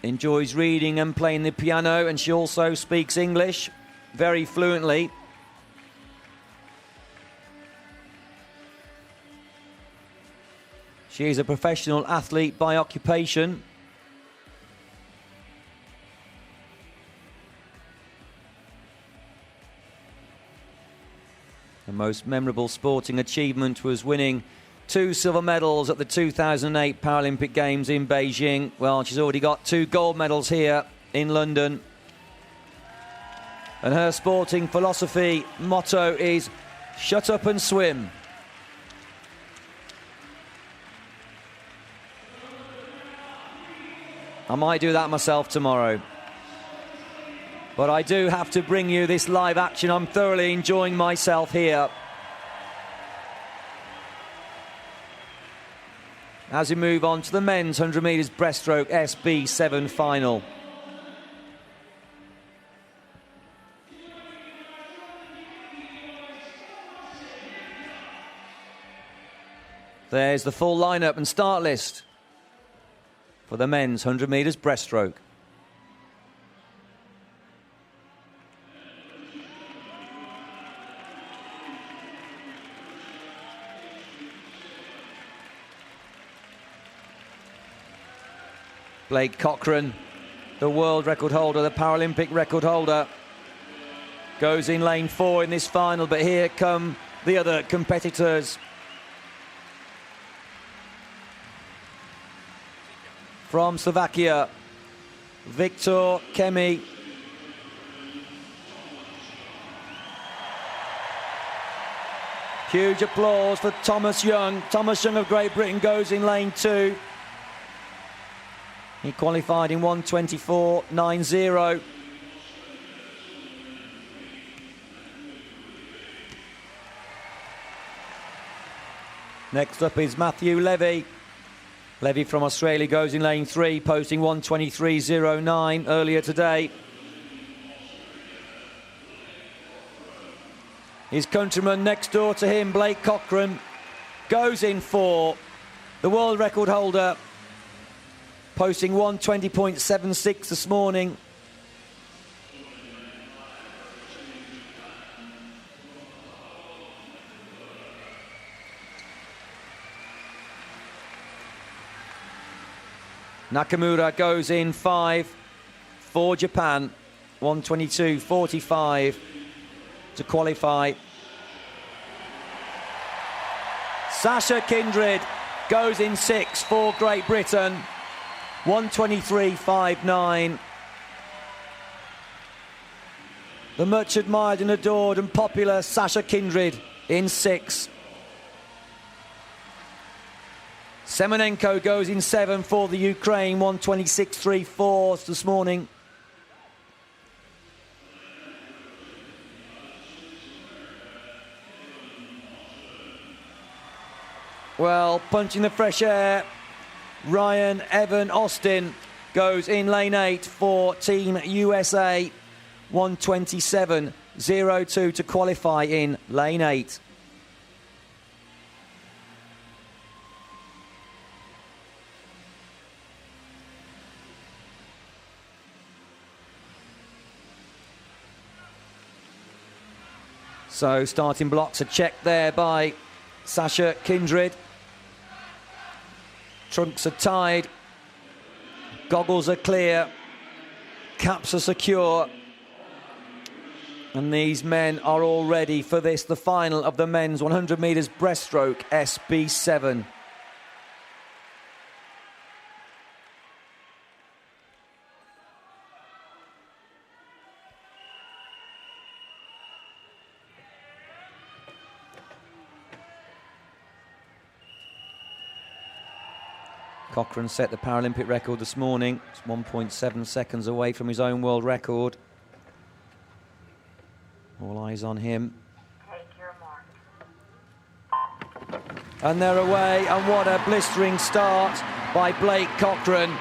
Enjoys reading and playing the piano, and she also speaks English very fluently. She is a professional athlete by occupation. Her most memorable sporting achievement was winning 2 silver medals at the 2008 Paralympic Games in Beijing. Well, she's already got 2 gold medals here in London. And her sporting philosophy motto is shut up and swim. I might do that myself tomorrow. But I do have to bring you this live action. I'm thoroughly enjoying myself here. As we move on to the men's 100 metres breaststroke SB7 final. There's the full lineup and start list for the men's 100 metres breaststroke. Blake Cochran, the world record holder, the Paralympic record holder, goes in lane 4 in this final, but here come the other competitors. From Slovakia, Viktor Kemi. Huge applause for Thomas Young. Thomas Young of Great Britain goes in lane 2. He qualified in 1:24.90. Next up is Matthew Levy. Levy from Australia goes in lane 3, posting 1:23.09 earlier today. His countryman next door to him, Blake Cochran, goes in 4. The world record holder, posting 1:20.76 this morning. Nakamura goes in 5 for Japan, 1:22.45 to qualify. Sasha Kindred goes in 6 for Great Britain, 1:23.59. The much admired and adored and popular Sasha Kindred in 6. Semenenko goes in 7 for the Ukraine, 1:26.34 this morning. Well, punching the fresh air, Ryan Evan Austin goes in lane 8 for Team USA, 1:27.02 to qualify in lane 8. So starting blocks are checked there by Sasha Kindred. Trunks are tied. Goggles are clear. Caps are secure. And these men are all ready for this, the final of the men's 100 metres breaststroke SB7. Cochran set the Paralympic record this morning. It's 1.7 seconds away from his own world record. All eyes on him. Take your mark. And they're away, and what a blistering start by Blake Cochran.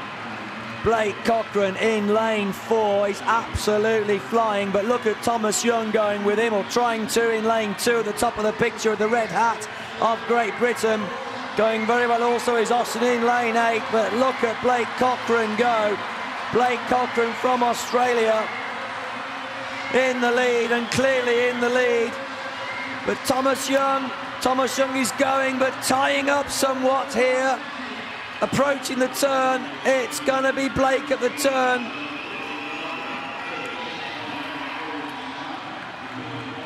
Blake Cochran in lane 4. He's absolutely flying, but look at Thomas Young going with him, or trying to, in lane 2 at the top of the picture, the red hat of Great Britain. Going very well also is Austin in lane 8, but look at Blake Cochran go. Blake Cochran from Australia in the lead, and clearly in the lead. But Thomas Young is going, but tying up somewhat here. Approaching the turn, it's going to be Blake at the turn.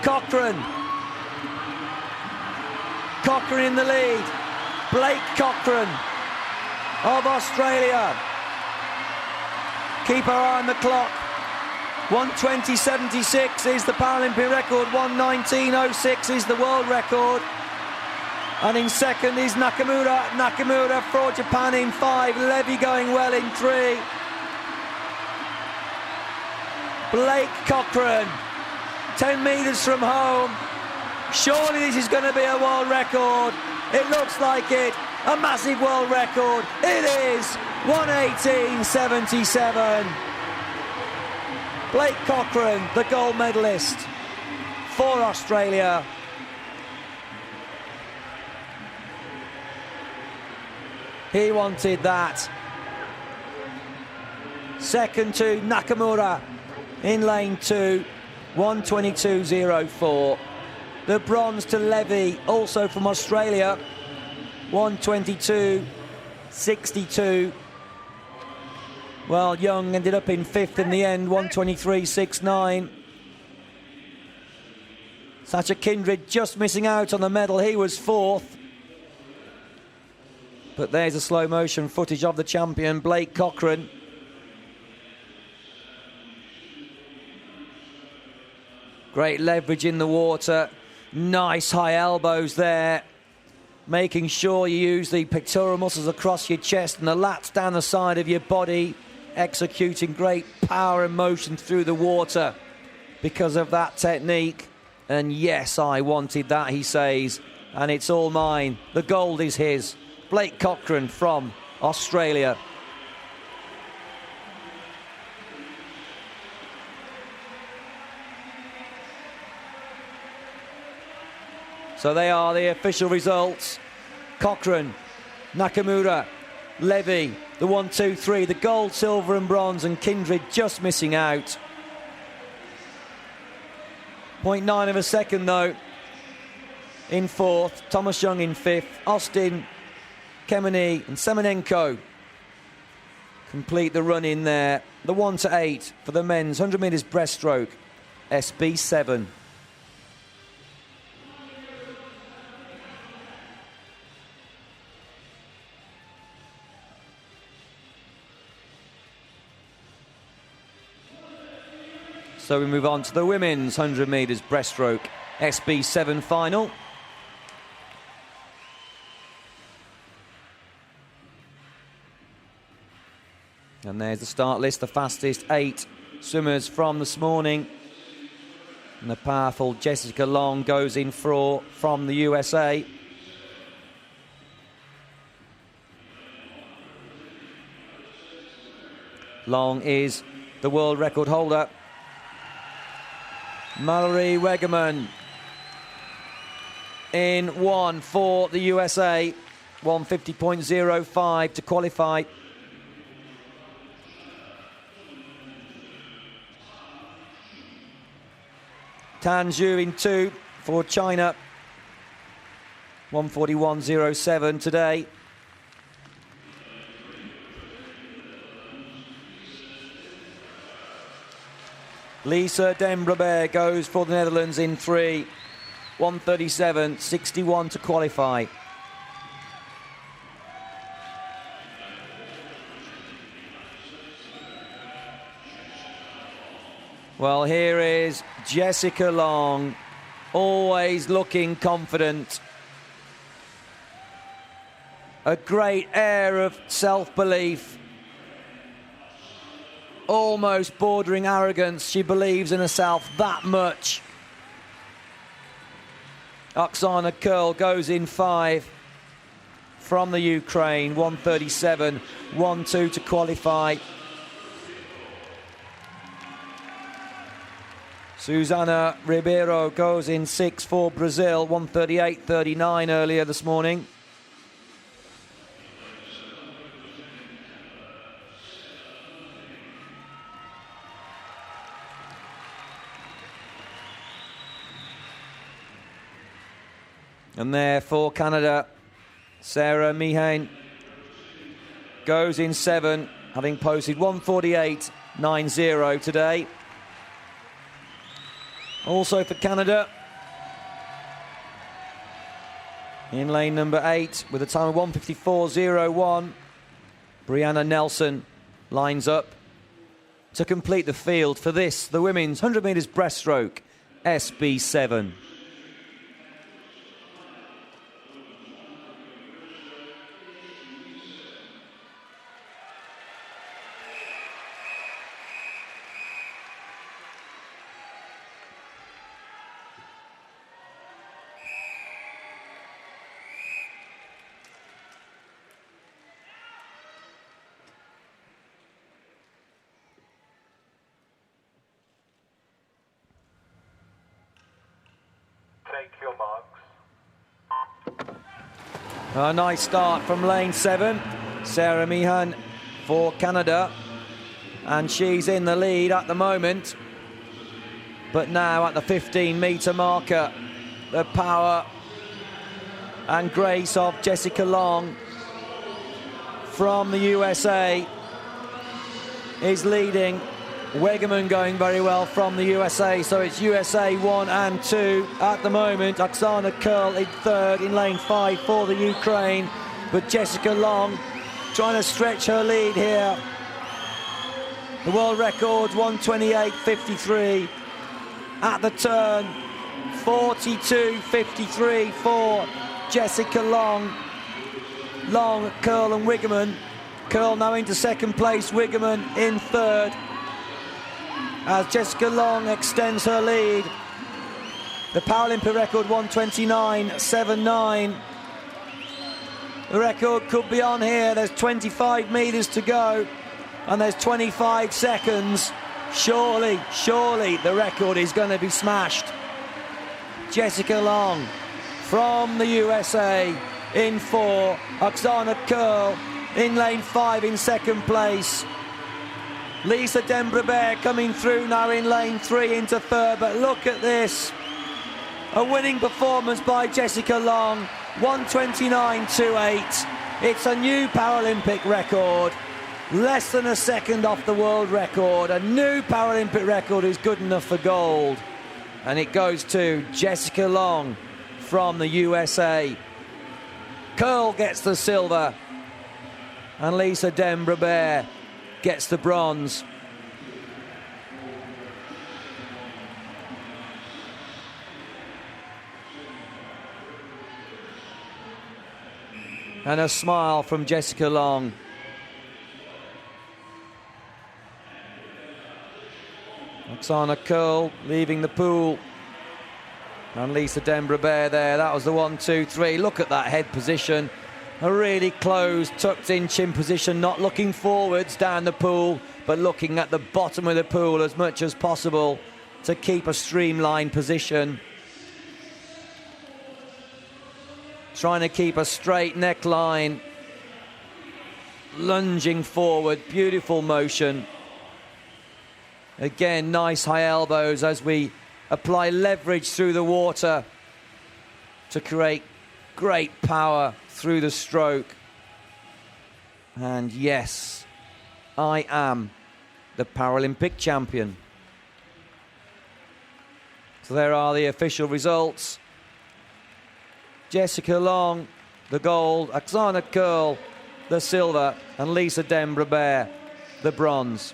Cochran in the lead. Blake Cochran of Australia. Keep our eye on the clock. 1:20.76 is the Paralympic record. 1:19.06 is the world record. And in second is Nakamura. Nakamura for Japan in 5. Levy going well in 3. Blake Cochran, 10 metres from home. Surely this is going to be a world record. It looks like it. A massive world record. It is 1:18.77. Blake Cochran, the gold medalist for Australia. He wanted that. Second to Nakamura in lane 2, 1:22.04. The bronze to Levy, also from Australia, 1:22.62. Well, Young ended up in 5th in the end, 1:23.69. Sacha Kindred just missing out on the medal. He was 4th. But there's a slow motion footage of the champion, Blake Cochran. Great leverage in the water. Nice high elbows there. Making sure you use the pectoral muscles across your chest and the lats down the side of your body. Executing great power and motion through the water because of that technique. And yes, I wanted that, he says. And it's all mine. The gold is his. Blake Cochran from Australia. So they are the official results. Cochran, Nakamura, Levy, the 1, 2, 3, the gold, silver and bronze, and Kindred just missing out. 0.9 of a second though in 4th, Thomas Young in 5th, Austin, Kemeny and Semenenko complete the run in there. The 1 to 8 for the men's 100 metres breaststroke, SB7. So we move on to the women's 100 metres breaststroke, SB7 final. And there's the start list, the fastest 8 swimmers from this morning. And the powerful Jessica Long goes in from the USA. Long is the world record holder. Mallory Wegerman in 1 for the USA, 1:50.05 to qualify. Tan Zhu in 2 for China, 1:41.07 today. Lisa Dembrabert goes for the Netherlands in 3, 1:37.61 to qualify. Well, here is Jessica Long, always looking confident. A great air of self-belief. Almost bordering arrogance. She believes in herself that much. Oksana Kurl goes in 5 from the Ukraine, 1:37.12 to qualify. Susana Ribeiro goes in 6 for Brazil, 1:38.39 earlier this morning. And there for Canada, Sarah Meehan goes in 7, having posted 1:48.90 today. Also for Canada, in lane number 8 with a time of 1:54.01, Brianna Nelson lines up. to complete the field for this, the women's 100 metres breaststroke, SB7. Take your marks. A nice start from lane 7. Sarah Meehan for Canada. And she's in the lead at the moment. But now at the 15-metre marker, the power and grace of Jessica Long from the USA is leading. Wegerman going very well from the USA, so it's USA 1 and 2 at the moment. Oksana Curl in third in lane 5 for the Ukraine, but Jessica Long trying to stretch her lead here. The world record 1:28.53 at the turn, 42.53 for Jessica Long. Long, Curl and Wegerman. Curl now into second place, Wegerman in third, as Jessica Long extends her lead. The Paralympic record 1:29.79. The record could be on here. There's 25 metres to go and there's 25 seconds. Surely the record is going to be smashed. Jessica Long from the USA in 4. Oksana Curl in lane 5 in second place. Lisa Dembrabert coming through now in lane 3 into third, but look at this. A winning performance by Jessica Long, 1:29.28. It's a new Paralympic record, less than a second off the world record. A new Paralympic record is good enough for gold. And it goes to Jessica Long from the USA. Curl gets the silver, and Lisa Dembrabert gets the bronze. And a smile from Jessica Long. Oksana Curl leaving the pool. And Lisa Dembrabert there. That was the 1, 2, 3. Look at that head position. A really closed, tucked-in chin position, not looking forwards down the pool, but looking at the bottom of the pool as much as possible to keep a streamlined position. Trying to keep a straight neckline. Lunging forward, beautiful motion. Again, nice high elbows as we apply leverage through the water to create great power through the stroke. And yes, I am the Paralympic champion. So there are the official results. Jessica Long, the gold, Oksana Curl, the silver, and Lisa Dembrabert, the bronze.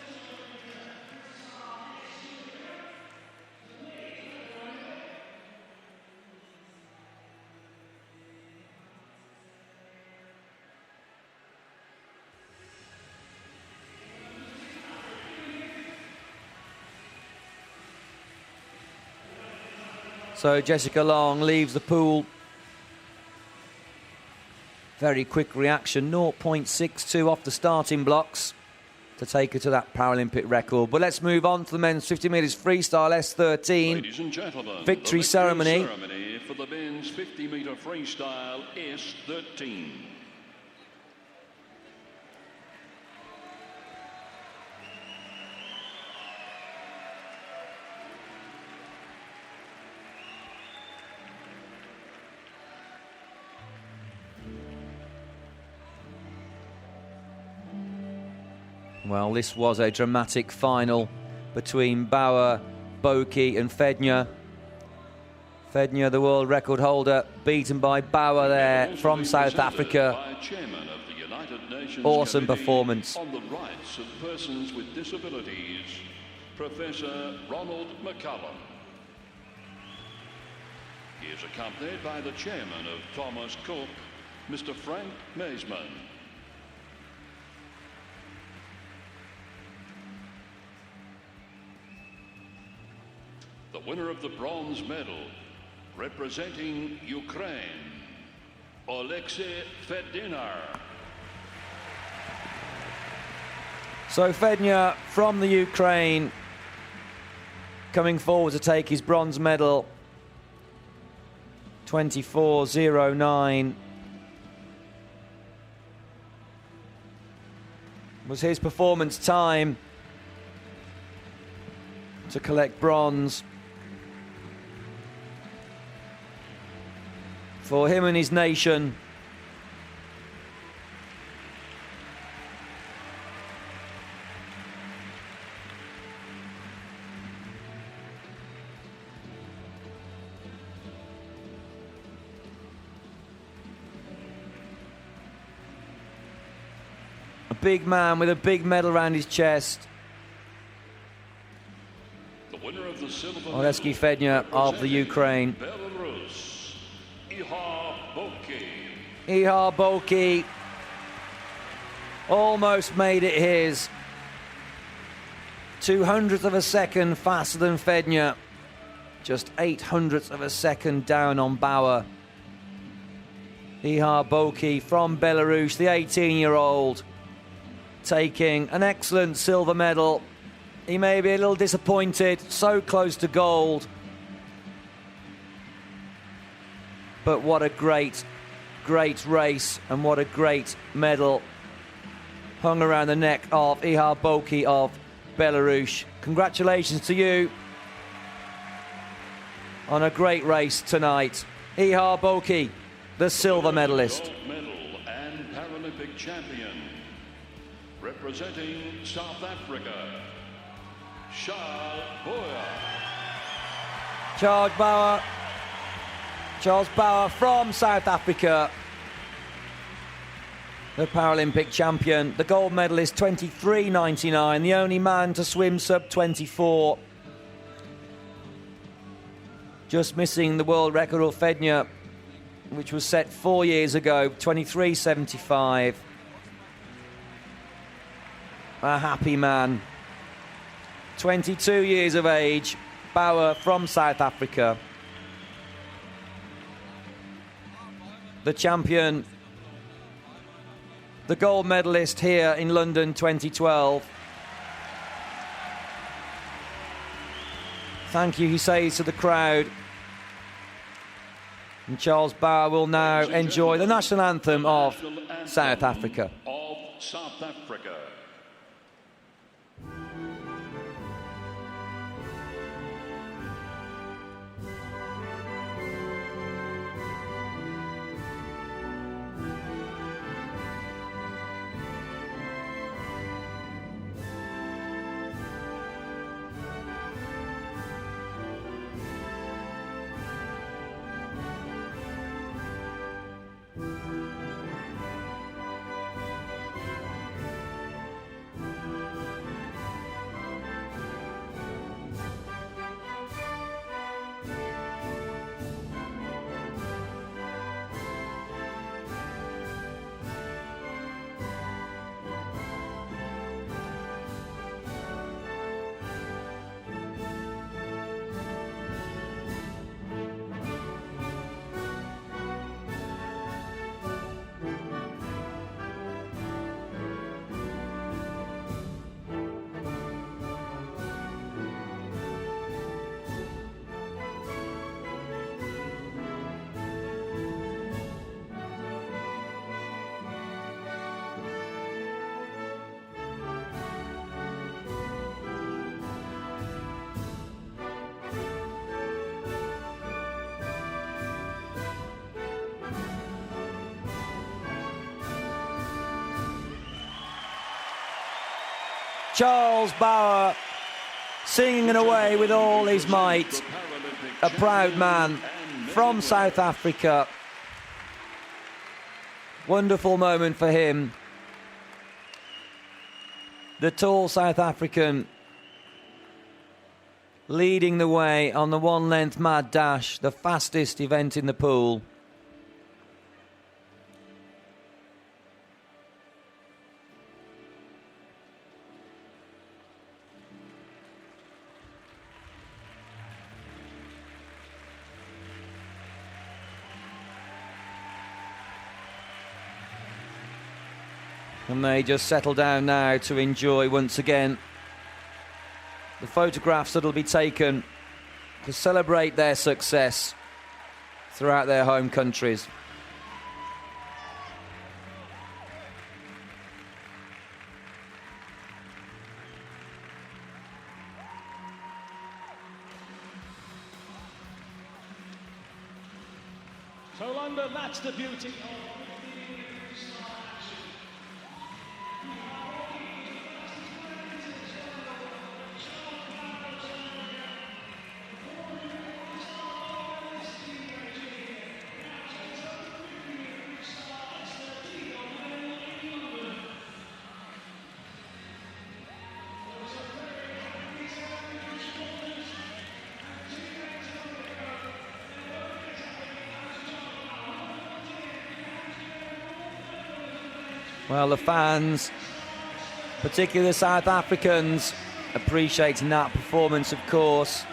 So Jessica Long leaves the pool. Very quick reaction, 0.62 off the starting blocks to take her to that Paralympic record. But let's move on to the men's 50 metres freestyle S13. Ladies and gentlemen, victory ceremony for the men's 50 metre freestyle S13. Well, this was a dramatic final between Bauer, Boki and Fedner. Fedner, the world record holder, beaten by Bauer there from South Africa. By Chairman of the United Nations Awesome Committee performance. on the Rights of Persons with Disabilities, Professor Ronald McCullum. He is accompanied by the chairman of Thomas Cook, Mr. Frank Maisman. The winner of the bronze medal, representing Ukraine, Oleksiy Fedina. So Fedina from the Ukraine coming forward to take his bronze medal. 24.09 was his performance time to collect bronze for him and his nation. A big man with a big medal around his chest. The winner of the silver Oleksiy Fedina of the Ukraine. Belarus, Ihar Boki. Ihar Boki almost made it his. 200th of a second faster than Fedina. Just 800ths of a second down on Bauer. Ihar Boki from Belarus, the 18-year-old, taking an excellent silver medal. He may be a little disappointed, so close to gold. But what a great, great race, and what a great medal hung around the neck of Ihar Boki of Belarus. Congratulations to you on a great race tonight. Ihar Boki, the silver medalist. Gold medal and Paralympic champion, representing South Africa, Charles Boyer. Charles Bauer from South Africa, the Paralympic champion. The gold medalist, 23.99, the only man to swim sub-24. Just missing the world record of Fedina, which was set 4 years ago, 23.75. A happy man. 22 years of age, Bauer from South Africa. The champion, the gold medalist here in London 2012. Thank you, he says to the crowd. And Charles Bauer will now enjoy the national anthem of South Africa. Of South Africa. Charles Bauer singing away with all his might. A proud man from South Africa. Wonderful moment for him. the tall South African, leading the way on the one-length mad dash, the fastest event in the pool. And they just settle down now to enjoy once again the photographs that will be taken to celebrate their success throughout their home countries. So London, that's the beauty of Well, the fans, particularly the South Africans, appreciating that performance, of course.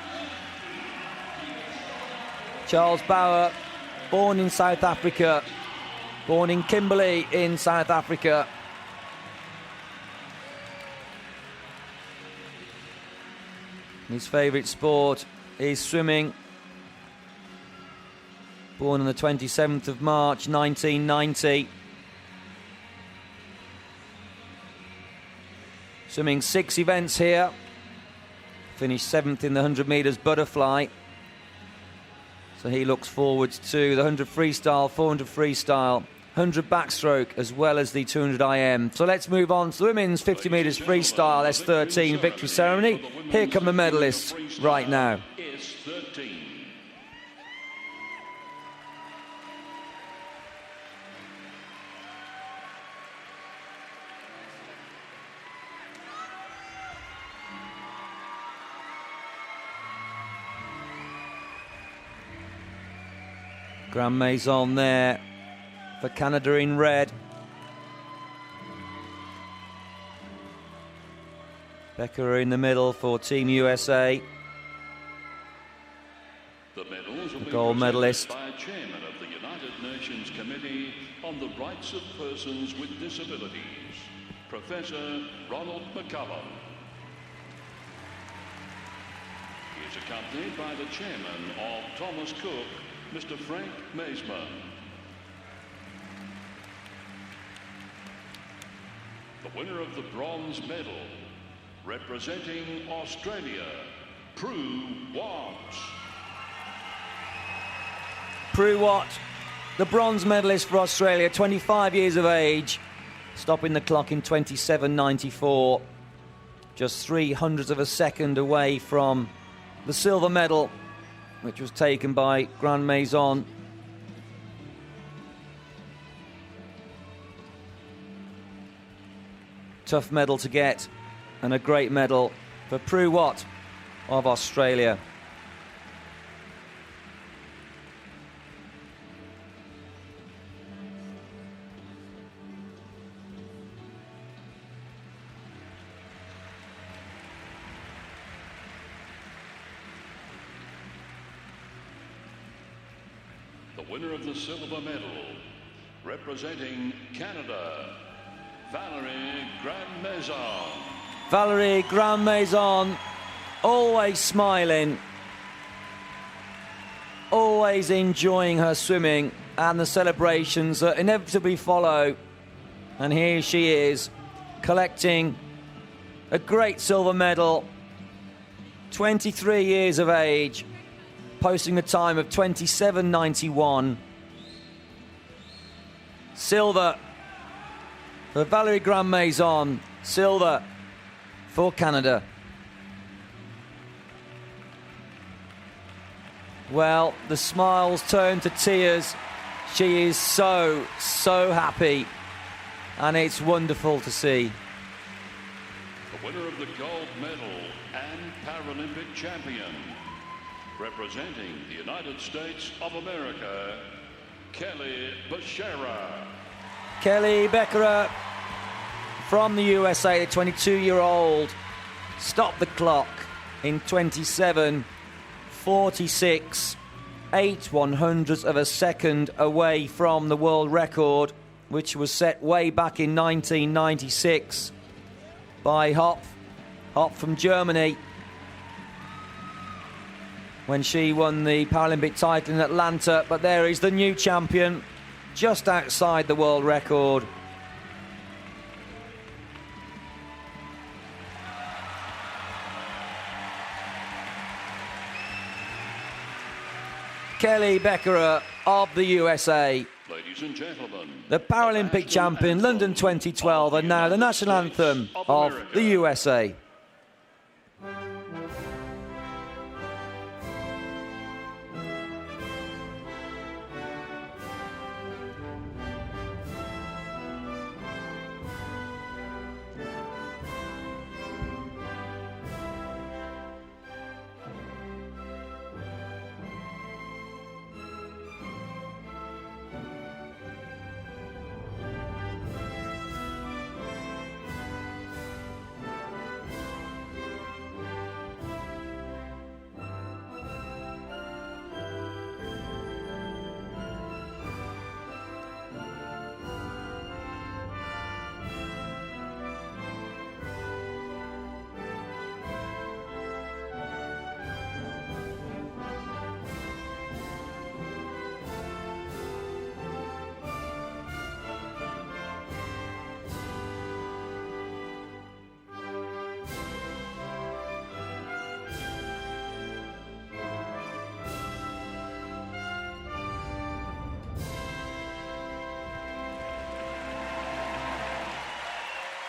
Charles Bauer, born in South Africa, born in Kimberley in South Africa. His favourite sport is swimming. Born on the 27th of March, 1990. Swimming 6 events here. Finished 7th in the 100 metres butterfly. So he looks forward to the 100 freestyle, 400 freestyle, 100 backstroke, as well as the 200 IM. So let's move on to the women's 50 metres freestyle S13 victory ceremony. Here come the medalists right now. Grand Maison there for Canada in red. Becker in the middle for Team USA. The medals will be gold medalist by Chairman of the United Nations Committee on the Rights of Persons with Disabilities, Professor Ronald McCullum. He is accompanied by the Chairman of Thomas Cook, Mr. Frank Maisman. The winner of the bronze medal, representing Australia, Prue Watt. Prue Watt, the bronze medalist for Australia, 25 years of age, stopping the clock in 27.94. Just 0.03 of a second away from the silver medal, which was taken by Grand Maison. Tough medal to get, and a great medal for Prue Watt of Australia. The winner of the silver medal, representing Canada, Valerie Grand Maison. Valerie Grand Maison, always smiling, always enjoying her swimming and the celebrations that inevitably follow. And here she is, collecting a great silver medal, 23 years of age, posting the time of 27.91. Silver for Valerie Grand Maison, silver for Canada. Well, the smiles turn to tears. She is so, so happy, and it's wonderful to see. the winner of the gold medal and Paralympic champion, representing the United States of America, Kelly Beshara. Kelly Beshara from the USA, the 22-year-old, stopped the clock in 27:46, 8/100ths of a second away from the world record, which was set way back in 1996 by Hopf from Germany, when she won the Paralympic title in Atlanta. But there is the new champion, just outside the world record. Kelly Beshara of the USA. Ladies and gentlemen, The Paralympic champion, London 2012, and now the national anthem of the USA.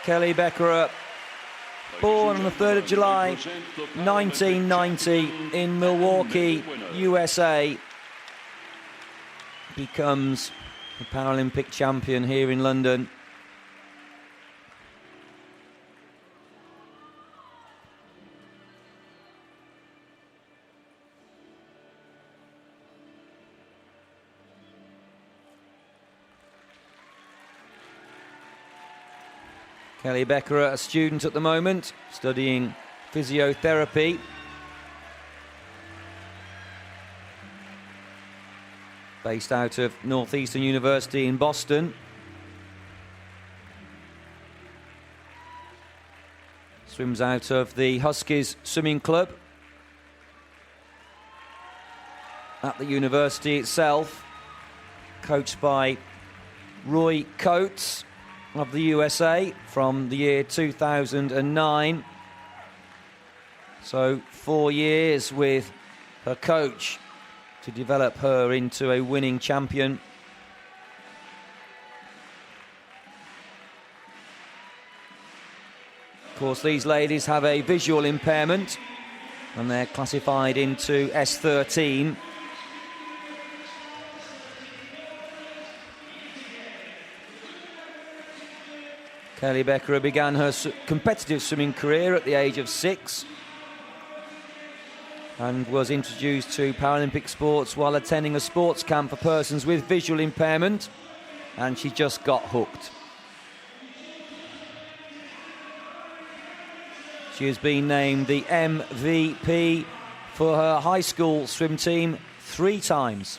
Kelly Beshara, born on the 3rd of July, 1990 in Milwaukee, USA, becomes the Paralympic champion here in London. Kelly Beshara, a student at the moment, studying physiotherapy. Based out of Northeastern University in Boston. Swims out of the Huskies Swimming Club at the university itself, coached by Roy Coates of the USA from the year 2009. So 4 years with her coach to develop her into a winning champion. Of course, these ladies have a visual impairment and they're classified into S13. Kelly Beshara began her competitive swimming career at the age of 6 and was introduced to Paralympic sports while attending a sports camp for persons with visual impairment, and she just got hooked. She has been named the MVP for her high school swim team 3 times.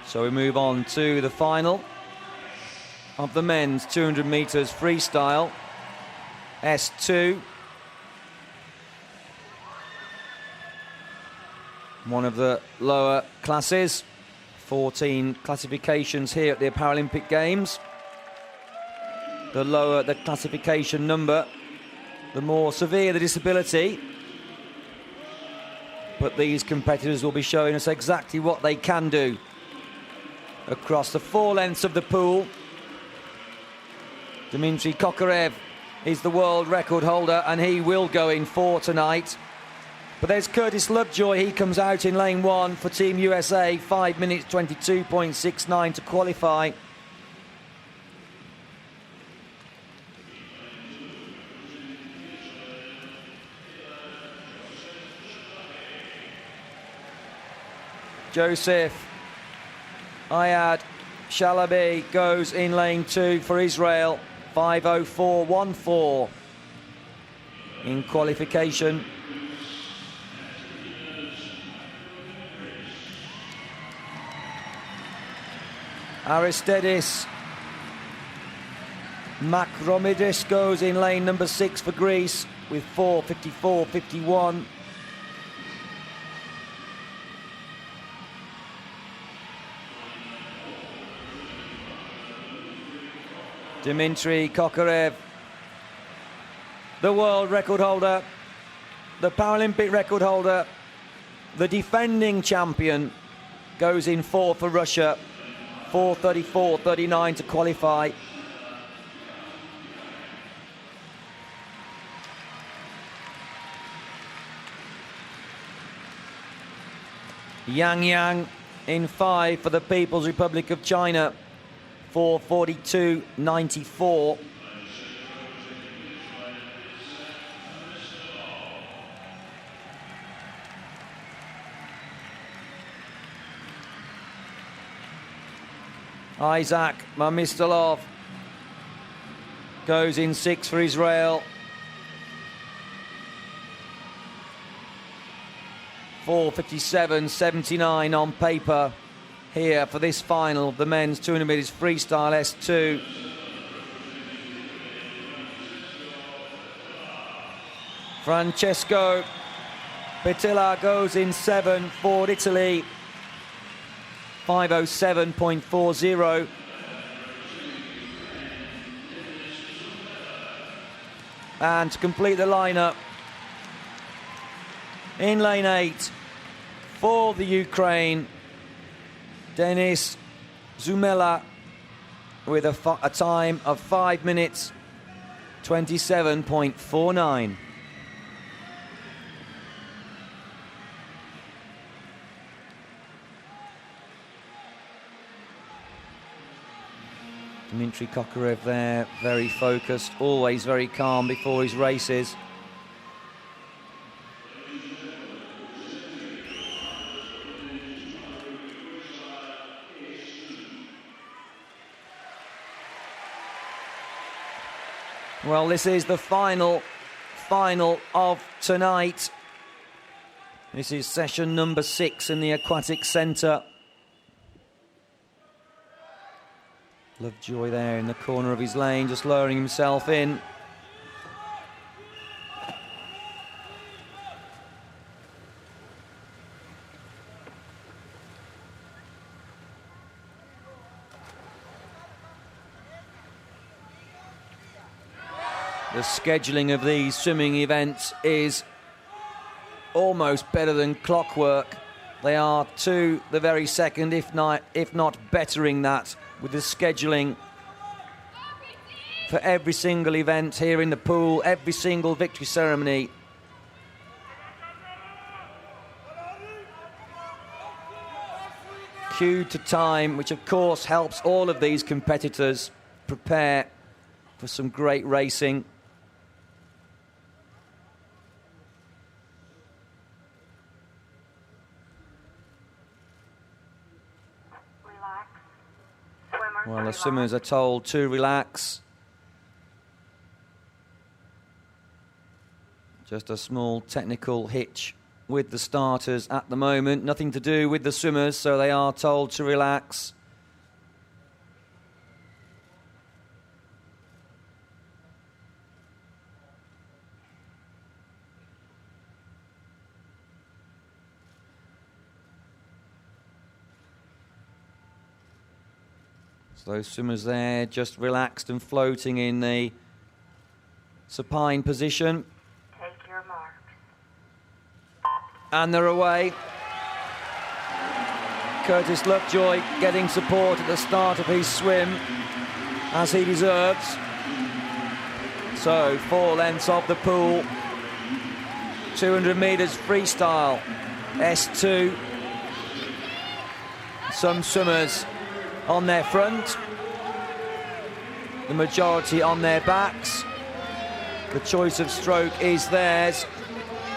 So we move on to the final of the men's 200 metres freestyle, S2. One of the lower classes, 14 classifications here at the Paralympic Games. The lower the classification number, the more severe the disability. But these competitors will be showing us exactly what they can do across the 4 lengths of the pool. Dmitry Kokorev is the world record holder, and he will go in 4 tonight. But there's Curtis Lovejoy. He comes out in lane 1 for Team USA. 5 minutes 22.69 to qualify. Joseph Ayad Shalabi goes in lane 2 for Israel. 5:04.14 in qualification. Aristidis Makromidis goes in lane number 6 for Greece with 4:54.51. Dmitry Kokorev, the world record holder, the Paralympic record holder, the defending champion, goes in 4 for Russia. 4:34.39 to qualify. Yang in 5 for the People's Republic of China. 4:42.94. Isaac Mamistolov goes in 6 for Israel. 4:57.79 on paper here for this final of the men's 200 metres freestyle S2. Francesco Petilla goes in 7 for Italy. 5:07.40. And to complete the lineup, in lane 8 for the Ukraine, Denis Zumela with a time of 5 minutes 27.49. Dmitry Kokorev there, very focused, always very calm before his races. Well, this is the final of tonight. This is session number 6 in the Aquatic Centre. Lovejoy there in the corner of his lane, just lowering himself in. The scheduling of these swimming events is almost better than clockwork. They are to the very second, if not bettering that, with the scheduling for every single event here in the pool, every single victory ceremony. Cued to time, which of course helps all of these competitors prepare for some great racing. Well, the swimmers are told to relax. Just a small technical hitch with the starters at the moment. Nothing to do with the swimmers, so they are told to relax. Those swimmers there just relaxed and floating in the supine position. Take your marks. And they're away. Curtis Lovejoy getting support at the start of his swim, as he deserves. So 4 lengths off the pool 200 metres freestyle, S2. Some swimmers on their front, the majority on their backs. The choice of stroke is theirs.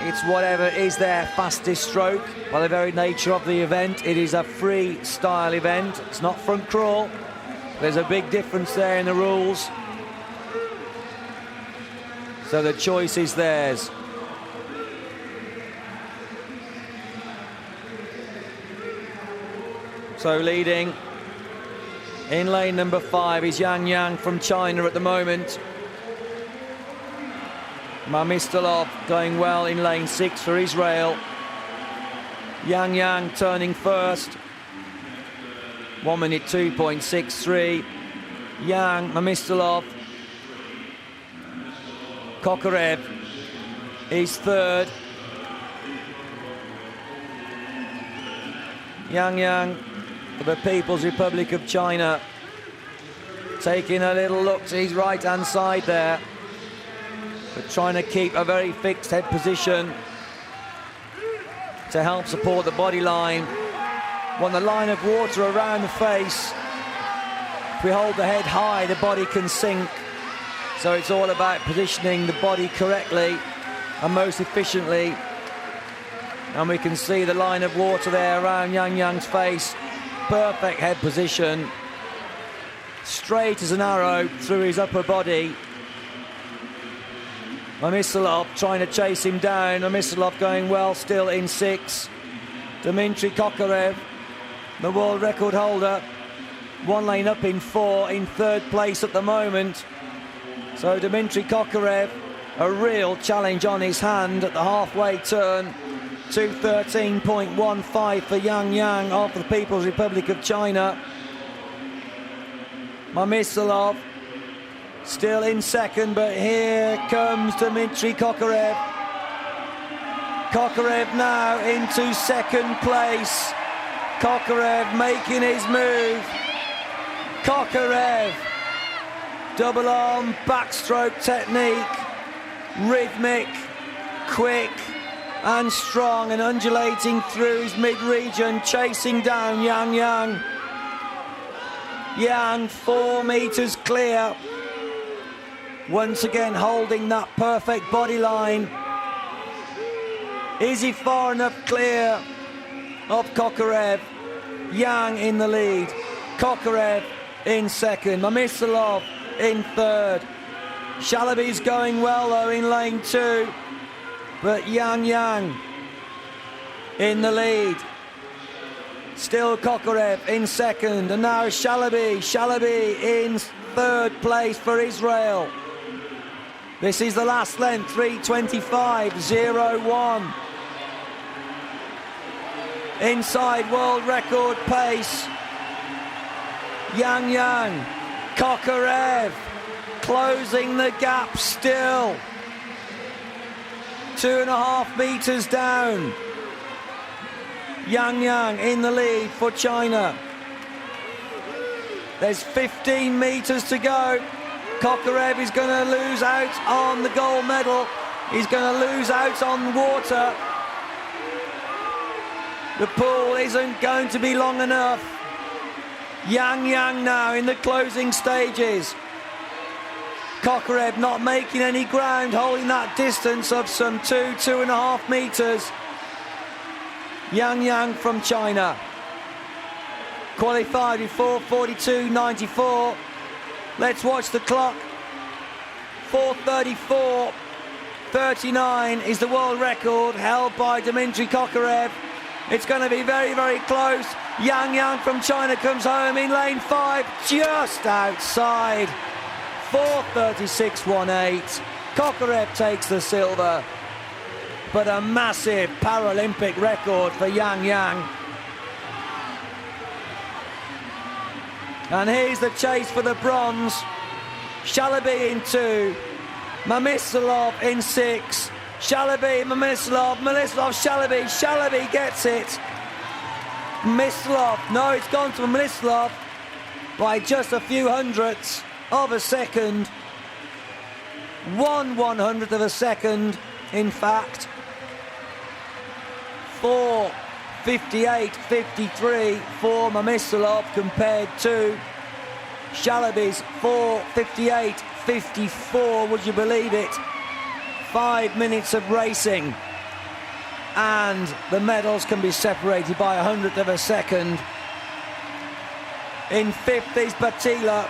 It's whatever is their fastest stroke. By the very nature of the event, it is a freestyle event. It's not front crawl. There's a big difference there in the rules. So the choice is theirs. So leading in lane number 5 is Yang from China at the moment. Mamistalov going well in lane 6 for Israel. Yang turning first. 1 minute 2.63. Yang, Mamistalov. Kokorev is third. Yang for the People's Republic of China, taking a little look to his right-hand side there, but trying to keep a very fixed head position to help support the body line. When the line of water around the face, if we hold the head high, the body can sink. So it's all about positioning the body correctly and most efficiently. And we can see the line of water there around Yang's face. Perfect head position. Straight as an arrow through his upper body. Mamistalov trying to chase him down. Mamistalov going well still in 6. Dmitry Kokorev, the world record holder, 1 lane up in 4, in 3rd place at the moment. So Dmitry Kokorev, a real challenge on his hand at the halfway turn. 2:13.15 for Yang of the People's Republic of China. Mamistalov still in 2nd, but here comes Dmitry Kokorev. Kokorev now into 2nd place. Kokorev making his move. Kokorev, double arm backstroke technique, rhythmic, quick and strong, and undulating through his mid-region, chasing down Yang. Yang 4 metres clear. Once again holding that perfect body line. Is he far enough clear of Kokorev? Yang in the lead. Kokorev in 2nd. Mamistalov in 3rd. Shalaby's going well though in lane 2. But Yang in the lead. Still Kokorev in 2nd, and now Shalaby in 3rd place for Israel. This is the last length, 3:25.01. Inside world record pace. Yang, Kokorev closing the gap still. 2.5 metres down. Yang in the lead for China. There's 15 metres to go. Kokorev is going to lose out on the gold medal. He's going to lose out on water. The pool isn't going to be long enough. Yang now in the closing stages. Kokorev not making any ground, holding that distance of some 2.5 metres. Yang from China qualified before 42.94. Let's watch the clock. 4:34.39 is the world record held by Dmitry Kokorev. It's going to be very, very close. Yang from China comes home in lane 5, just outside. 4:36.18. Kokorev takes the silver. But a massive Paralympic record for Yang. And here's the chase for the bronze. Shalaby in 2, Mamistalov in 6. Shalaby, Mamistalov, Shalaby. Shalaby gets it. Mamistalov, no, it's gone to Mamistalov by just a few hundredths of a second. 1/100th of a second, in fact. 4:58.53 for Mamisalov compared to Shalaby's 4:58.54. Would you believe it? 5 minutes of racing, and the medals can be separated by 100th of a second. In 5th is Battila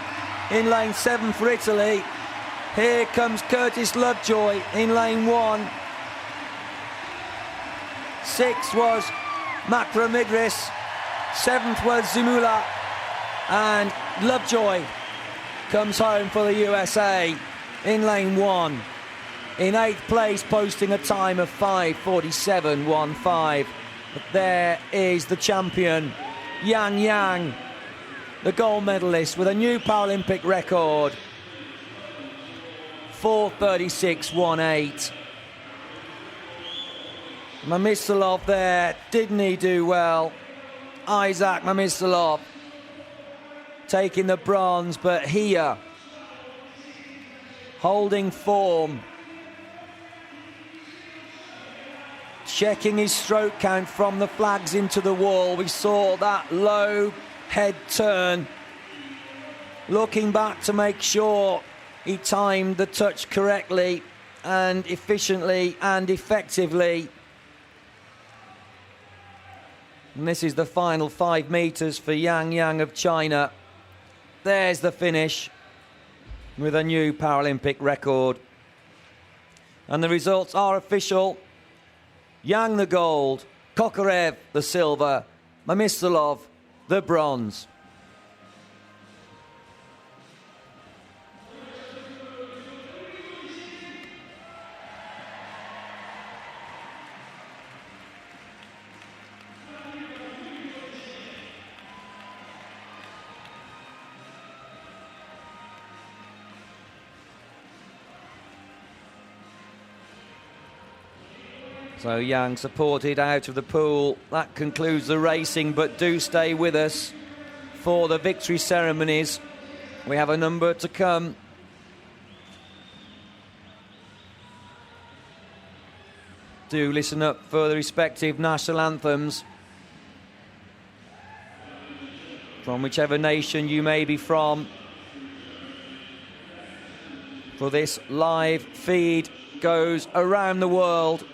in lane 7 for Italy. Here comes Curtis Lovejoy in lane 1. 6th was Makramidris. 7th was Zimula. And Lovejoy comes home for the USA in lane 1. In 8th place, posting a time of 5:47.15. But there is the champion, Yang, the gold medalist with a new Paralympic record. 4:36.18. Mamisalov there, didn't he do well? Isaac Mamisalov taking the bronze, but here, holding form, checking his stroke count from the flags into the wall. We saw that low head turn, looking back to make sure he timed the touch correctly and efficiently and effectively. And this is the final 5 metres for Yang of China. There's the finish with a new Paralympic record. And the results are official. Yang the gold, Kokorev the silver, Mamisalov the bronze. So Yang supported out of the pool. That concludes the racing, but do stay with us for the victory ceremonies. We have a number to come. Do listen up for the respective national anthems from whichever nation you may be from. For this live feed goes around the world.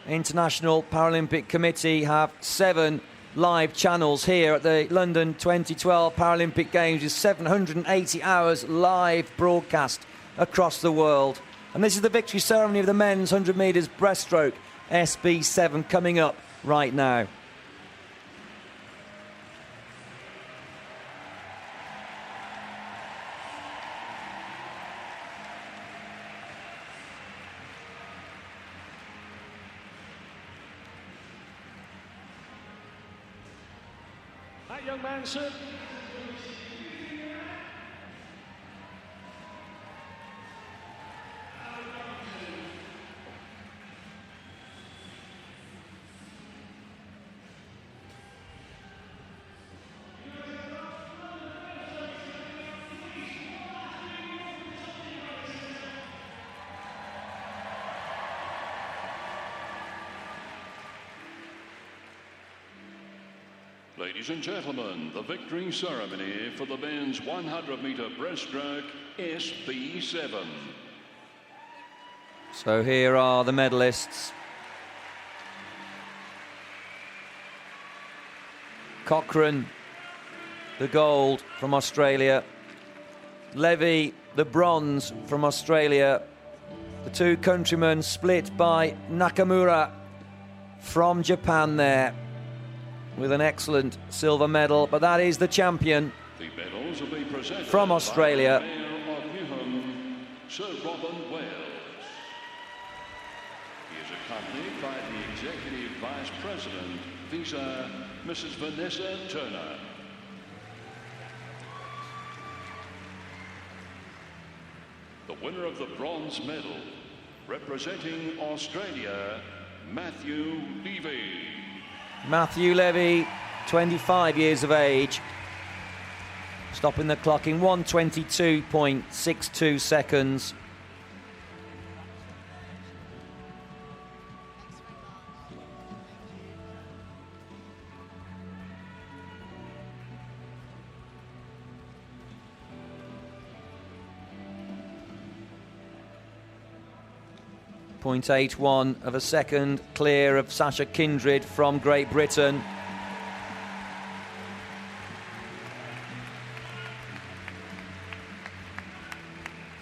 International Paralympic Committee have 7 live channels here at the London 2012 Paralympic Games with 780 hours live broadcast across the world. And this is the victory ceremony of the men's 100 metres breaststroke SB7 coming up right now. That young man, sir. Ladies and gentlemen, the victory ceremony for the men's 100-meter breaststroke SB7. So here are the medalists. Cochrane, the gold from Australia. Levy, the bronze from Australia. The 2 countrymen split by Nakamura from Japan there, with an excellent silver medal, but that is the champion The medals will be presented from Australia. by the Mayor of Newham, Sir Robin Wales. He is accompanied by the Executive Vice President, Visa, Mrs. Vanessa Turner. The winner of the bronze medal, representing Australia, Matthew Levy. Matthew Levy, 25 years of age, stopping the clock in 1:22.62 seconds. 0.81 of a second clear of Sasha Kindred from Great Britain.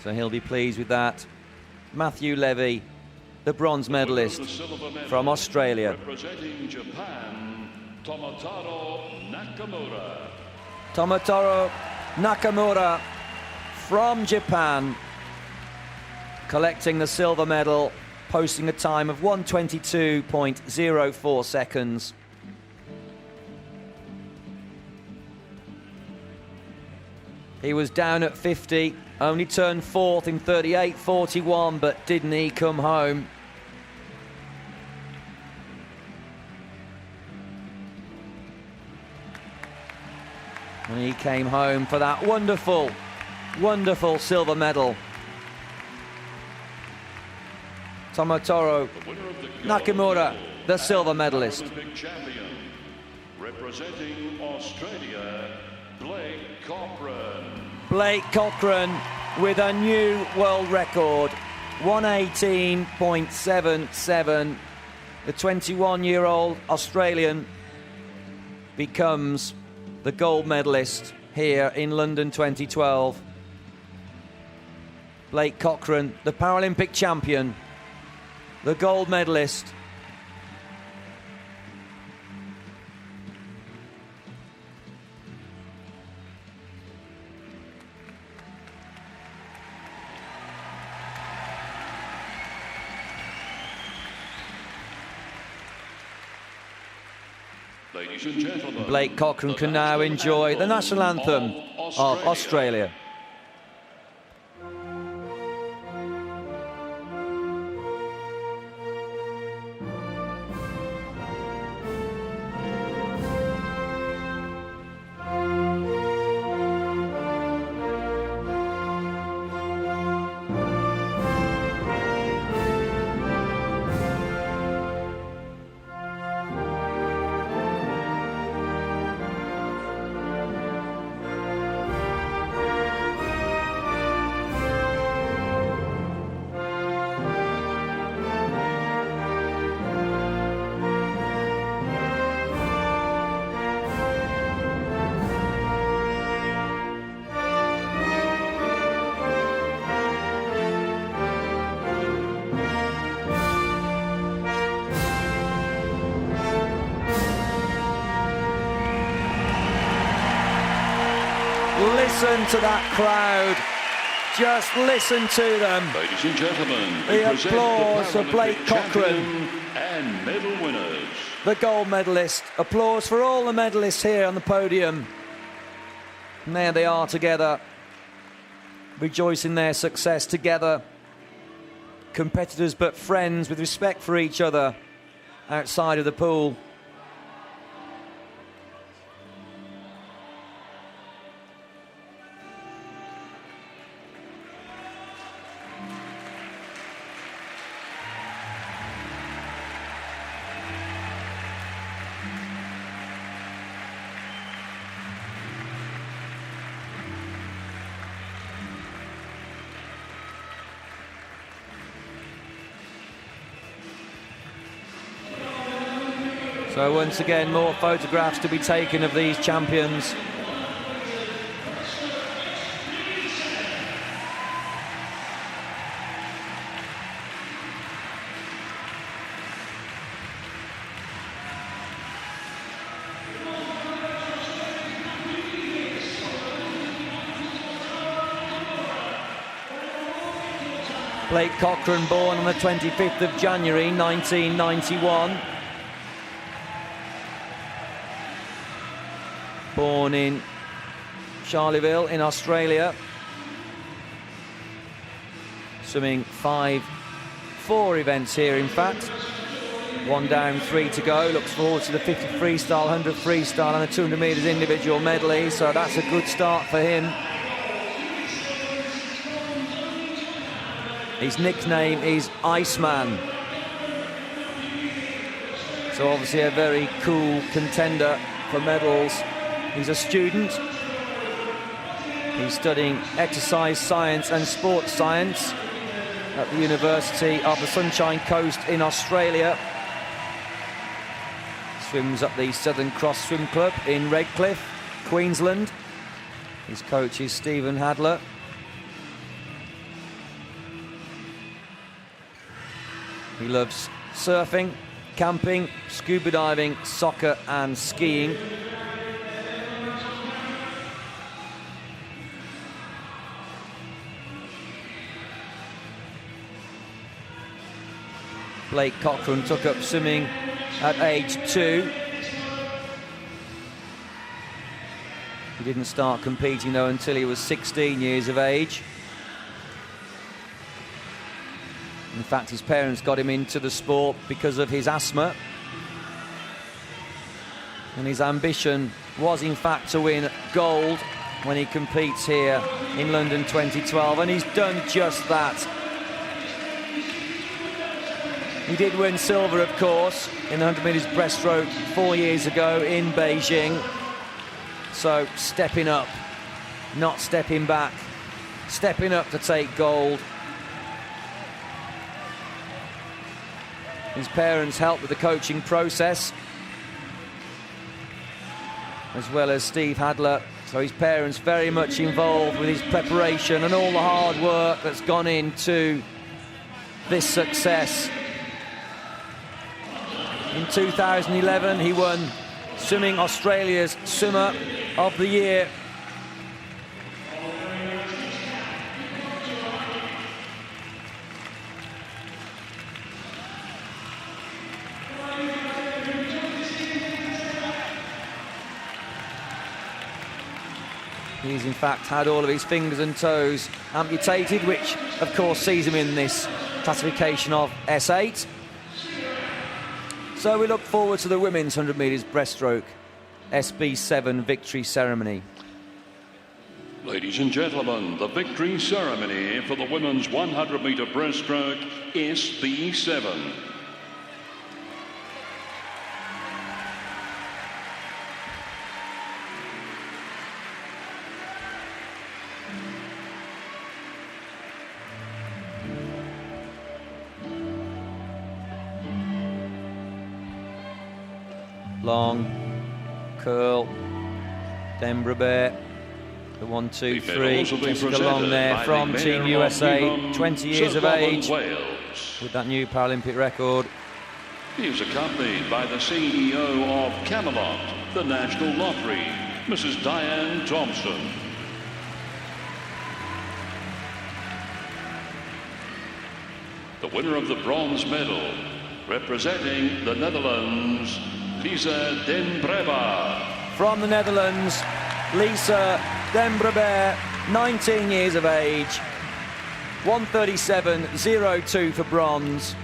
So he'll be pleased with that. Matthew Levy, the bronze medalist from Australia. Representing Japan, Tomotaru Nakamura. Tomotaru Nakamura from Japan, collecting the silver medal, posting a time of 1:22.04 seconds. He was down at 50, only turned fourth in 38.41, but didn't he come home? And he came home for that wonderful, wonderful silver medal. Tomotaru Nakamura, the silver medalist. Paralympic champion, representing Australia, Blake Cochran. Blake Cochran with a new world record, 1:18.77. The 21-year-old Australian becomes the gold medalist here in London 2012. Blake Cochran, the Paralympic champion, the gold medalist. Ladies and gentlemen, Blake Cochran can now enjoy the national anthem of Australia. Listen to that crowd. Just listen to them. ladies and gentlemen, The applause for Blake Cochran and medal winners. the gold medalist. Applause for all the medalists here on the podium. And there they are together, rejoicing their success together. Competitors but friends with respect for each other outside of the pool. So once again, more photographs to be taken of these champions. Blake Cochran, born on the 25th of January 1991. Born in Charleville in Australia. Swimming 4 events here, in fact. 1 down, 3 to go. Looks forward to the 50 freestyle, 100 freestyle and the 200 metres individual medley. So that's a good start for him. His nickname is Iceman. So obviously a very cool contender for medals. He's a student. He's studying exercise science and sports science at the University of the Sunshine Coast in Australia. Swims at the Southern Cross Swim Club in Redcliffe, Queensland. His coach is Stephen Hadler. He loves surfing, camping, scuba diving, soccer and skiing. Blake Cochrane took up swimming at age 2. He didn't start competing though until he was 16 years of age. In fact, his parents got him into the sport because of his asthma. And his ambition was in fact to win gold when he competes here in London 2012, and he's done just that. He did win silver, of course, in the 100 metres breaststroke 4 years ago in Beijing. So stepping up, not stepping back, stepping up to take gold. His parents helped with the coaching process, as well as Steve Hadler. So his parents very much involved with his preparation and all the hard work that's gone into this success. In 2011, he won Swimming Australia's Swimmer of the Year. He's in fact had all of his fingers and toes amputated, which of course sees him in this classification of S8. So we look forward to the women's 100 metres breaststroke SB7 victory ceremony. Ladies and gentlemen, the victory ceremony for the women's 100 metre breaststroke SB7. Long, curl, Denbrough, the 1, 2, 3. Jessica Long there from Team USA, 20 years of age, with that new Paralympic record. He is accompanied by the CEO of Camelot, the National Lottery, Mrs. Diane Thompson. The winner of the bronze medal, representing the Netherlands, Lisa Denbrough. From the Netherlands, Lisa Denbrough, 19 years of age, 1:37.02 for bronze.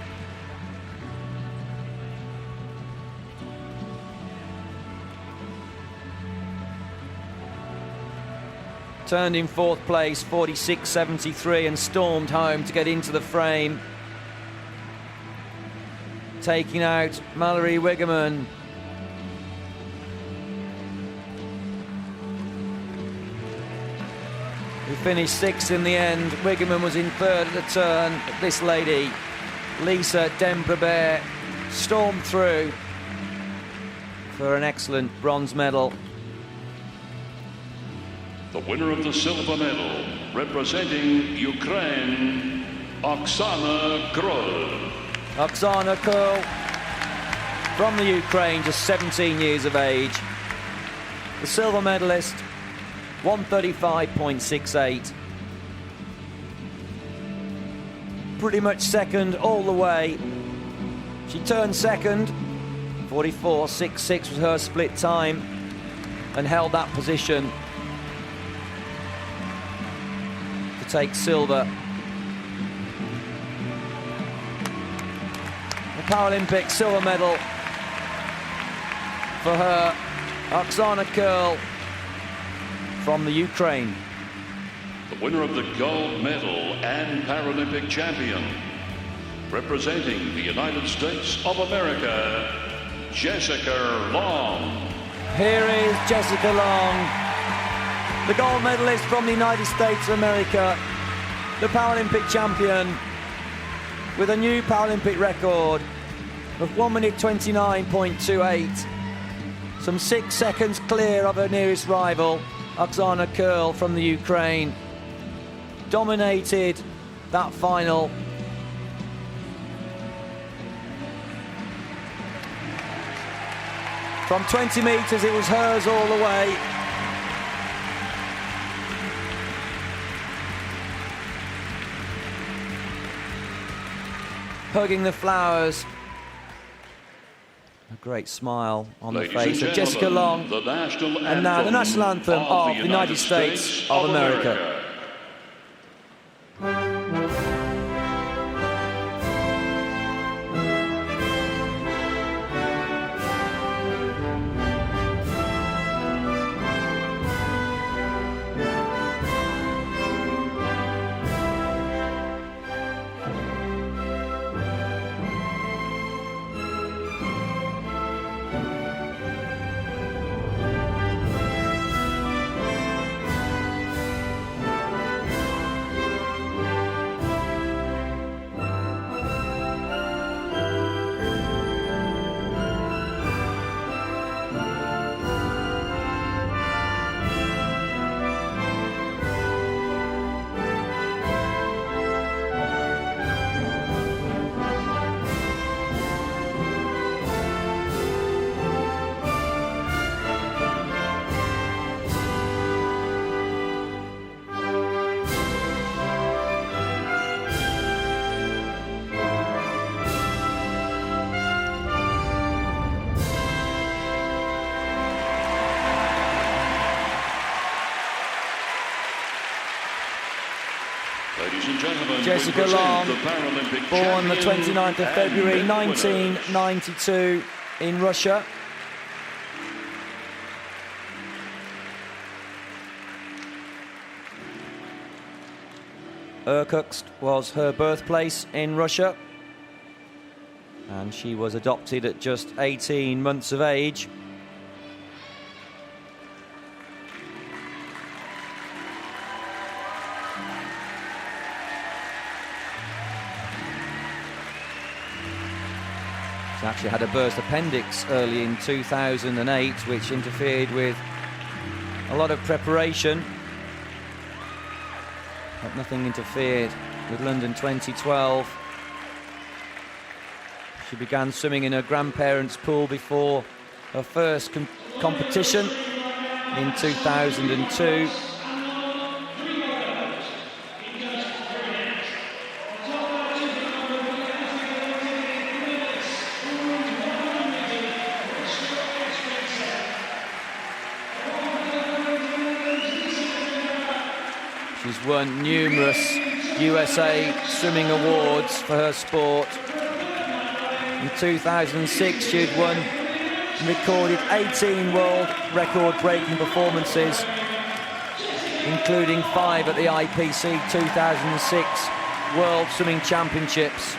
Turned in 4th place, 46.73, and stormed home to get into the frame, taking out Mallory Wigerman. He finished 6th in the end. Wigerman was in 3rd at the turn. This lady, Lisa Denbrough, stormed through for an excellent bronze medal. The winner of the silver medal, representing Ukraine, Oksana Kroll. Oksana Kroll from the Ukraine, just 17 years of age. The silver medalist, 1:35.68. Pretty much second all the way. She turned second, 44.66 was her split time, and held that position to take silver. The Paralympic silver medal for her, Oksana Kroll from the Ukraine. The winner of the gold medal and Paralympic champion, representing the United States of America, Jessica Long. Here is Jessica Long, the gold medalist from the United States of America, the Paralympic champion, with a new Paralympic record of 1 minute 29.28. Some 6 seconds clear of her nearest rival, Oksana Kurl from the Ukraine. Dominated that final. From 20 metres, it was hers all the way. Hugging the flowers. A great smile on the face of Jessica Long. And now the national anthem of the United States of America. Jessica Long, born the 29th of February 1992 in Russia. Irkutsk was her birthplace in Russia, and she was adopted at just 18 months of age. She actually had a burst appendix early in 2008, which interfered with a lot of preparation. But nothing interfered with London 2012. She began swimming in her grandparents' pool before her first competition in 2002. She's won numerous USA swimming awards for her sport. In 2006, she'd won and recorded 18 world record-breaking performances, including 5 at the IPC 2006 World Swimming Championships,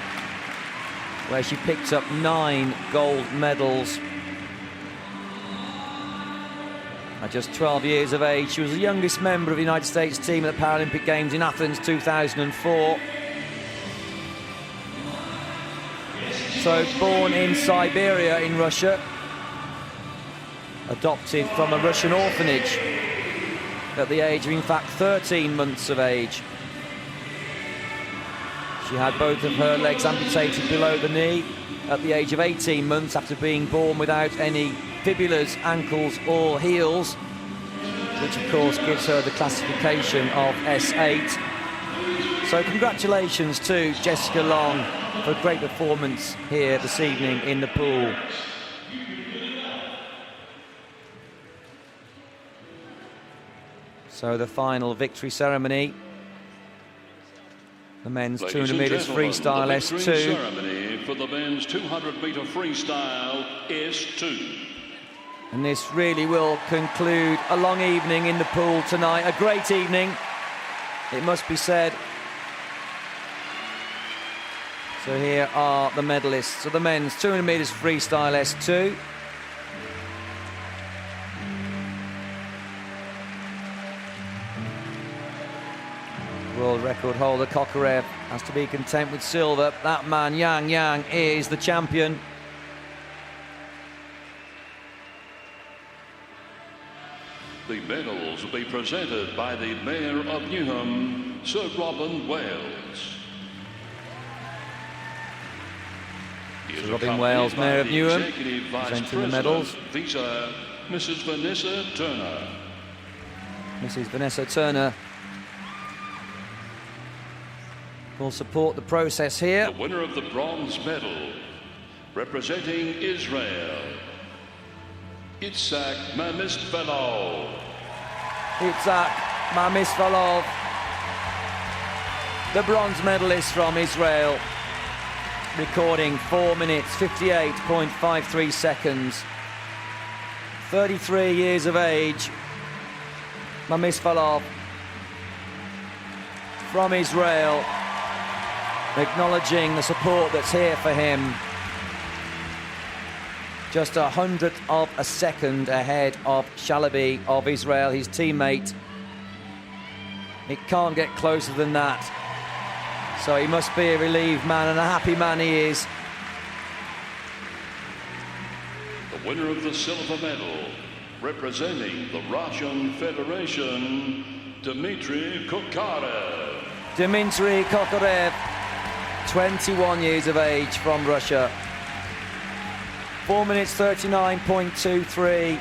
where she picked up 9 gold medals. At just 12 years of age, she was the youngest member of the United States team at the Paralympic Games in Athens 2004. So, born in Siberia in Russia, adopted from a Russian orphanage at the age of, in fact, 13 months of age. She had both of her legs amputated below the knee at the age of 18 months after being born without any fibulas, ankles or heels, which of course gives her the classification of S8. So congratulations to Jessica Long for a great performance here this evening in the pool. So the final victory ceremony. The men's 200 metres freestyle S2. Ceremony for the men's 200-metre freestyle S2. And this really will conclude a long evening in the pool tonight. A great evening, it must be said. So here are the medalists. So the men's 200 metres freestyle S2. World record holder Kokorev has to be content with silver. That man, Yang Yang, is the champion. The medals will be presented by the Mayor of Newham, Sir Robin Wales. Sir Robin Wales, Mayor of Newham, presenting the medals. Visa, Mrs. Vanessa Turner. Mrs. Vanessa Turner will support the process here. The winner of the bronze medal, representing Israel, Itzhak Mamisvelov. Itzhak Mamisvelov, the bronze medalist from Israel, recording 4 minutes 58.53 seconds. 33 years of age. Mamisvelov from Israel, acknowledging the support that's here for him. Just 100th of a second ahead of Shalaby of Israel, his teammate. It can't get closer than that. So he must be a relieved man, and a happy man he is. The winner of the silver medal, representing the Russian Federation, Dmitry Kokarev. Dmitry Kokarev, 21 years of age, from Russia. 4 minutes 39.23.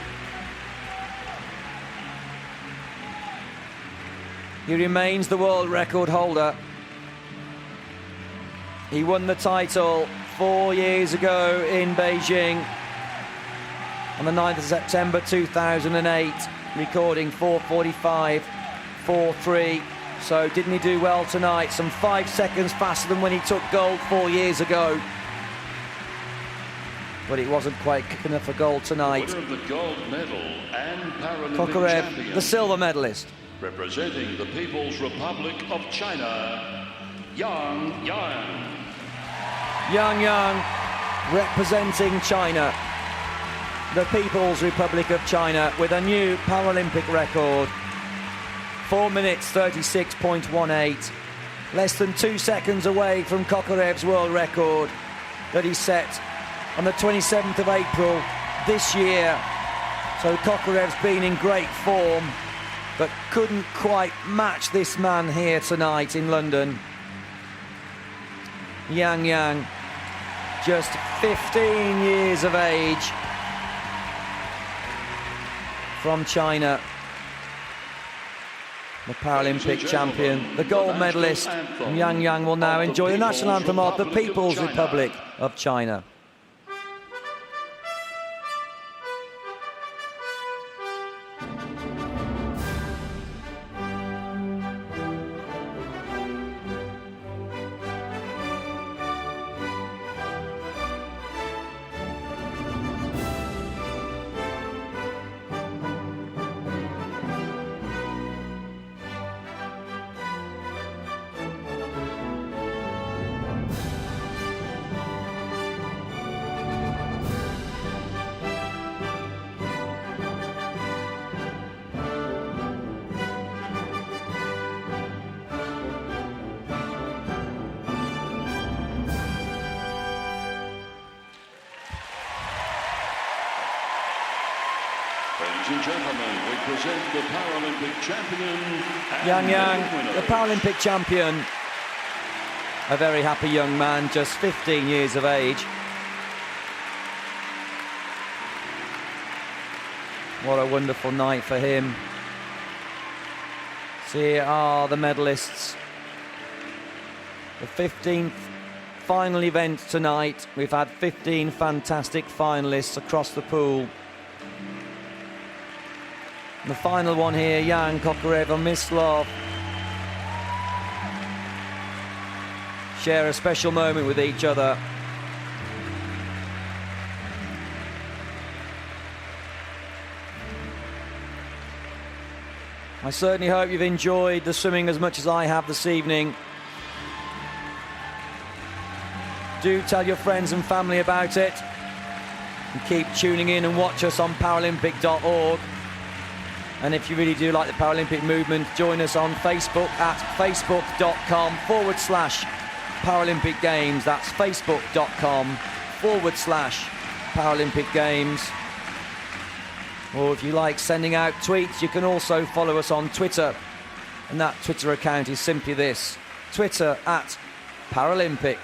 He remains the world record holder. He won the title 4 years ago in Beijing on the 9th of September 2008, recording 4:45.43. So didn't he do well tonight? Some 5 seconds faster than when he took gold 4 years ago. But it wasn't quite quick enough for gold tonight. The winner of the gold medal and Paralympic Kokarev, champion, the silver medalist. representing the People's Republic of China, Yang Yang. Yang Yang, representing China, the People's Republic of China, with a new Paralympic record. 4 minutes 36.18. Less than 2 seconds away from Kokarev's world record that he set on the 27th of April this year. So Kokarev's been in great form, but couldn't quite match this man here tonight in London. Yang Yang, just 15 years of age, from China. The Paralympic champion, the gold medalist, Yang Yang will now enjoy the national anthem of the People's Republic of China. Ladies and gentlemen, we present the Paralympic champion. Yang Yang, the Paralympic champion. A very happy young man, just 15 years of age. What a wonderful night for him. So here are the medalists. The 15th final event tonight. We've had 15 fantastic finalists across the pool. The final one here, Yang, Kokarev and Mislov, share a special moment with each other. I certainly hope you've enjoyed the swimming as much as I have this evening. Do tell your friends and family about it, and keep tuning in and watch us on Paralympic.org. And if you really do like the Paralympic movement, join us on Facebook at facebook.com/Paralympic Games. That's facebook.com/Paralympic Games. Or if you like sending out tweets, you can also follow us on Twitter. And that Twitter account is simply this: Twitter at Paralympic.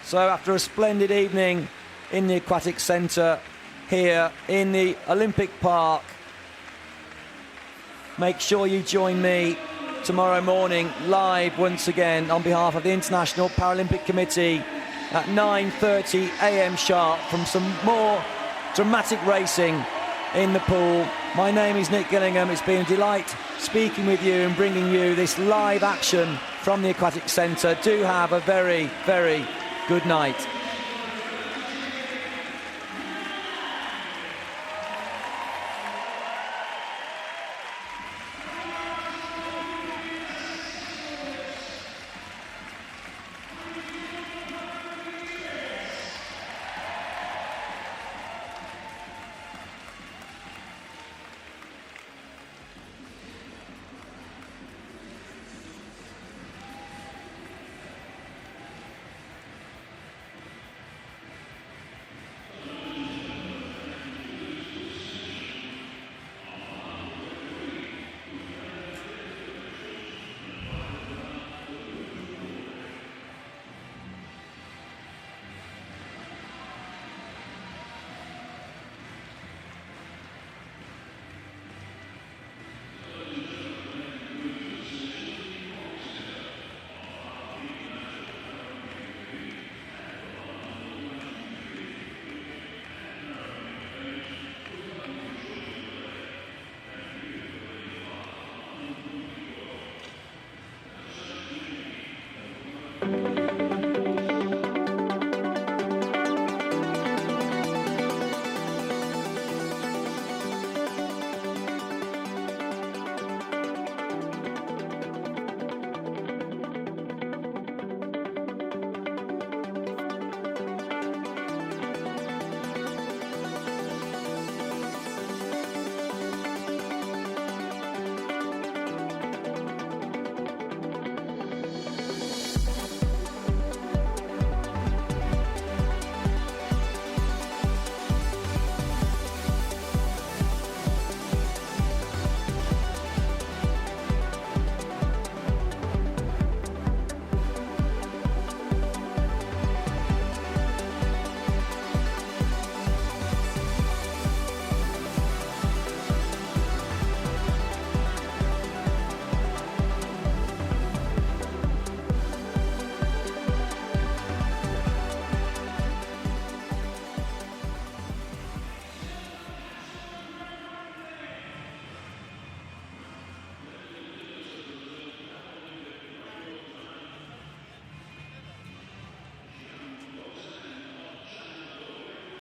So after a splendid evening in the Aquatic Centre here in the Olympic Park, make sure you join me tomorrow morning live once again on behalf of the International Paralympic Committee at 9:30 a.m. sharp from some more dramatic racing in the pool. My name is Nick Gillingham. It's been a delight speaking with you and bringing you this live action from the Aquatic Centre. Do have a very, very good night.